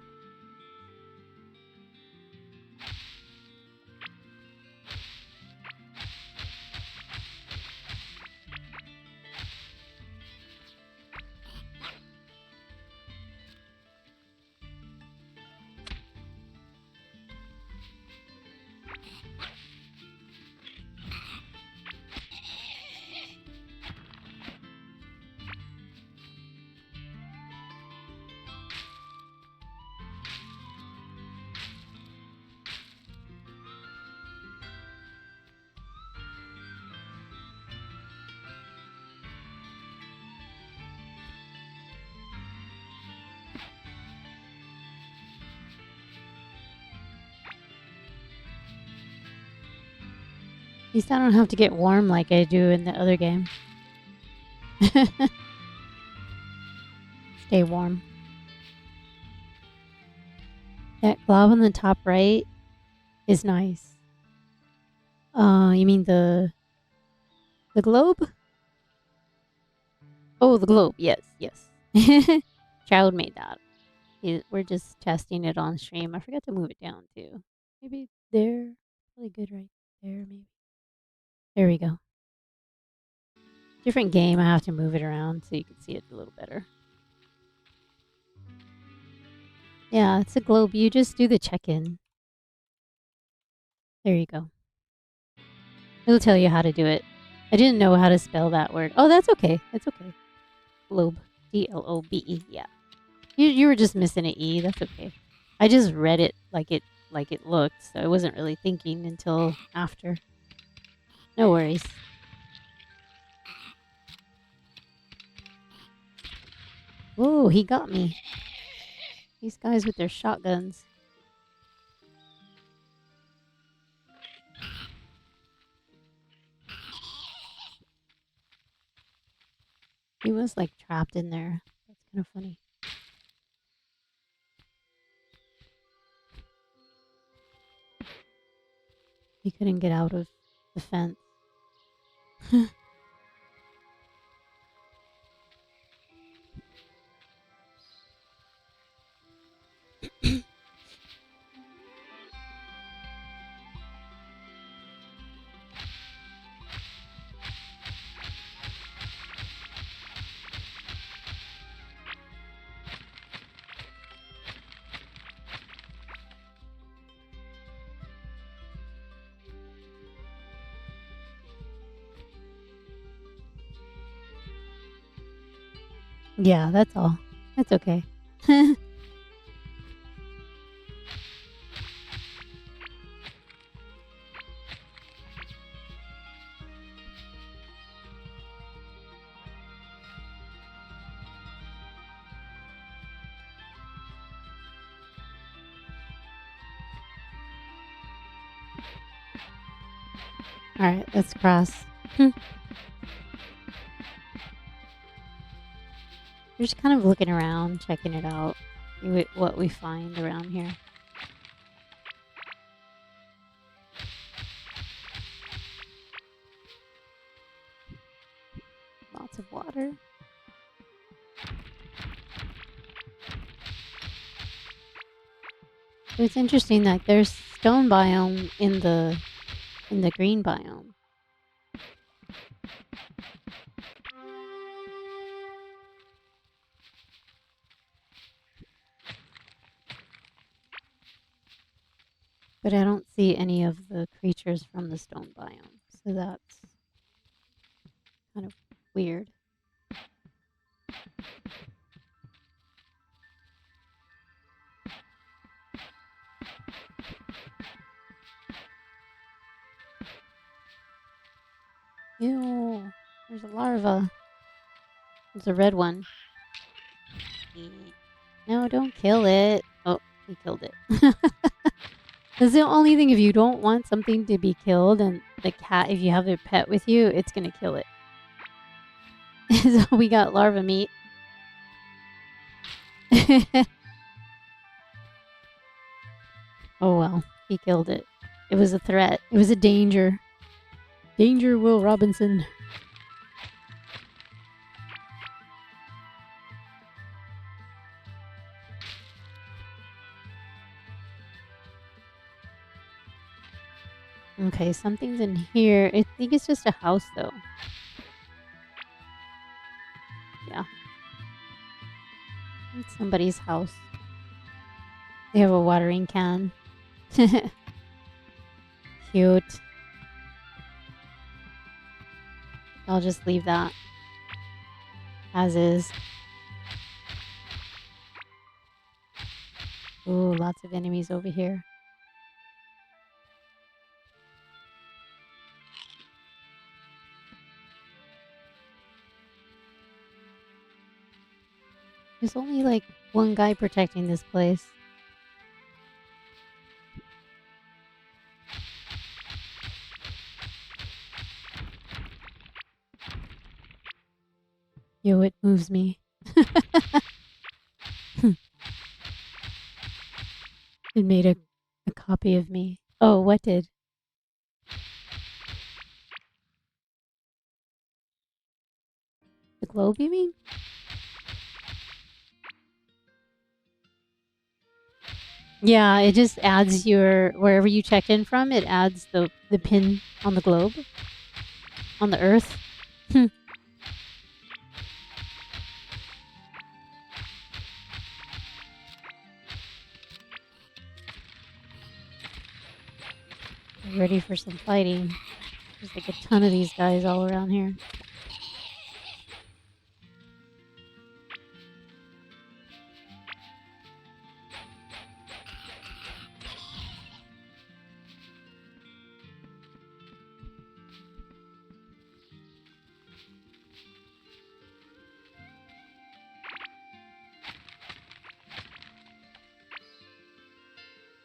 At least I don't have to get warm like I do in the other game. Stay warm. That glob on the top right is nice. You mean the globe? Oh, the globe. Yes, yes. Child made that. We're just testing it on stream. I forgot to move it down too. Maybe there. Really good right there, maybe. There we go. Different game. I have to move it around so you can see it a little better. Yeah, it's a globe. You just do the check-in. There you go. It'll tell you how to do it. I didn't know how to spell that word. Oh, that's okay. That's okay. Globe. Globe. Yeah. You were just missing an E. That's okay. I just read it like it looked, so I wasn't really thinking until after. No worries. Whoa, he got me. These guys with their shotguns. He was like trapped in there. That's kind of funny. He couldn't get out of the fence. Yeah, that's all. That's okay. Alright, let's cross. We're just kind of looking around, checking it out, see what we find around here. Lots of water. It's interesting that there's stone biome in the green biome. But I don't see any of the creatures from the stone biome, so that's kind of weird. Ew, there's a larva. There's a red one. No, don't kill it. Oh, he killed it. That's the only thing. If you don't want something to be killed, and the cat, if you have their pet with you, it's gonna kill it. So we got larva meat. Oh well, he killed it. It was a threat. It was a danger. Danger, Will Robinson. Okay, something's in here. I think it's just a house, though. Yeah. It's somebody's house. They have a watering can. Cute. I'll just leave that as is. Ooh, lots of enemies over here. There's only like one guy protecting this place. Yo, it moves me. It made a copy of me. Oh, what did? The globe, you mean? Yeah, it just adds your wherever you check in from. It adds the pin on the globe on the Earth. Ready for some fighting. There's like a ton of these guys all around here.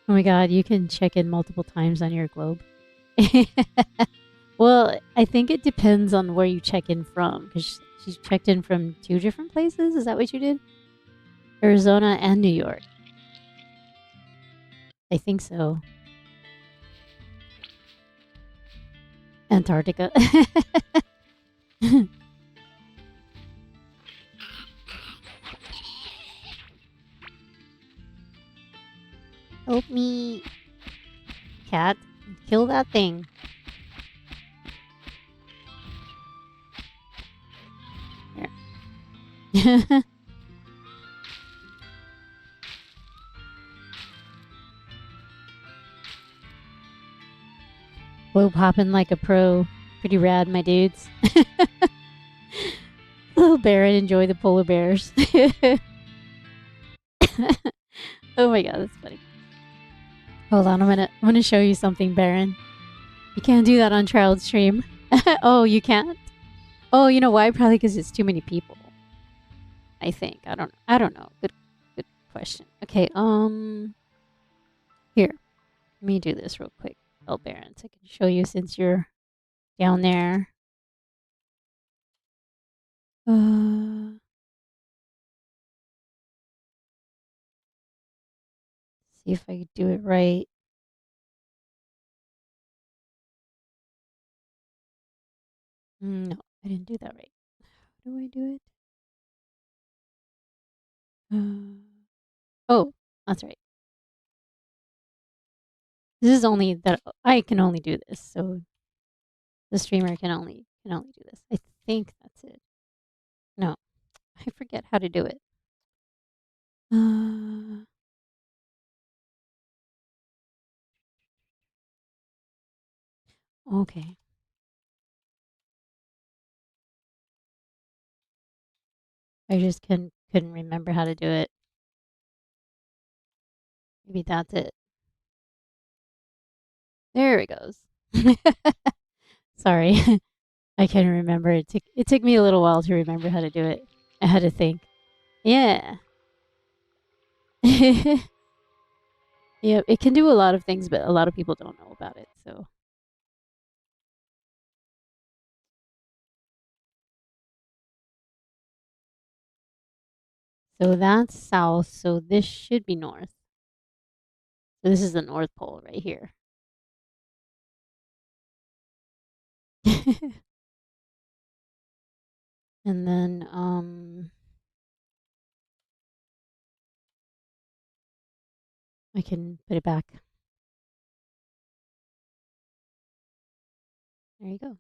Oh my god, you can check in multiple times on your globe. Well, I think it depends on where you check in from, because she checked in from 2 different places. Is that what you did? Arizona and New York. I think so. Antarctica. Help me, cat. Kill that thing. Here. Globe hopping like a pro. Pretty rad, my dudes. Little Baron, enjoy the polar bears. Oh my god, that's funny. Hold on, I'm gonna show you something, Baron. You can't do that on Child Stream. Oh, you can't? Oh, you know why? Probably because it's too many people. I think. I don't know. Good question. Okay, here. Let me do this real quick. Oh, Baron, so I can show you since you're down there. See if I could do it right. No, I didn't do that right. How do I do it? Oh, that's right. This is only that I can only do this, so the streamer can only do this. I think that's it. No, I forget how to do it. Okay. I just couldn't remember how to do it. Maybe that's it. There it goes. Sorry. I can't remember. It took me a little while to remember how to do it. I had to think. Yeah. Yeah, it can do a lot of things, but a lot of people don't know about it. So that's south. So this should be north. So this is the North Pole right here. And then I can put it back. There you go.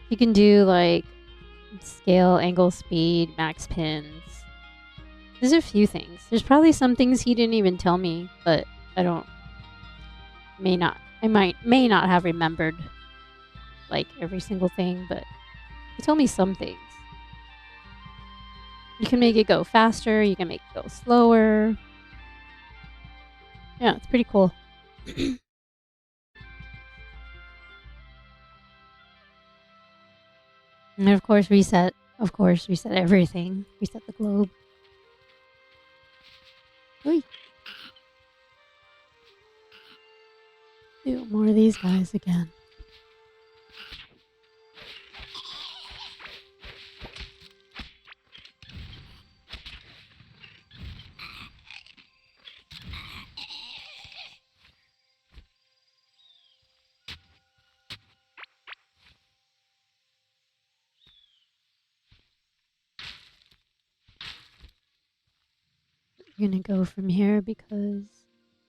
You can do like scale, angle, speed, max pins. There's a few things. There's probably some things he didn't even tell me, but I don't may not have remembered like every single thing, but he told me some things. You can make it go faster, you can make it go slower. Yeah, it's pretty cool. And of course, reset. Of course, reset everything. Reset the globe. Oy. Do more of these guys again. We're gonna go from here because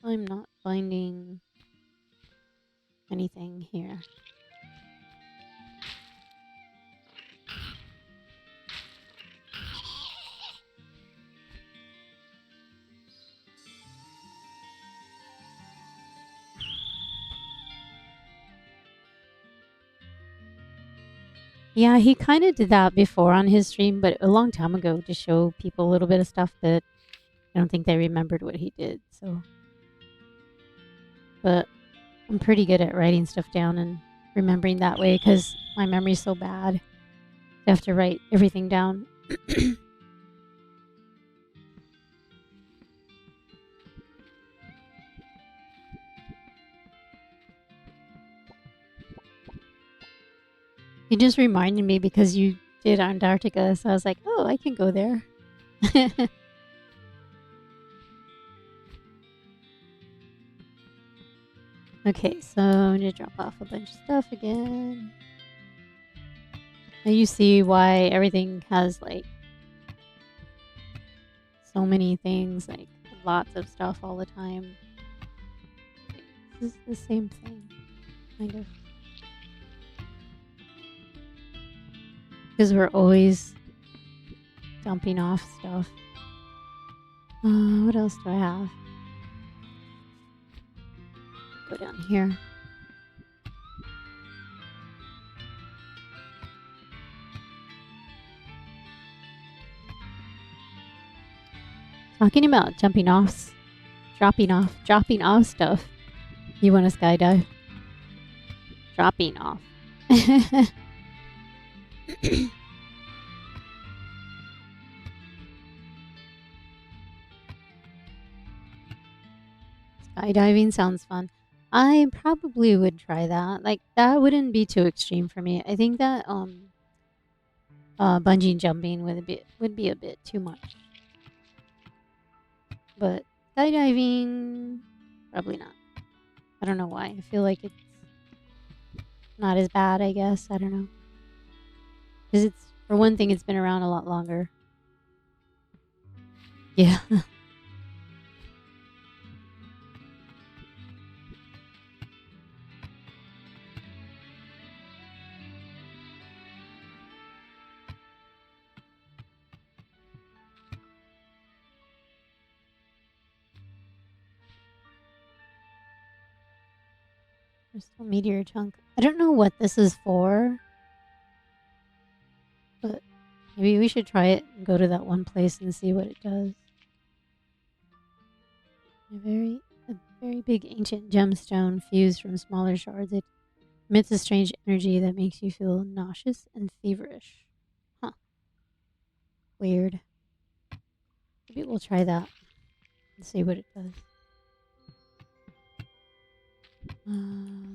I'm not finding anything here. Yeah, he kind of did that before on his stream, but a long time ago to show people a little bit of stuff that I don't think they remembered what he did. So, but I'm pretty good at writing stuff down and remembering that way because my memory's so bad. I have to write everything down. You just reminded me because you did Antarctica, so I was like, oh, I can go there. Okay, so I'm gonna drop off a bunch of stuff again. Now you see why everything has like so many things, like lots of stuff all the time. This is the same thing, kind of. Because we're always dumping off stuff. What else do I have? Go down here. Talking about dropping off stuff. You want to skydive? Dropping off. Skydiving sounds fun. I probably would try that. Like that wouldn't be too extreme for me. I think that bungee jumping would be a bit too much. But skydiving probably not. I don't know why. I feel like it's not as bad, I guess. I don't know. Cuz it's for one thing it's been around a lot longer. Yeah. Crystal meteor chunk. I don't know what this is for, but maybe we should try it and go to that one place and see what it does. A very big ancient gemstone fused from smaller shards. It emits a strange energy that makes you feel nauseous and feverish. Huh. Weird. Maybe we'll try that and see what it does.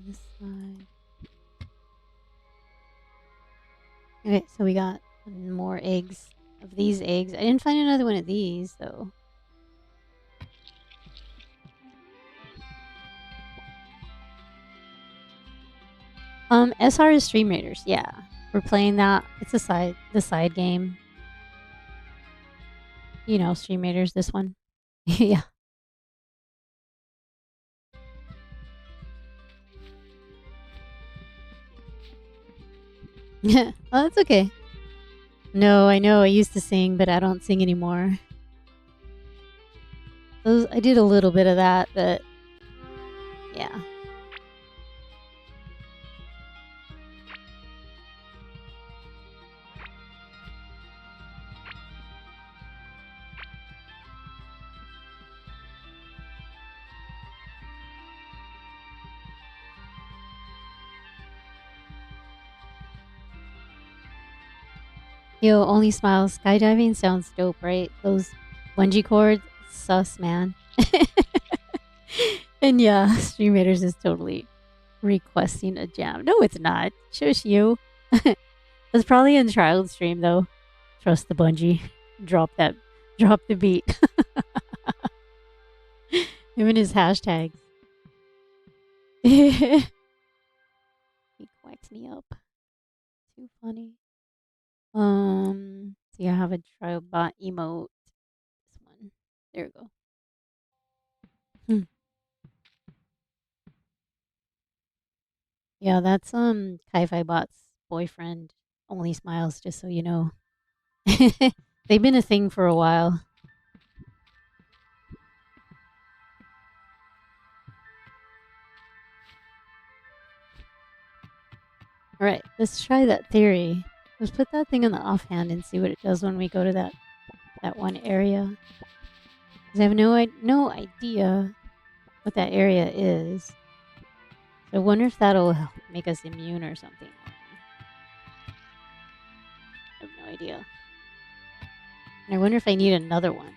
This side. Okay, so we got more eggs of these eggs. I didn't find another one of these, though. SR is Stream Raiders, yeah. We're playing that. It's the side game. You know, Stream Raiders, this one. Yeah. Oh, that's okay. No, I know I used to sing, but I don't sing anymore. I did a little bit of that, but yeah. Yo, Only Smiles. Skydiving sounds dope, right? Those bungee cords, sus, man. And yeah, Stream Raiders is totally requesting a jam. No, it's not. Shush you. It's probably in child stream though. Trust the bungee. Drop that. Drop the beat. Him and his hashtags. He quacks me up. Too funny. See, I have a trial bot emote. This one. There we go. Yeah, that's Kai-Fi Bot's boyfriend. Only Smiles, just so you know. They've been a thing for a while. All right, let's try that theory. Let's put that thing in the offhand and see what it does when we go to that one area. 'Cause I have no idea what that area is. So I wonder if that'll make us immune or something. I have no idea. And I wonder if I need another one.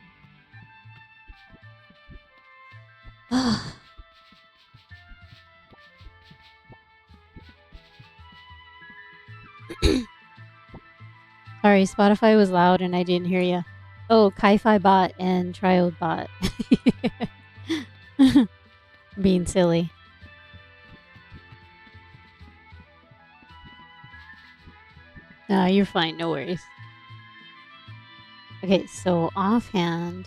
Sorry, Spotify was loud and I didn't hear you. Oh, Kai-Fi Bot and Triode Bot. Being silly. No, you're fine. No worries. Okay, so offhand,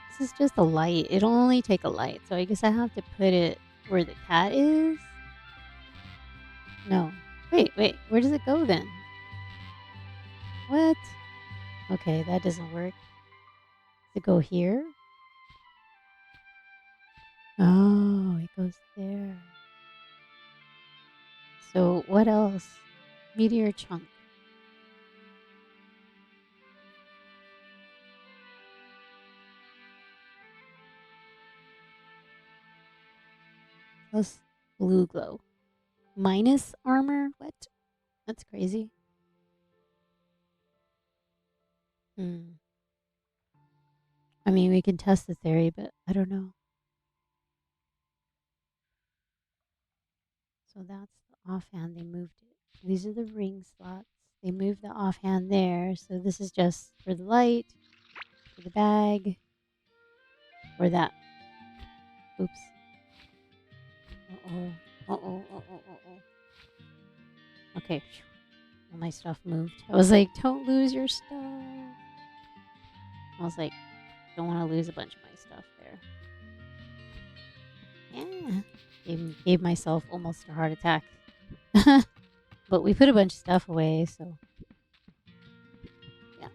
this is just a light. It'll only take a light, so I guess I have to put it where the cat is. No. Wait. Where does it go then? What? Okay, that doesn't work. Does it go here? Oh, it goes there. So what else? Meteor chunk. Plus blue glow. Minus armor? What? That's crazy. I mean, we can test the theory, but I don't know. So that's the offhand. They moved it. These are the ring slots. They moved the offhand there. So this is just for the light, for the bag, or that. Oops. Uh-oh. Okay. All my stuff moved. I was like, don't lose your stuff. I was like, don't want to lose a bunch of my stuff there. Yeah. Gave myself almost a heart attack. But we put a bunch of stuff away, so yeah.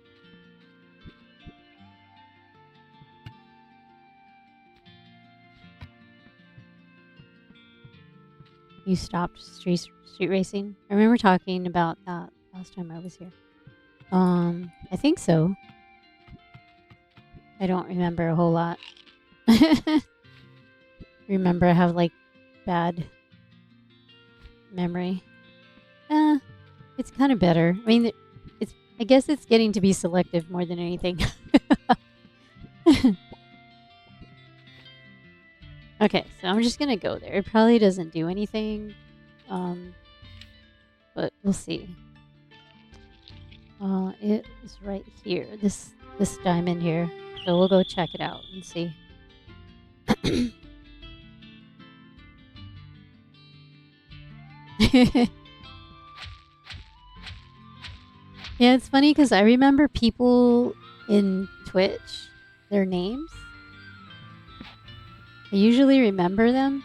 You stopped street racing? I remember talking about that last time I was here. I think so. I don't remember a whole lot. Remember I have like bad memory. It's kind of better. I mean, I guess it's getting to be selective more than anything. Okay, so I'm just gonna go there. It probably doesn't do anything, but we'll see. It is right here. This diamond here. So we'll go check it out and see. Yeah, it's funny because I remember people in Twitch, their names. I usually remember them,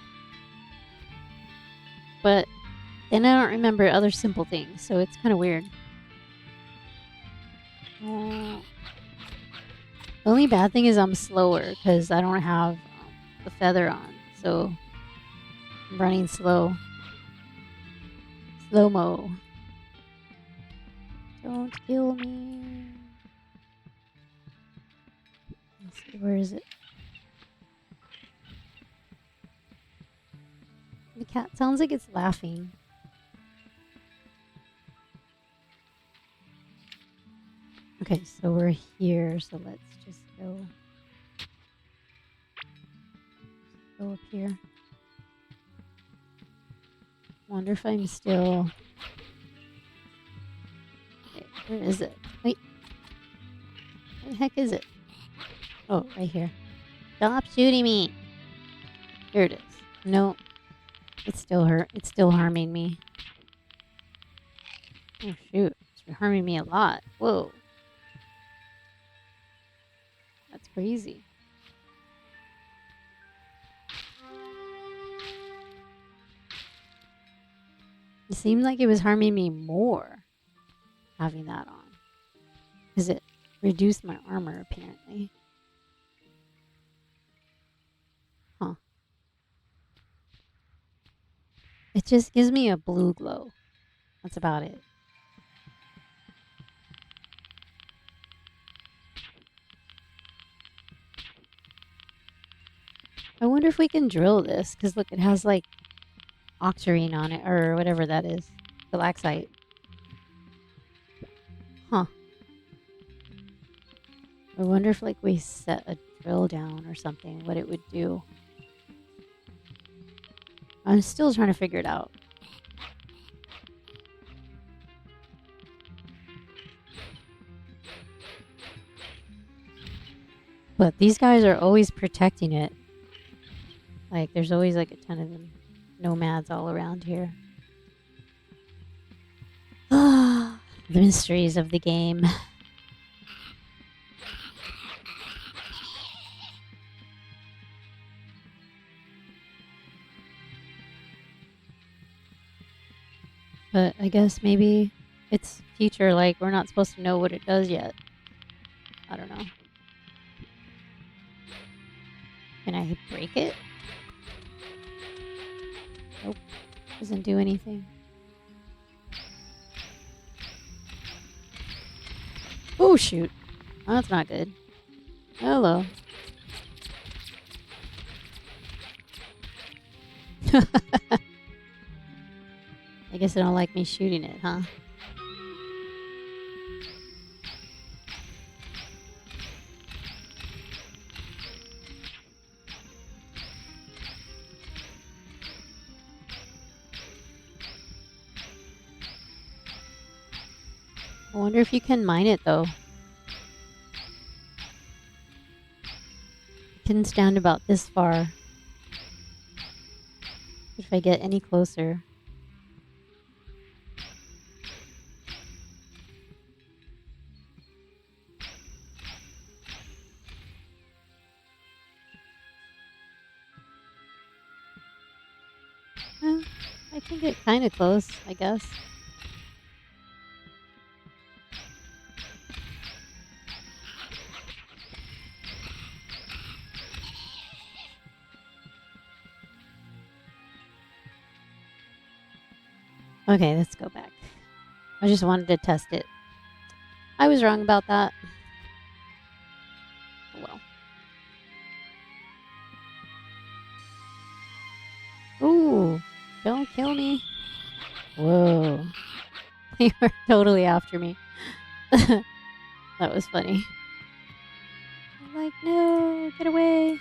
but Then I don't remember other simple things, so it's kind of weird. The only bad thing is I'm slower because I don't have the feather on, so I'm running slow. Slow-mo. Don't kill me. Let's see, where is it? The cat sounds like it's laughing. Okay, so we're here, so let's just go up here. Wonder if I'm still... Okay, where is it? Wait. Where the heck is it? Oh, right here. Stop shooting me! Here it is. No. It's still It's still harming me. Oh, shoot. It's harming me a lot. Whoa. That's crazy. It seemed like it was harming me more having that on. Because it reduced my armor, apparently. Huh. It just gives me a blue glow. That's about it. I wonder if we can drill this. Because look, it has like octarine on it. Or whatever that is. Galaxite. Huh. I wonder if like we set a drill down or something, what it would do. I'm still trying to figure it out. But these guys are always protecting it. Like, there's always like a ton of them. Nomads all around here. Ah, the mysteries of the game. But I guess maybe it's future, like we're not supposed to know what it does yet. I don't know. Can I break it? Nope. Doesn't do anything. Oh, shoot. Oh, that's not good. Hello. I guess they don't like me shooting it, huh? I wonder if you can mine it, though. It can stand about this far. If I get any closer. I can get kind of close, I guess. Okay, let's go back. I just wanted to test it. I was wrong about that. Oh, well. Ooh, don't kill me. Whoa. You were totally after me. That was funny. I'm like, no, get away.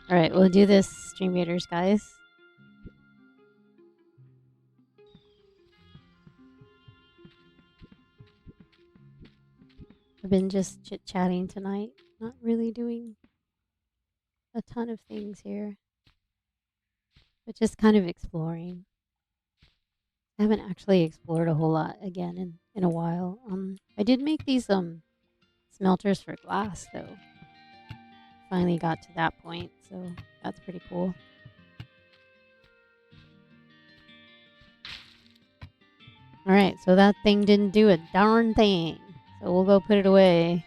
Alright, we'll do this, Stream Raiders, guys. I've been just chit-chatting tonight. Not really doing a ton of things here. But just kind of exploring. I haven't actually explored a whole lot again in a while. I did make these smelters for glass though. finally got to that point, so that's pretty cool. All right, so that thing didn't do a darn thing. So we'll go put it away.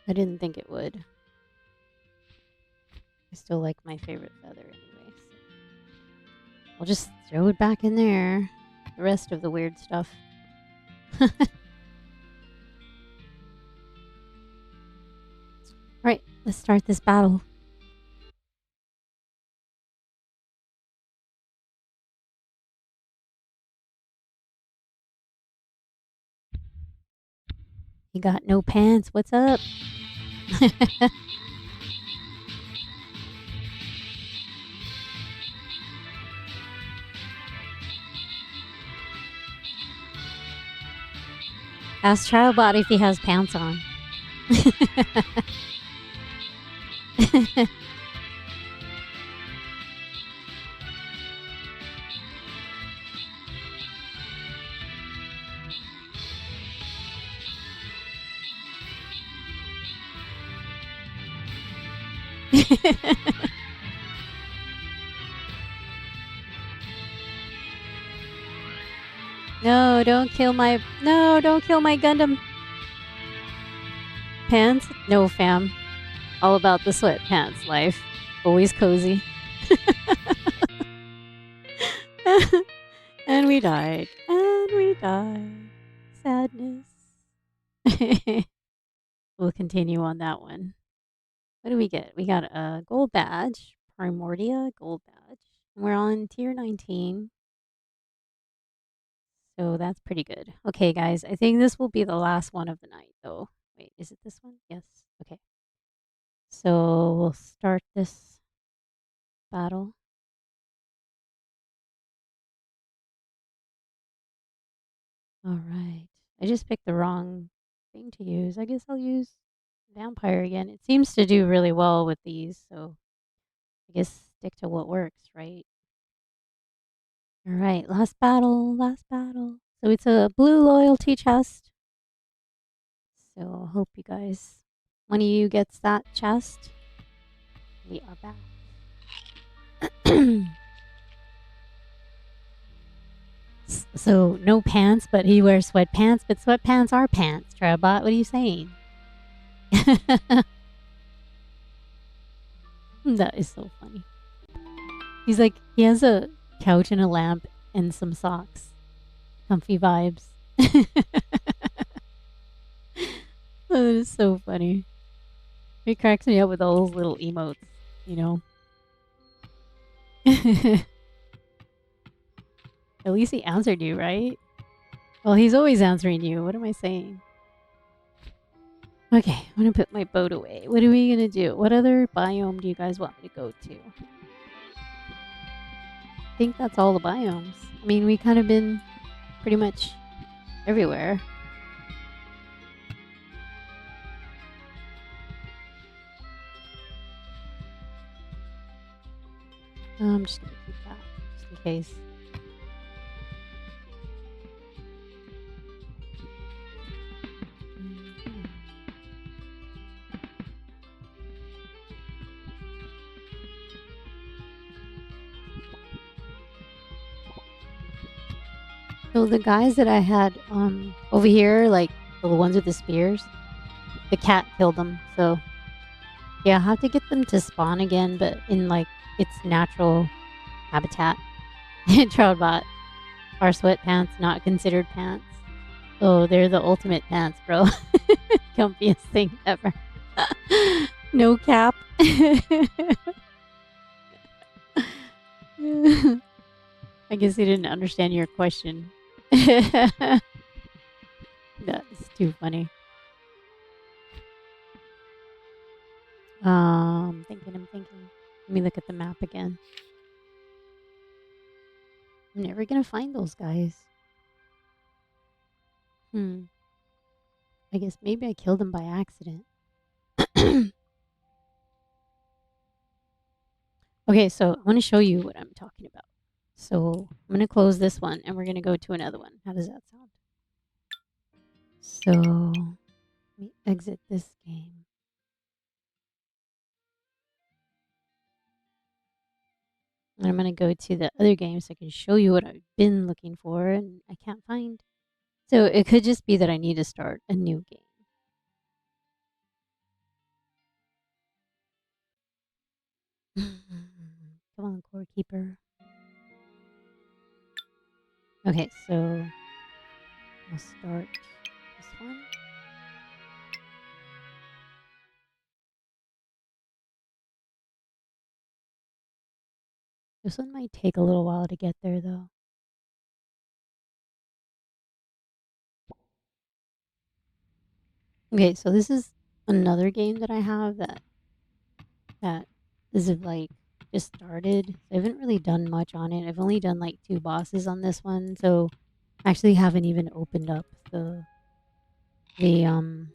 I didn't think it would. I still like my favorite feather anyway. So I'll just throw it back in there. The rest of the weird stuff. Alright, let's start this battle. You got no pants. What's up? Ask Childbot if he has pants on. No, don't kill my Gundam. Pants? No, fam. All about the sweatpants life. Always cozy. And we died. And we died. Sadness. We'll continue on that one. What do we get? We got a gold badge. Primordia gold badge. We're on tier 19. So that's pretty good. Okay, guys. I think this will be the last one of the night, though. Wait, is it this one? Yes. Okay. So we'll start this battle. All right. I just picked the wrong thing to use. I guess I'll use vampire again. It seems to do really well with these, so I guess stick to what works, right? All right, last battle, last battle. So it's a blue loyalty chest. So I hope you guys, one of you gets that chest. We are back. So no pants, but he wears sweatpants. But sweatpants are pants. Trabot, what are you saying? That is so funny. He's like, he has a couch and a lamp and some socks. Comfy vibes. That is so funny. He cracks me up with all those little emotes, you know? At least he answered you, right? Well, he's always answering you. What am I saying? Okay, I'm gonna put my boat away. What are we gonna do? What other biome do you guys want me to go to? I think that's all the biomes. I mean, we kind of been pretty much everywhere. I'm just gonna keep that just in case. So the guys that I had over here, like the ones with the spears, the cat killed them. So yeah, I have to get them to spawn again, but in like its natural habitat. Troutbot, are sweatpants not considered pants? Oh, they're the ultimate pants, bro. Comfiest thing ever. No cap. I guess he didn't understand your question. That's too funny. I'm thinking. Let me look at the map again. I'm never gonna find those guys. I guess maybe I killed them by accident. Okay, so I want to show you what I'm talking about. So I'm going to close this one and we're going to go to another one. How does that sound? So let me exit this game. And I'm going to go to the other game so I can show you what I've been looking for and I can't find. So it could just be that I need to start a new game. Come on, Core Keeper. Okay, so I'll start this one. This one might take a little while to get there, though. Okay, so this is another game that I have that is like just started. I haven't really done much on it. I've only done like 2 bosses on this one, so I actually haven't even opened up the um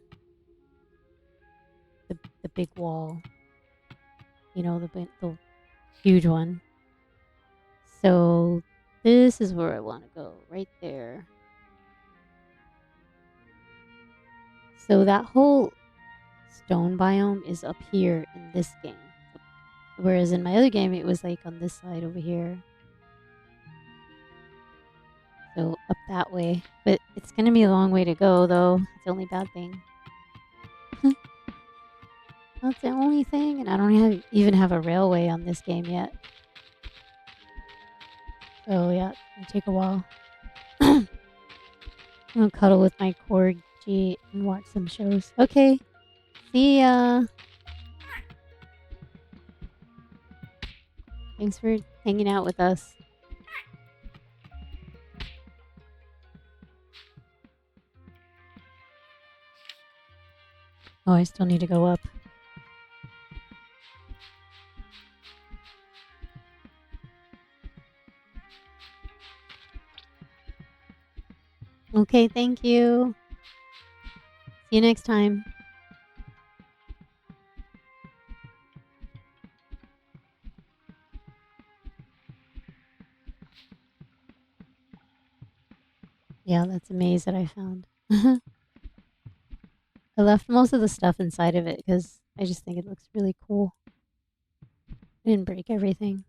the big wall. You know, the huge one. So this is where I want to go, right there. So that whole stone biome is up here in this game. Whereas in my other game, it was like on this side over here. So up that way. But it's going to be a long way to go, though. It's the only bad thing. That's the only thing. And I don't even have a railway on this game yet. So yeah, it's going to take a while. I'm going to cuddle with my corgi and watch some shows. Okay. See ya. Thanks for hanging out with us. Oh, I still need to go up. Okay, thank you. See you next time. Yeah, that's a maze that I found. I left most of the stuff inside of it because I just think it looks really cool. I didn't break everything.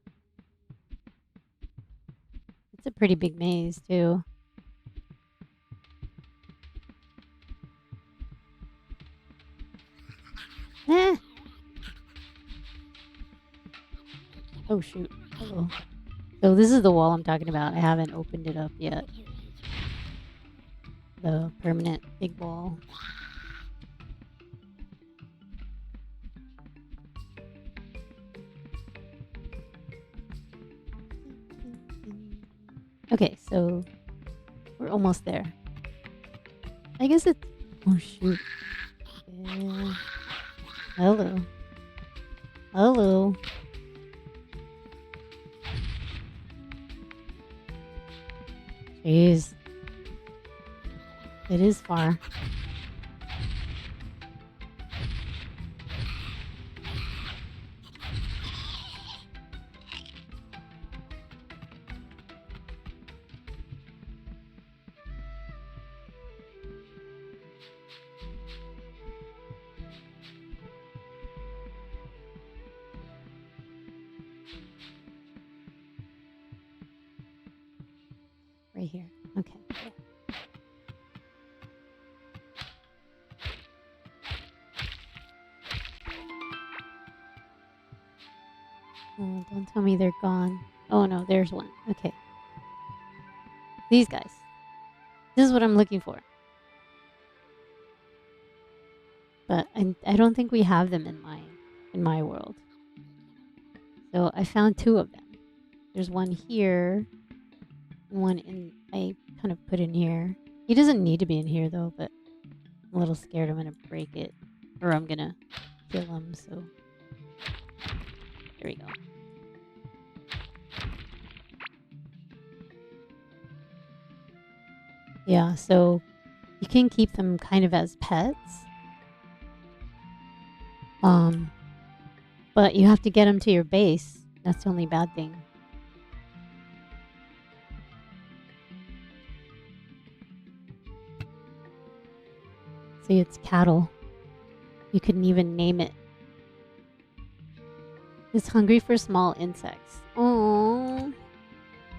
It's a pretty big maze, too. Eh. Oh, shoot. Hello. So this is the wall I'm talking about. I haven't opened it up yet. The permanent big wall. Okay, so we're almost there. I guess it's... Oh, shoot. Yeah. Hello. Hello. Jeez. It is far. Right here. Okay. Oh, don't tell me they're gone. Oh no, there's one. Okay. These guys. This is what I'm looking for. But I don't think we have them in my world. So I found 2 of them. There's one here, and one I kind of put in here. He doesn't need to be in here though, but I'm a little scared I'm gonna break it, or I'm gonna kill him. So there we go. Yeah, so you can keep them kind of as pets. But you have to get them to your base. That's the only bad thing. See, it's cattle. You couldn't even name it. It's hungry for small insects. Oh,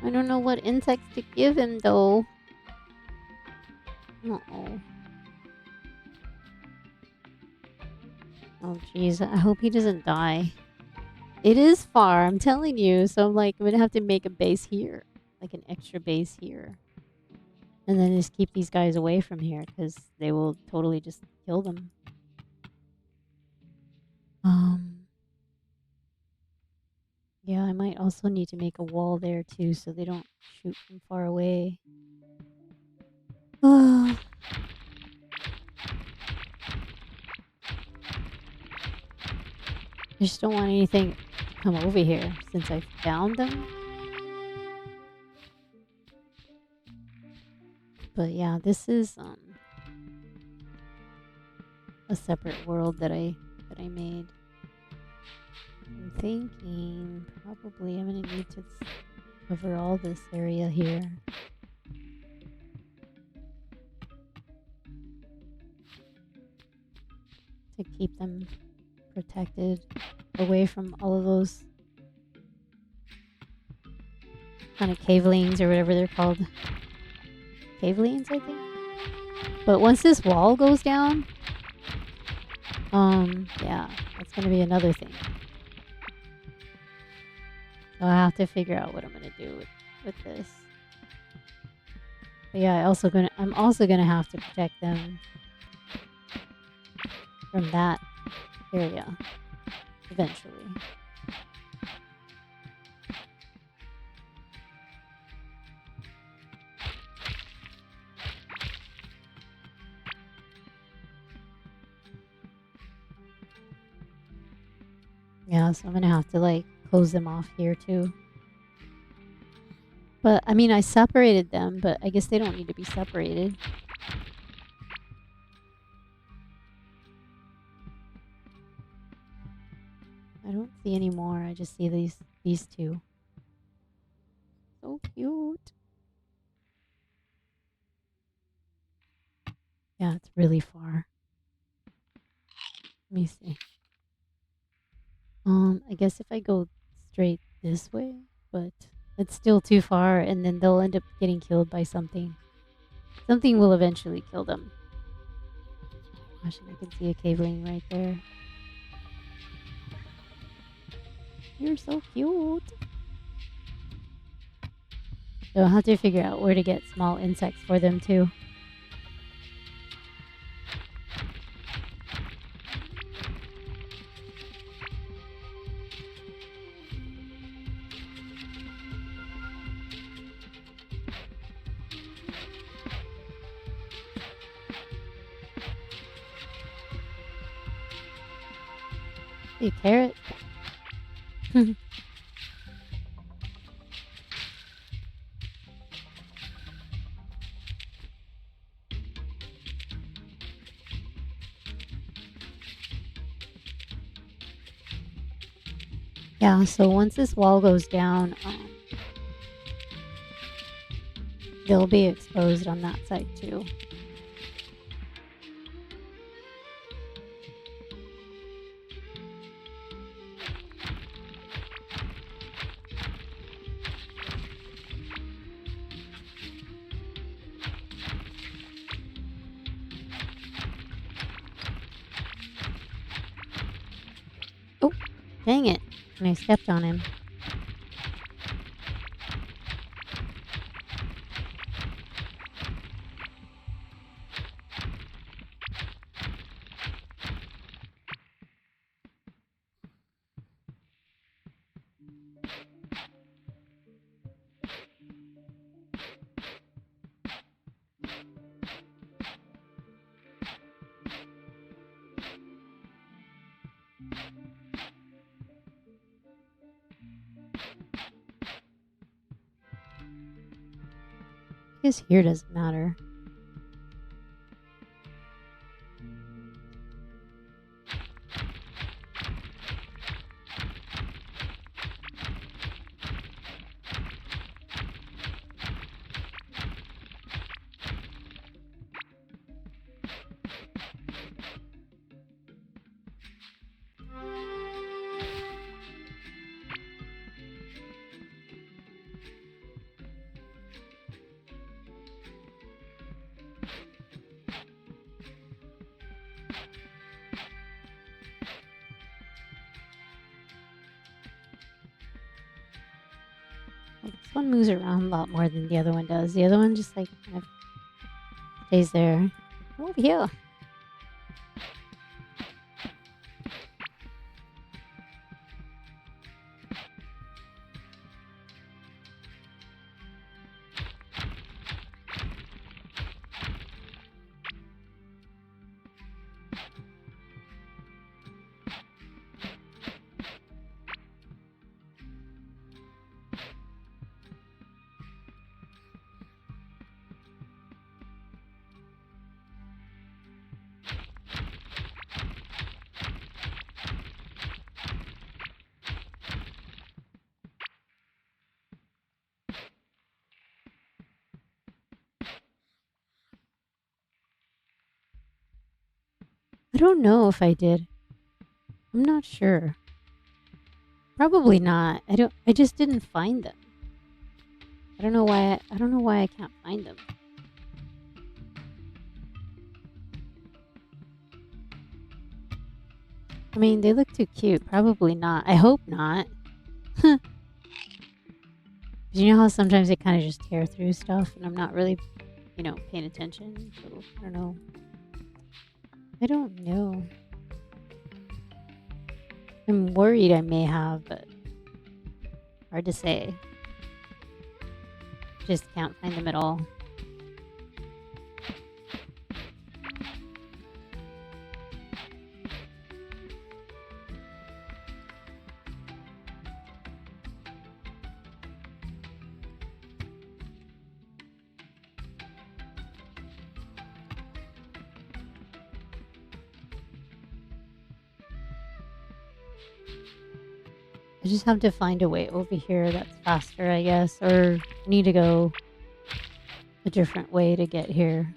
I don't know what insects to give him though. Uh-oh. Oh, jeez. I hope he doesn't die. It is far, I'm telling you. So I'm like, I'm gonna have to make a base here. Like an extra base here. And then just keep these guys away from here because they will totally just kill them. Yeah, I might also need to make a wall there too so they don't shoot from far away. I just don't want anything to come over here since I found them. But yeah, this is a separate world that I made. I'm thinking probably I'm gonna need to cover all this area here. To keep them protected away from all of those kind of cavelines or whatever they're called. Cavelines, I think. But once this wall goes down, yeah, that's gonna be another thing. So I have to figure out what I'm gonna do with this. But yeah, I'm also gonna have to protect them from that area eventually. Yeah, so I'm gonna have to like close them off here too. But I mean, I separated them, but I guess they don't need to be separated. I don't see any more. I just see these two. So cute. Yeah, it's really far. Let me see. I guess if I go straight this way, but it's still too far, and then they'll end up getting killed by something. Something will eventually kill them. Gosh, and I can see a caveling right there. You're so cute. So I'll have to figure out where to get small insects for them too. Hey, carrot. Yeah, so once this wall goes down, they'll be exposed on that side too. Oh, dang it. And I stepped on him. I guess here doesn't matter. This one moves around a lot more than the other one does. The other one just like kind of stays there. Over here. I don't know if I did. I'm not sure. Probably not. I just didn't find them. I don't know why I can't find them. I mean, they look too cute. Probably not. I hope not. You know how sometimes they kind of just tear through stuff and I'm not really, paying attention. So, I don't know. I don't know. I'm worried I may have, but hard to say. Just can't find them at all. I just have to find a way over here that's faster, I guess, or I need to go a different way to get here.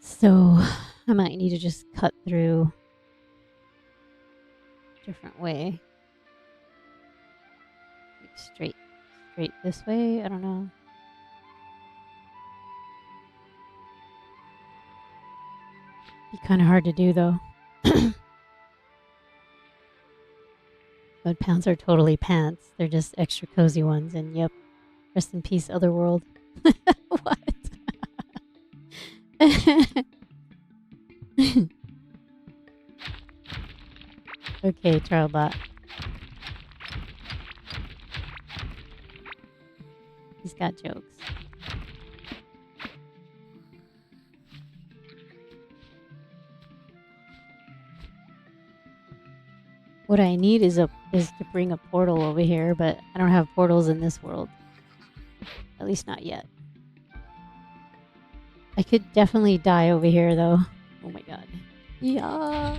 So I might need to just cut through a different way. Like straight this way? I don't know. Be kind of hard to do though. But pants are totally pants. They're just extra cozy ones. And yep, rest in peace, Otherworld. What? Okay, Charlebot. He's got jokes. What I need is to bring a portal over here, but I don't have portals in this world. At least not yet. I could definitely die over here, though. Oh my god. Yeah.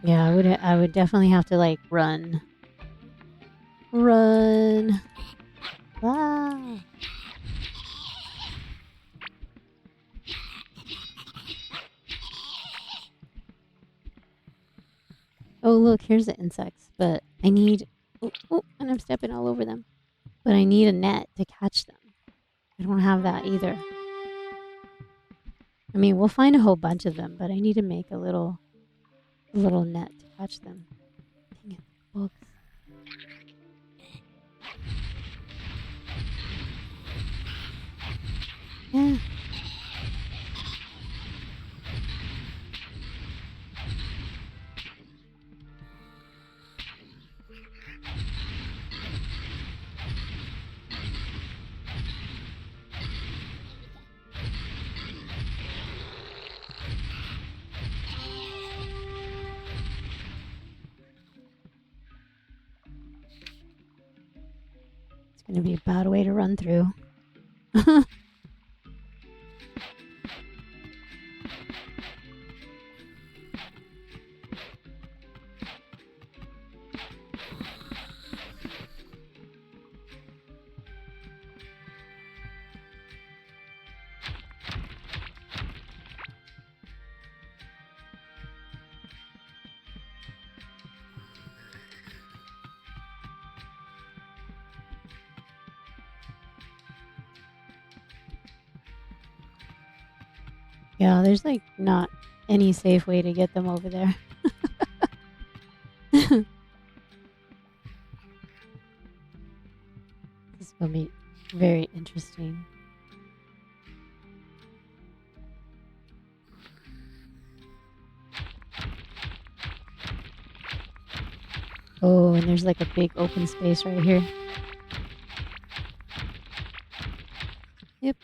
Yeah, I would definitely have to like run. Run. Ah. Oh, look, here's the insects, but I need oh, and I'm stepping all over them. But I need a net to catch them. I don't have that either. I mean, we'll find a whole bunch of them, but I need to make a little net to catch them. Dang it, books. Yeah. It's going to be a bad way to run through. Yeah, there's like not any safe way to get them over there. This is gonna be very interesting. Oh, and there's like a big open space right here. Yep.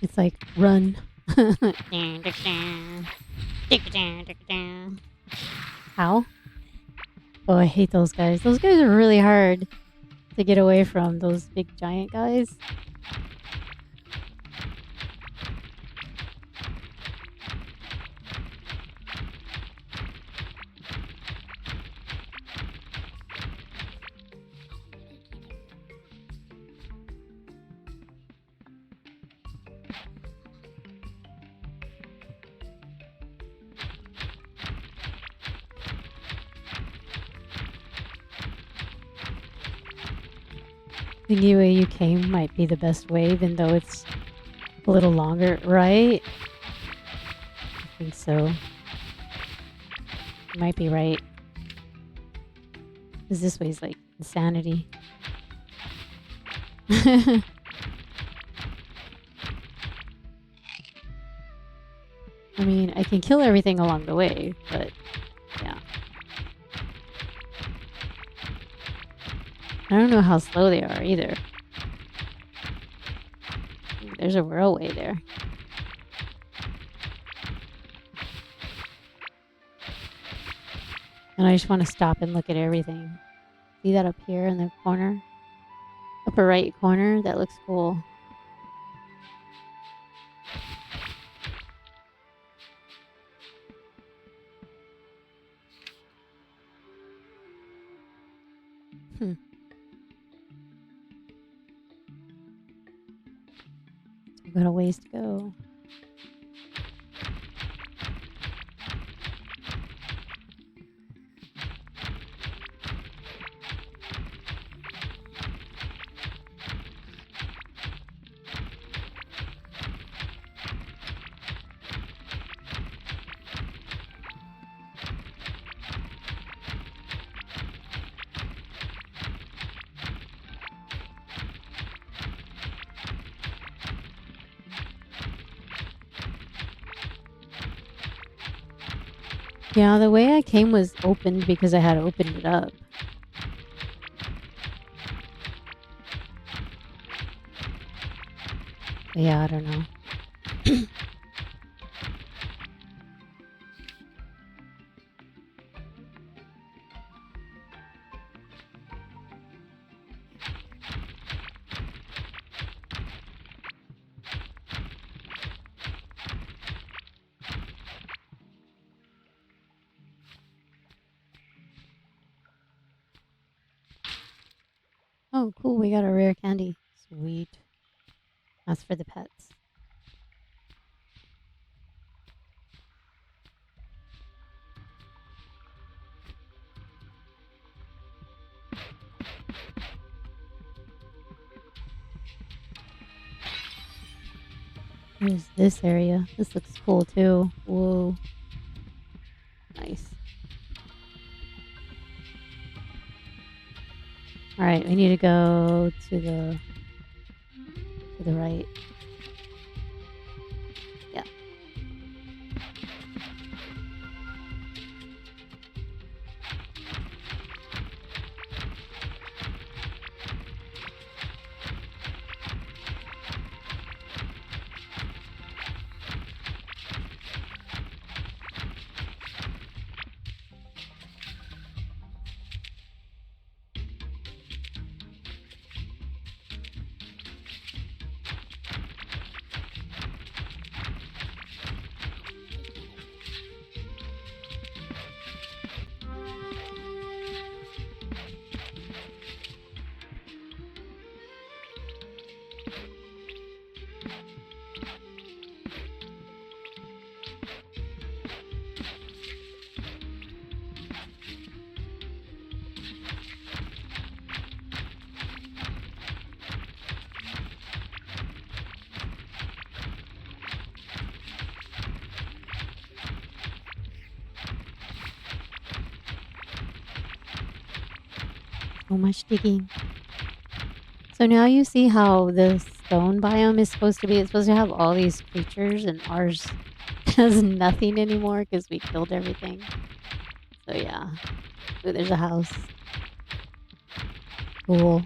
It's like run. How? Oh, I hate those guys. Those guys are really hard to get away from, those big giant guys. The way you came might be the best way, even though it's a little longer, right? I think so. You might be right. Because this way's like insanity. I mean, I can kill everything along the way, but yeah. I don't know how slow they are either. Ooh, there's a railway there. And I just want to stop and look at everything. See that up here in the corner? Upper right corner? That looks cool. We've got a ways to go. Yeah, the way I came was opened because I had opened it up. But yeah, I don't know. Oh, cool. We got a rare candy. Sweet. That's for the pets. There's this area. This looks cool too. Whoa. Nice. All right, we need to go to the right. Yeah. So much digging. So now you see how the stone biome is supposed to be. It's supposed to have all these creatures, and ours has nothing anymore because we killed everything. So yeah. Ooh, there's a house. Cool.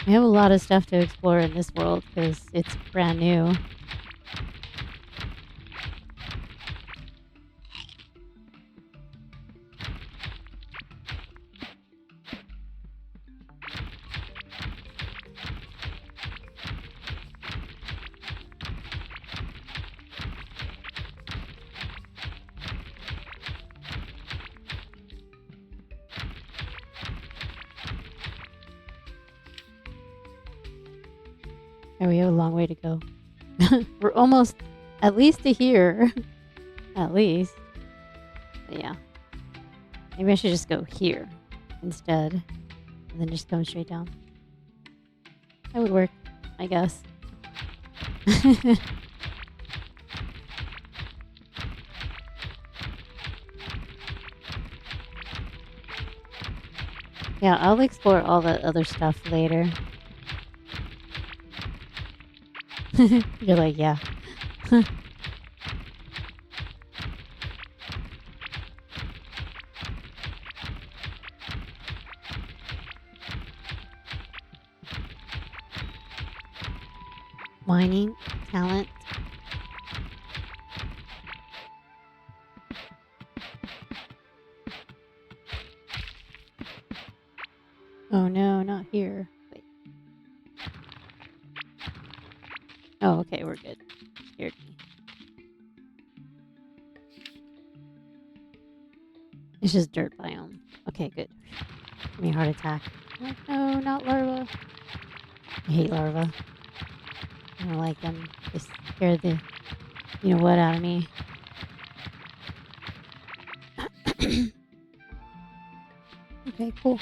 We have a lot of stuff to explore in this world because it's brand new. And we have a long way to go. We're almost at least to here. At least. But yeah. Maybe I should just go here instead. And then just come straight down. That would work, I guess. Yeah, I'll explore all the other stuff later. You're like, yeah. Mining, talent. Oh no, not here. Wait. Oh, okay, we're good. Scared me. It's just dirt biome. Okay, good. Give me a heart attack. Like, no, not larva. I hate larva. I don't like them. They scare the you know what out of me. Okay, cool.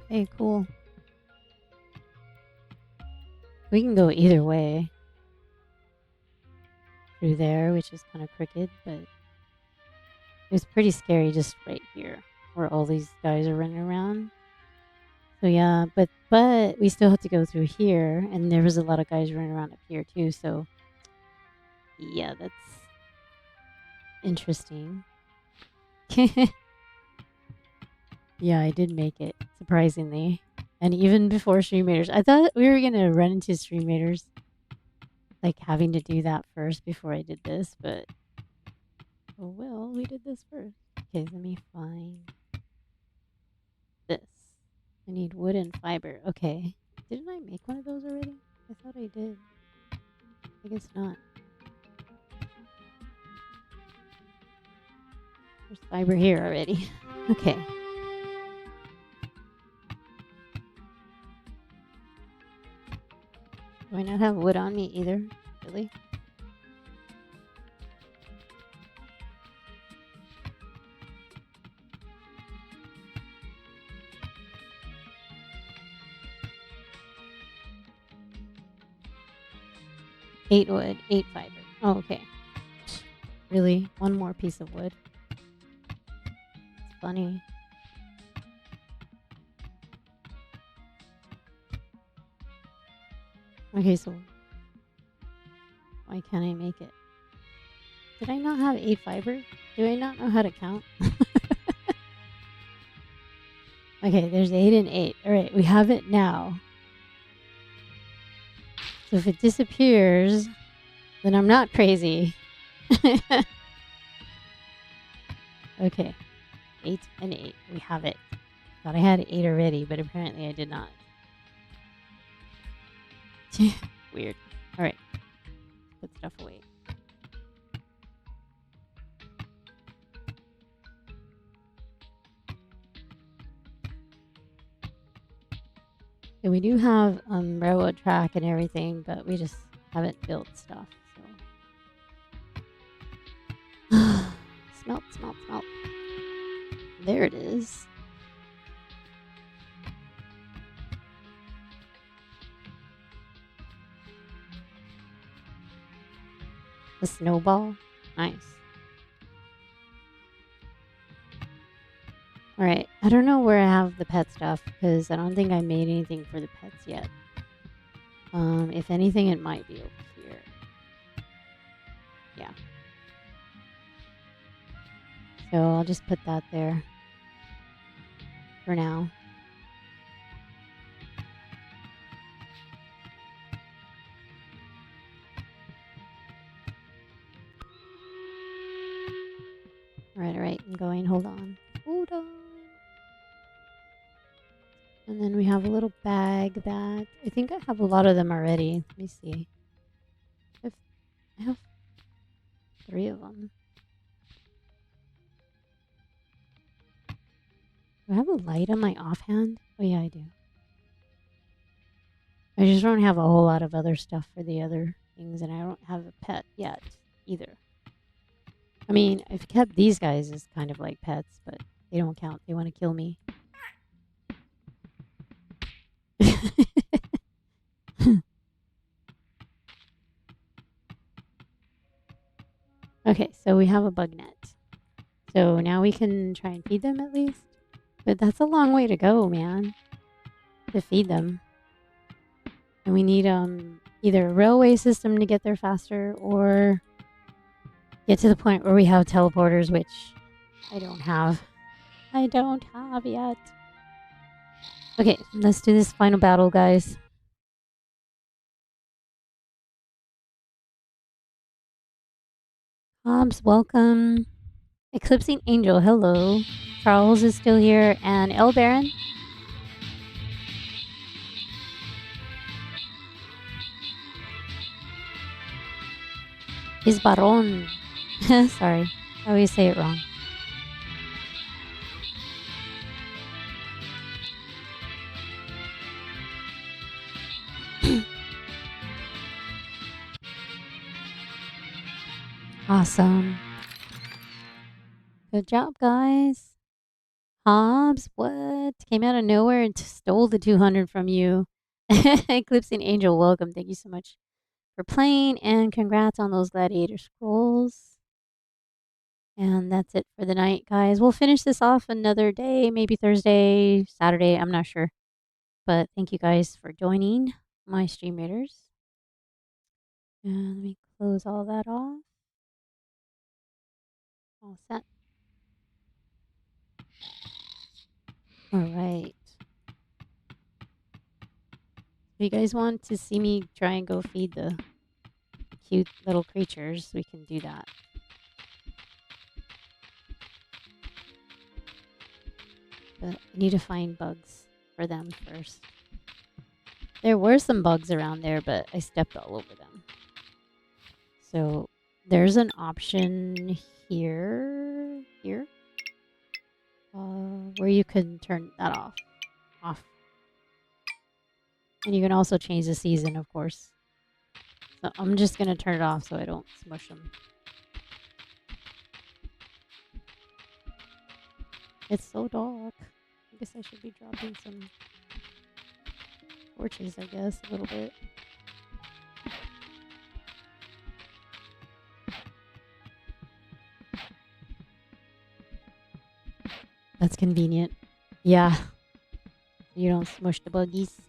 Hey, cool. We can go either way. Through there, which is kind of crooked, but it was pretty scary just right here where all these guys are running around. So yeah, but we still have to go through here, and there was a lot of guys running around up here too. So yeah, that's interesting. Yeah, I did make it surprisingly, and even before Stream Raiders, I thought we were gonna run into Stream Raiders, like having to do that first before I did this. But oh well, we did this first. Okay, let me find this. I need wood and fiber. Okay, didn't I make one of those already? I thought I did. I guess not. There's fiber here already. Okay. Do I not have wood on me either? Really? Eight wood, 8 fiber. Oh, okay. Really? One more piece of wood? It's funny. Okay, so why can't I make it? Did I not have 8 fiber? Do I not know how to count? Okay, there's 8 and 8. Alright, we have it now. So if it disappears, then I'm not crazy. Okay, 8 and 8. We have it. Thought I had 8 already, but apparently I did not. Weird. Alright. Put stuff away. Yeah, we do have railroad track and everything, but we just haven't built stuff. So smelt, smelt, smelt. There it is. The snowball. Nice. Alright, I don't know where I have the pet stuff because I don't think I made anything for the pets yet. If anything, it might be over here. Yeah. So I'll just put that there for now. Alright, I'm going. Hold on. Hold on. And then we have a little bag that I think I have a lot of them already. Let me see. I have 3 of them. Do I have a light on my offhand? Oh yeah, I do. I just don't have a whole lot of other stuff for the other things, and I don't have a pet yet either. I mean, I've kept these guys as kind of like pets, but they don't count. They want to kill me. Okay, so we have a bug net. So now we can try and feed them at least. But that's a long way to go, man, to feed them. And we need either a railway system to get there faster or get to the point where we have teleporters, which I don't have. I don't have yet. Okay, let's do this final battle, guys. Hobbs, welcome. Eclipsing Angel, hello. Charles is still here, and El Baron. Is Baron. Sorry, I always say it wrong. Awesome. Good job, guys. Hobbs, what? Came out of nowhere and stole the 200 from you. Eclipsing Angel, welcome. Thank you so much for playing, and congrats on those Gladiator Scrolls. And that's it for the night, guys. We'll finish this off another day, maybe Thursday, Saturday, I'm not sure. But thank you guys for joining my Stream Raiders. And let me close all that off. All set. All right. If you guys want to see me try and go feed the cute little creatures, we can do that. But I need to find bugs for them first. There were some bugs around there, but I stepped all over them. So there's an option here. where you can turn that off. And you can also change the season, of course. So I'm just gonna turn it off so I don't smush them. It's so dark. I guess I should be dropping some torches, I guess, a little bit. That's convenient. Yeah. You don't smush the buggies.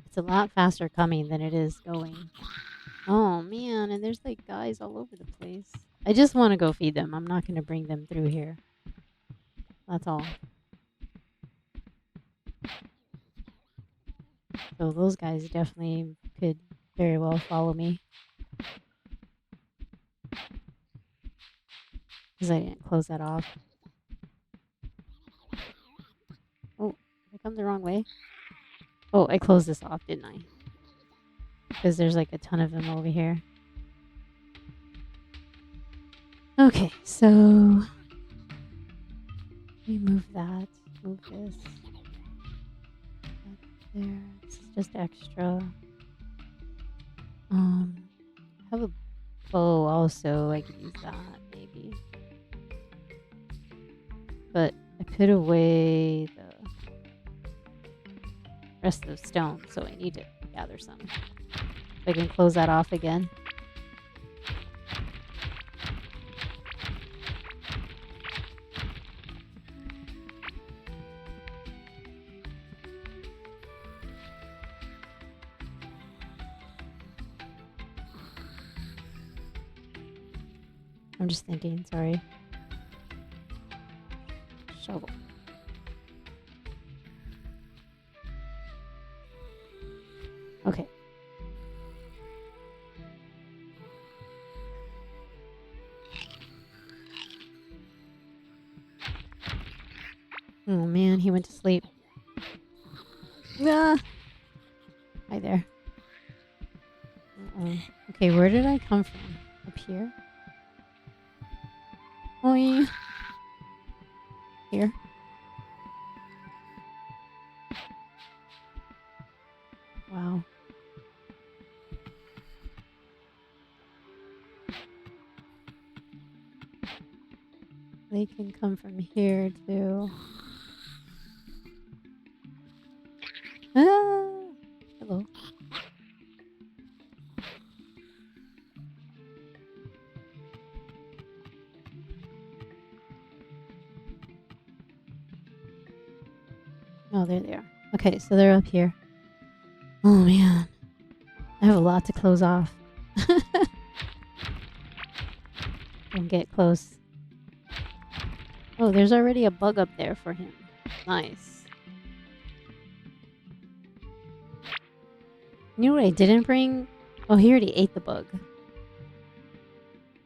It's a lot faster coming than it is going. Oh man, and there's like guys all over the place. I just want to go feed them. I'm not going to bring them through here. That's all. So those guys definitely could very well follow me. Because I didn't close that off. Oh, did I come the wrong way? Oh, I closed this off, didn't I? Because there's like a ton of them over here. Okay, so we move that, move this. That there, it's just extra. I have a bow also. I could use that maybe. But I put away the rest of the stone, so I need to gather some. So I can close that off again. I'm just thinking, sorry. Shovel. Okay. Oh man, he went to sleep. Ah! Hi there. Uh-oh. Okay, where did I come from? Up here? Oh yeah. Here. Wow. They can come from here too. Ah! Hello. Oh, there they are. Okay, so they're up here. Oh man. I have a lot to close off. Don't get close. Oh, there's already a bug up there for him. Nice. You know what I didn't bring? Oh, he already ate the bug.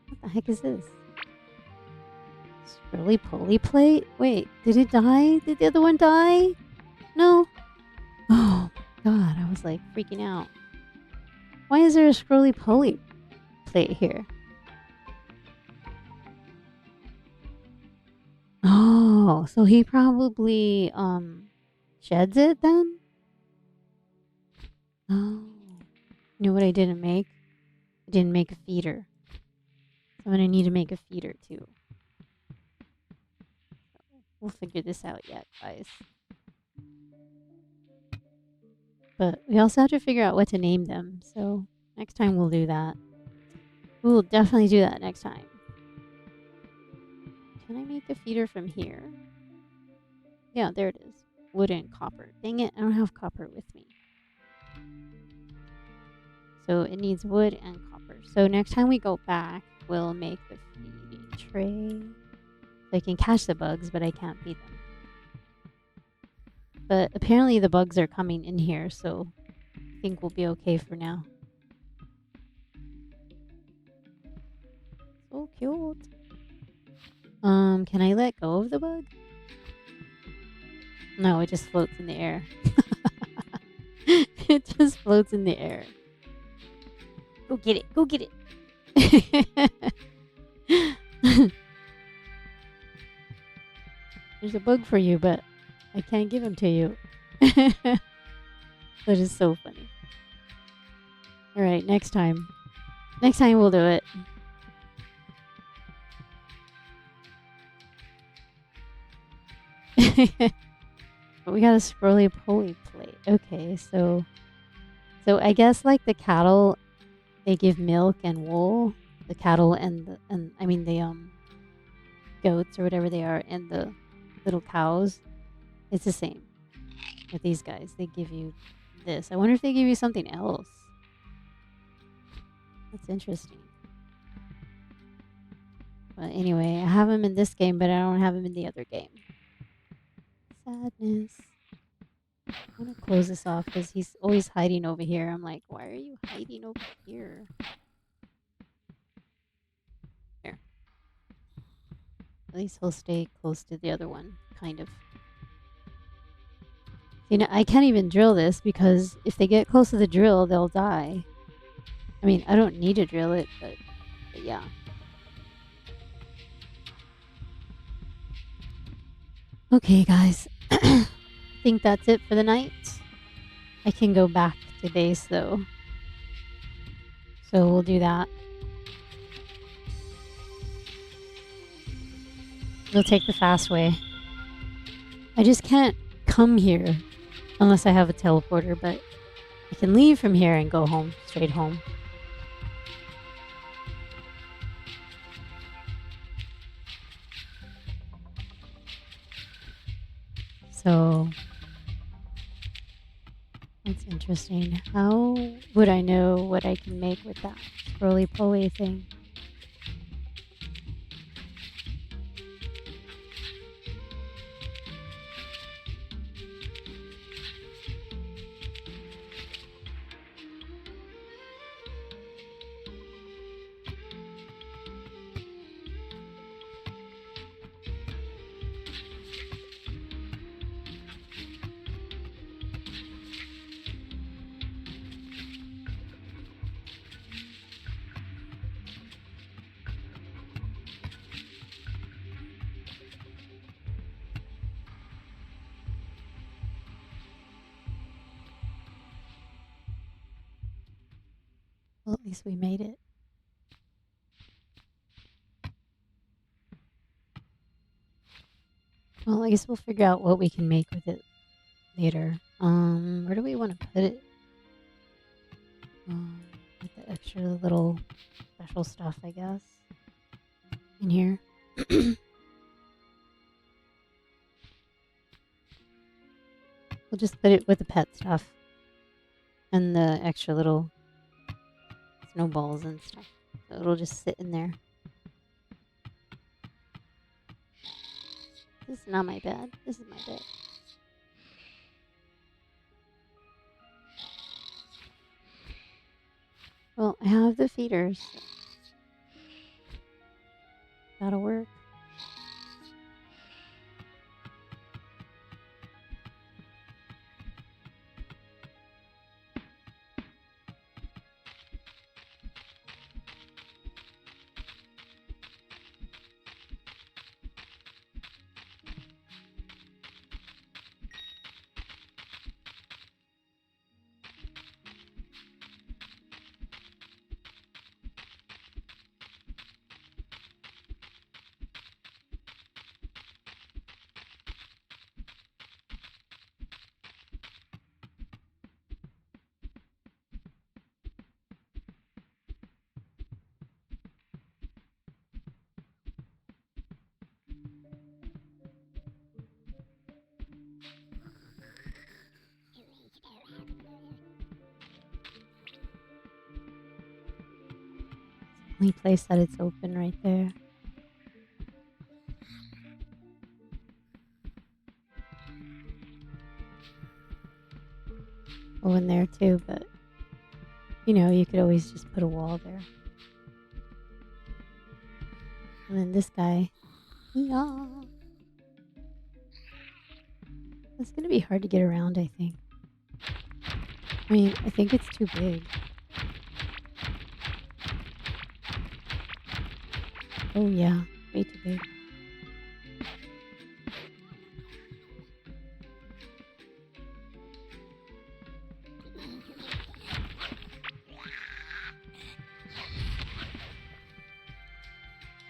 What the heck is this? Roly-poly plate? Wait, did it die? Did the other one die? No. Oh, God, I was like freaking out. Why is there a scrolly-poly plate here? Oh, so he probably, sheds it then? Oh. You know what I didn't make? I didn't make a feeder. So I'm gonna need to make a feeder too. We'll figure this out yet, guys. But we also have to figure out what to name them, so next time we'll do that. We'll definitely do that next time. Can I make a feeder from here? Yeah, there it is. Wood and copper. Dang it, I don't have copper with me. So it needs wood and copper. So next time we go back, we'll make the feeding tray. So I can catch the bugs, but I can't feed them. But apparently the bugs are coming in here, so I think we'll be okay for now. So cute. Can I let go of the bug? No, it just floats in the air. It just floats in the air. Go get it. Go get it. There's a bug for you, but I can't give him to you. That is so funny. Alright, next time. Next time we'll do it. But we got a scrolly poly plate. Okay, so I guess like the cattle, they give milk and wool. The cattle and the goats or whatever they are, and the little cows. It's the same with these guys. They give you this. I wonder if they give you something else. That's interesting. But anyway, I have him in this game, but I don't have him in the other game. Sadness. I want to close this off because he's always hiding over here. I'm like, why are you hiding over here? There. At least he'll stay close to the other one, kind of. You know, I can't even drill this because if they get close to the drill, they'll die. I mean, I don't need to drill it, but yeah. Okay, guys. I think that's it for the night. I can go back to base, though. So we'll do that. We'll take the fast way. I just can't come here unless I have a teleporter, but I can leave from here and go home, straight home. So that's interesting. How would I know what I can make with that roly-poly thing? Well, at least we made it. Well, I guess we'll figure out what we can make with it later. Where do we want to put it? With the extra little special stuff, I guess. In here. We'll just put it with the pet stuff. And the extra little snowballs and stuff. So it'll just sit in there. This is not my bed. This is my bed. Well, I have the feeders. So that'll work. Only place that it's open right there. Oh, in there too, but you know, you could always just put a wall there. And then this guy. Yeah. It's gonna be hard to get around, I think. I mean, I think it's too big. Oh yeah, way too big.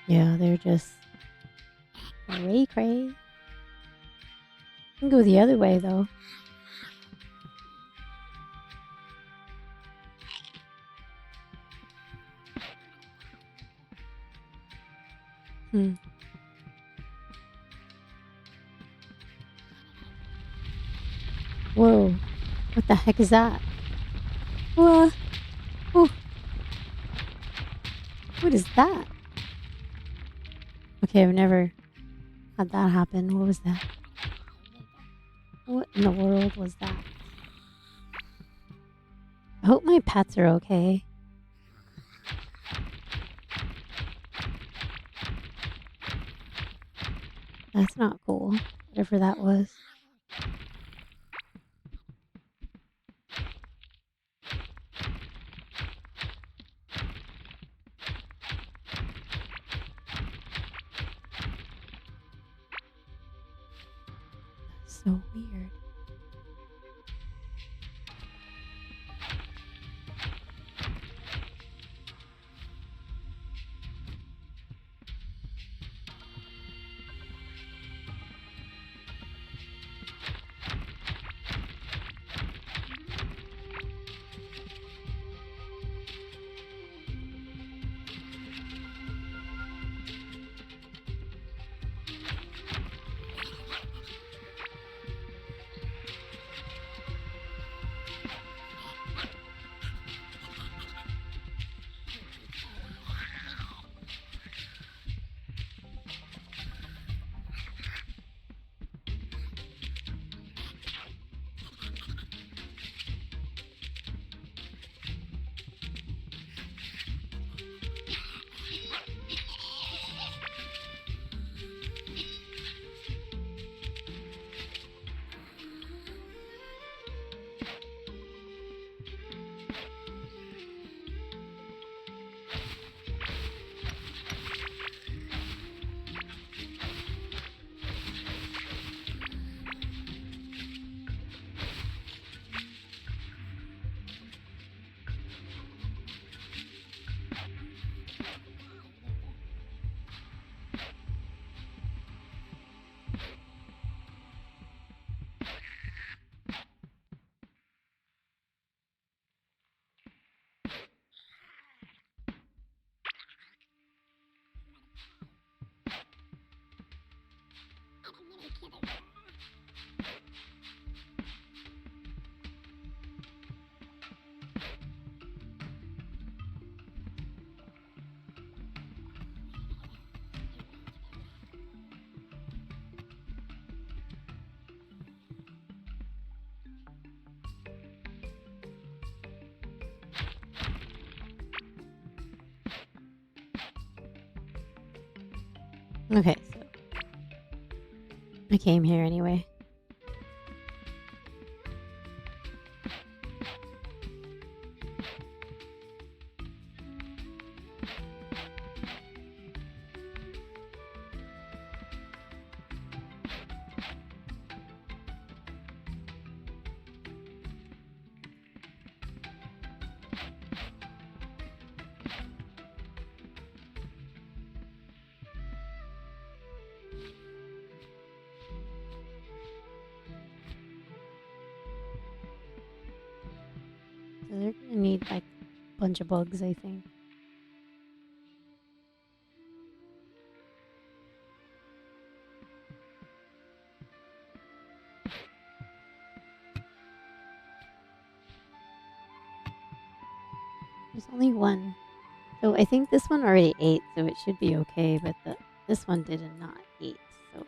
Yeah, they're just cray cray. Can go the other way though. Hmm. Whoa. What the heck is that? What? Oh, what is that? Okay, I've never had that happen. What was that? What in the world was that? I hope my pets are okay. That's not cool. Whatever that was. So weird. Okay, so I came here anyway. So they're gonna need like a bunch of bugs, I think. There's only one. So I think this one already ate, so it should be okay, but this one did not eat, so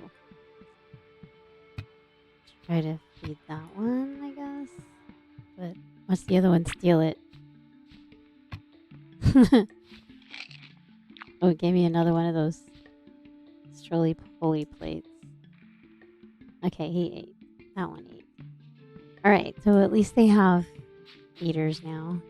try to feed that one, I guess. But watch the other one steal it. Oh, it gave me another one of those strolly poly plates. Okay, he ate. That one ate. Alright, so at least they have eaters now.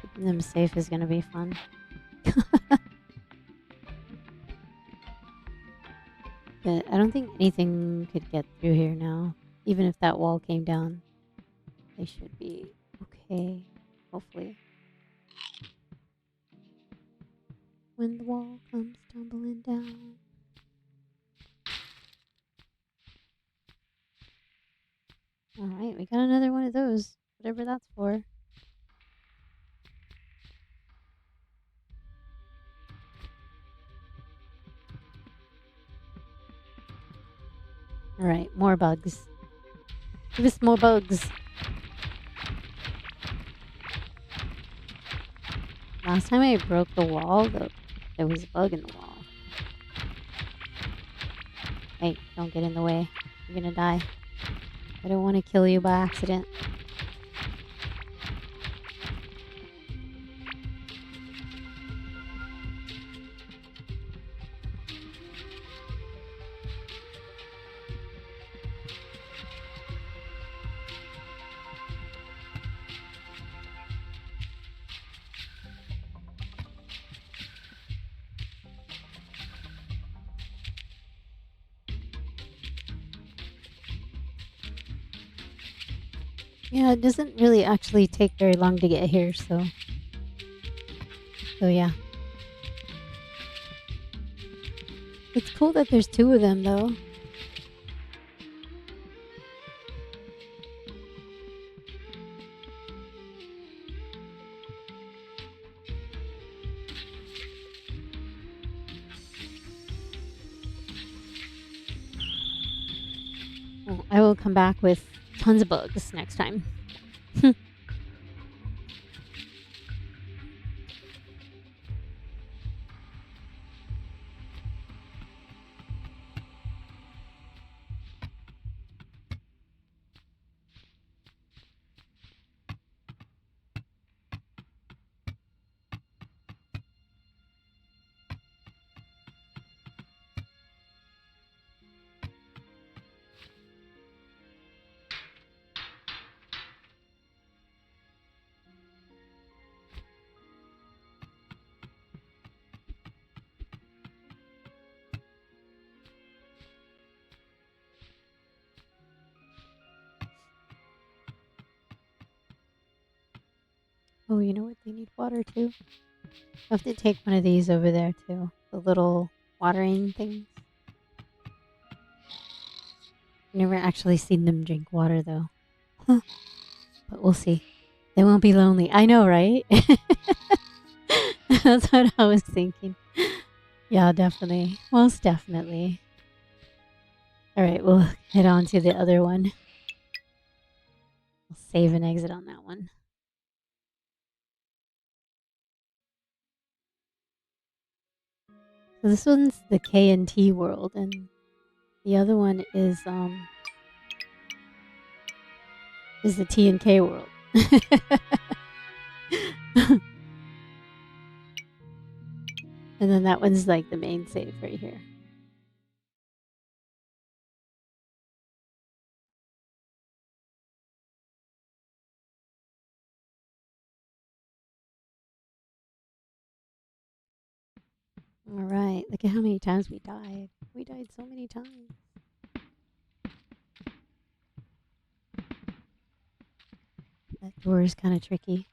Keeping them safe is gonna be fun. But I don't think anything could get through here now. Even if that wall came down, they should be okay. Hopefully. When the wall comes tumbling down. Alright, we got another one of those. Whatever that's for. Alright, more bugs. Give us more bugs. Last time I broke the wall, there was a bug in the wall. Hey, don't get in the way. You're gonna die. I don't want to kill you by accident. Yeah, it doesn't really actually take very long to get here, so yeah. It's cool that there's two of them, though. Well, I will come back with tons of bugs next time. Oh, you know what? They need water too. I have to take one of these over there too. The little watering things. Never actually seen them drink water though. Huh. But we'll see. They won't be lonely. I know, right? That's what I was thinking. Yeah, definitely. Most definitely. Alright, we'll head on to the other one. We'll save and exit on that one. So this one's the K&T world, and the other one is the T&K world. And then that one's like the main save right here. Alright, look at how many times we died. We died so many times. That door is kind of tricky.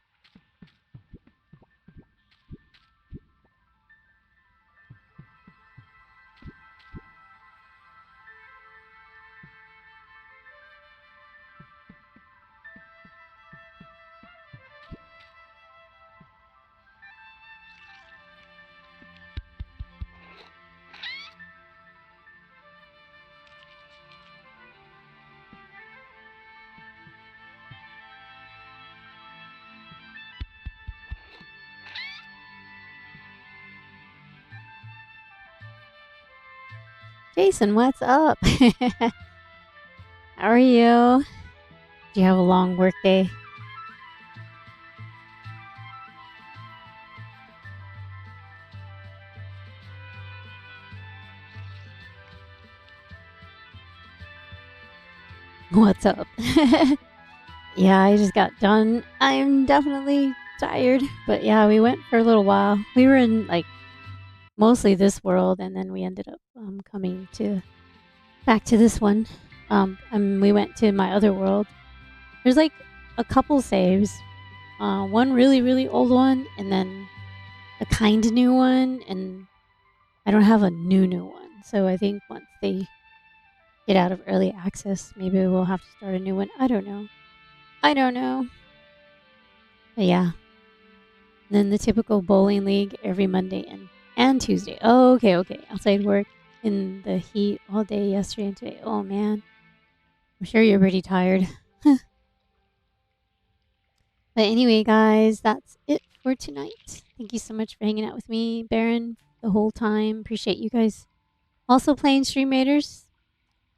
Jason, what's up? How are you? Do you have a long work day? What's up? Yeah, I just got done. I'm definitely tired, but yeah, we went for a little while. We were in like mostly this world, and then we ended up coming to back to this one. And we went to my other world. There's like a couple saves. One really really old one, and then a kind of new one, and I don't have a new one. So I think once they get out of early access, maybe we'll have to start a new one. I don't know. I don't know. But yeah. And then the typical bowling league every Monday and Tuesday. Oh, okay, okay. Outside work in the heat all day yesterday and today. Oh man. I'm sure you're pretty tired. But anyway, guys, that's it for tonight. Thank you so much for hanging out with me, Baron, the whole time. Appreciate you guys also playing Stream Raiders.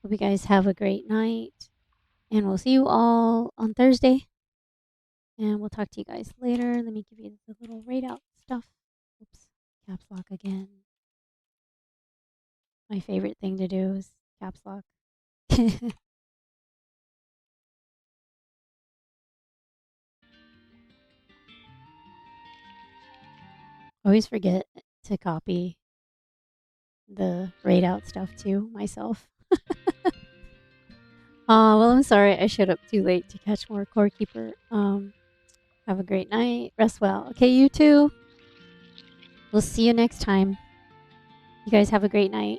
Hope you guys have a great night. And we'll see you all on Thursday. And we'll talk to you guys later. Let me give you the little raid out stuff. Oops, caps lock again. My favorite thing to do is caps lock. Always forget to copy the raid out stuff too myself. Well, I'm sorry I showed up too late to catch more Core Keeper. Have a great night. Rest well. Okay, you too. We'll see you next time. You guys have a great night.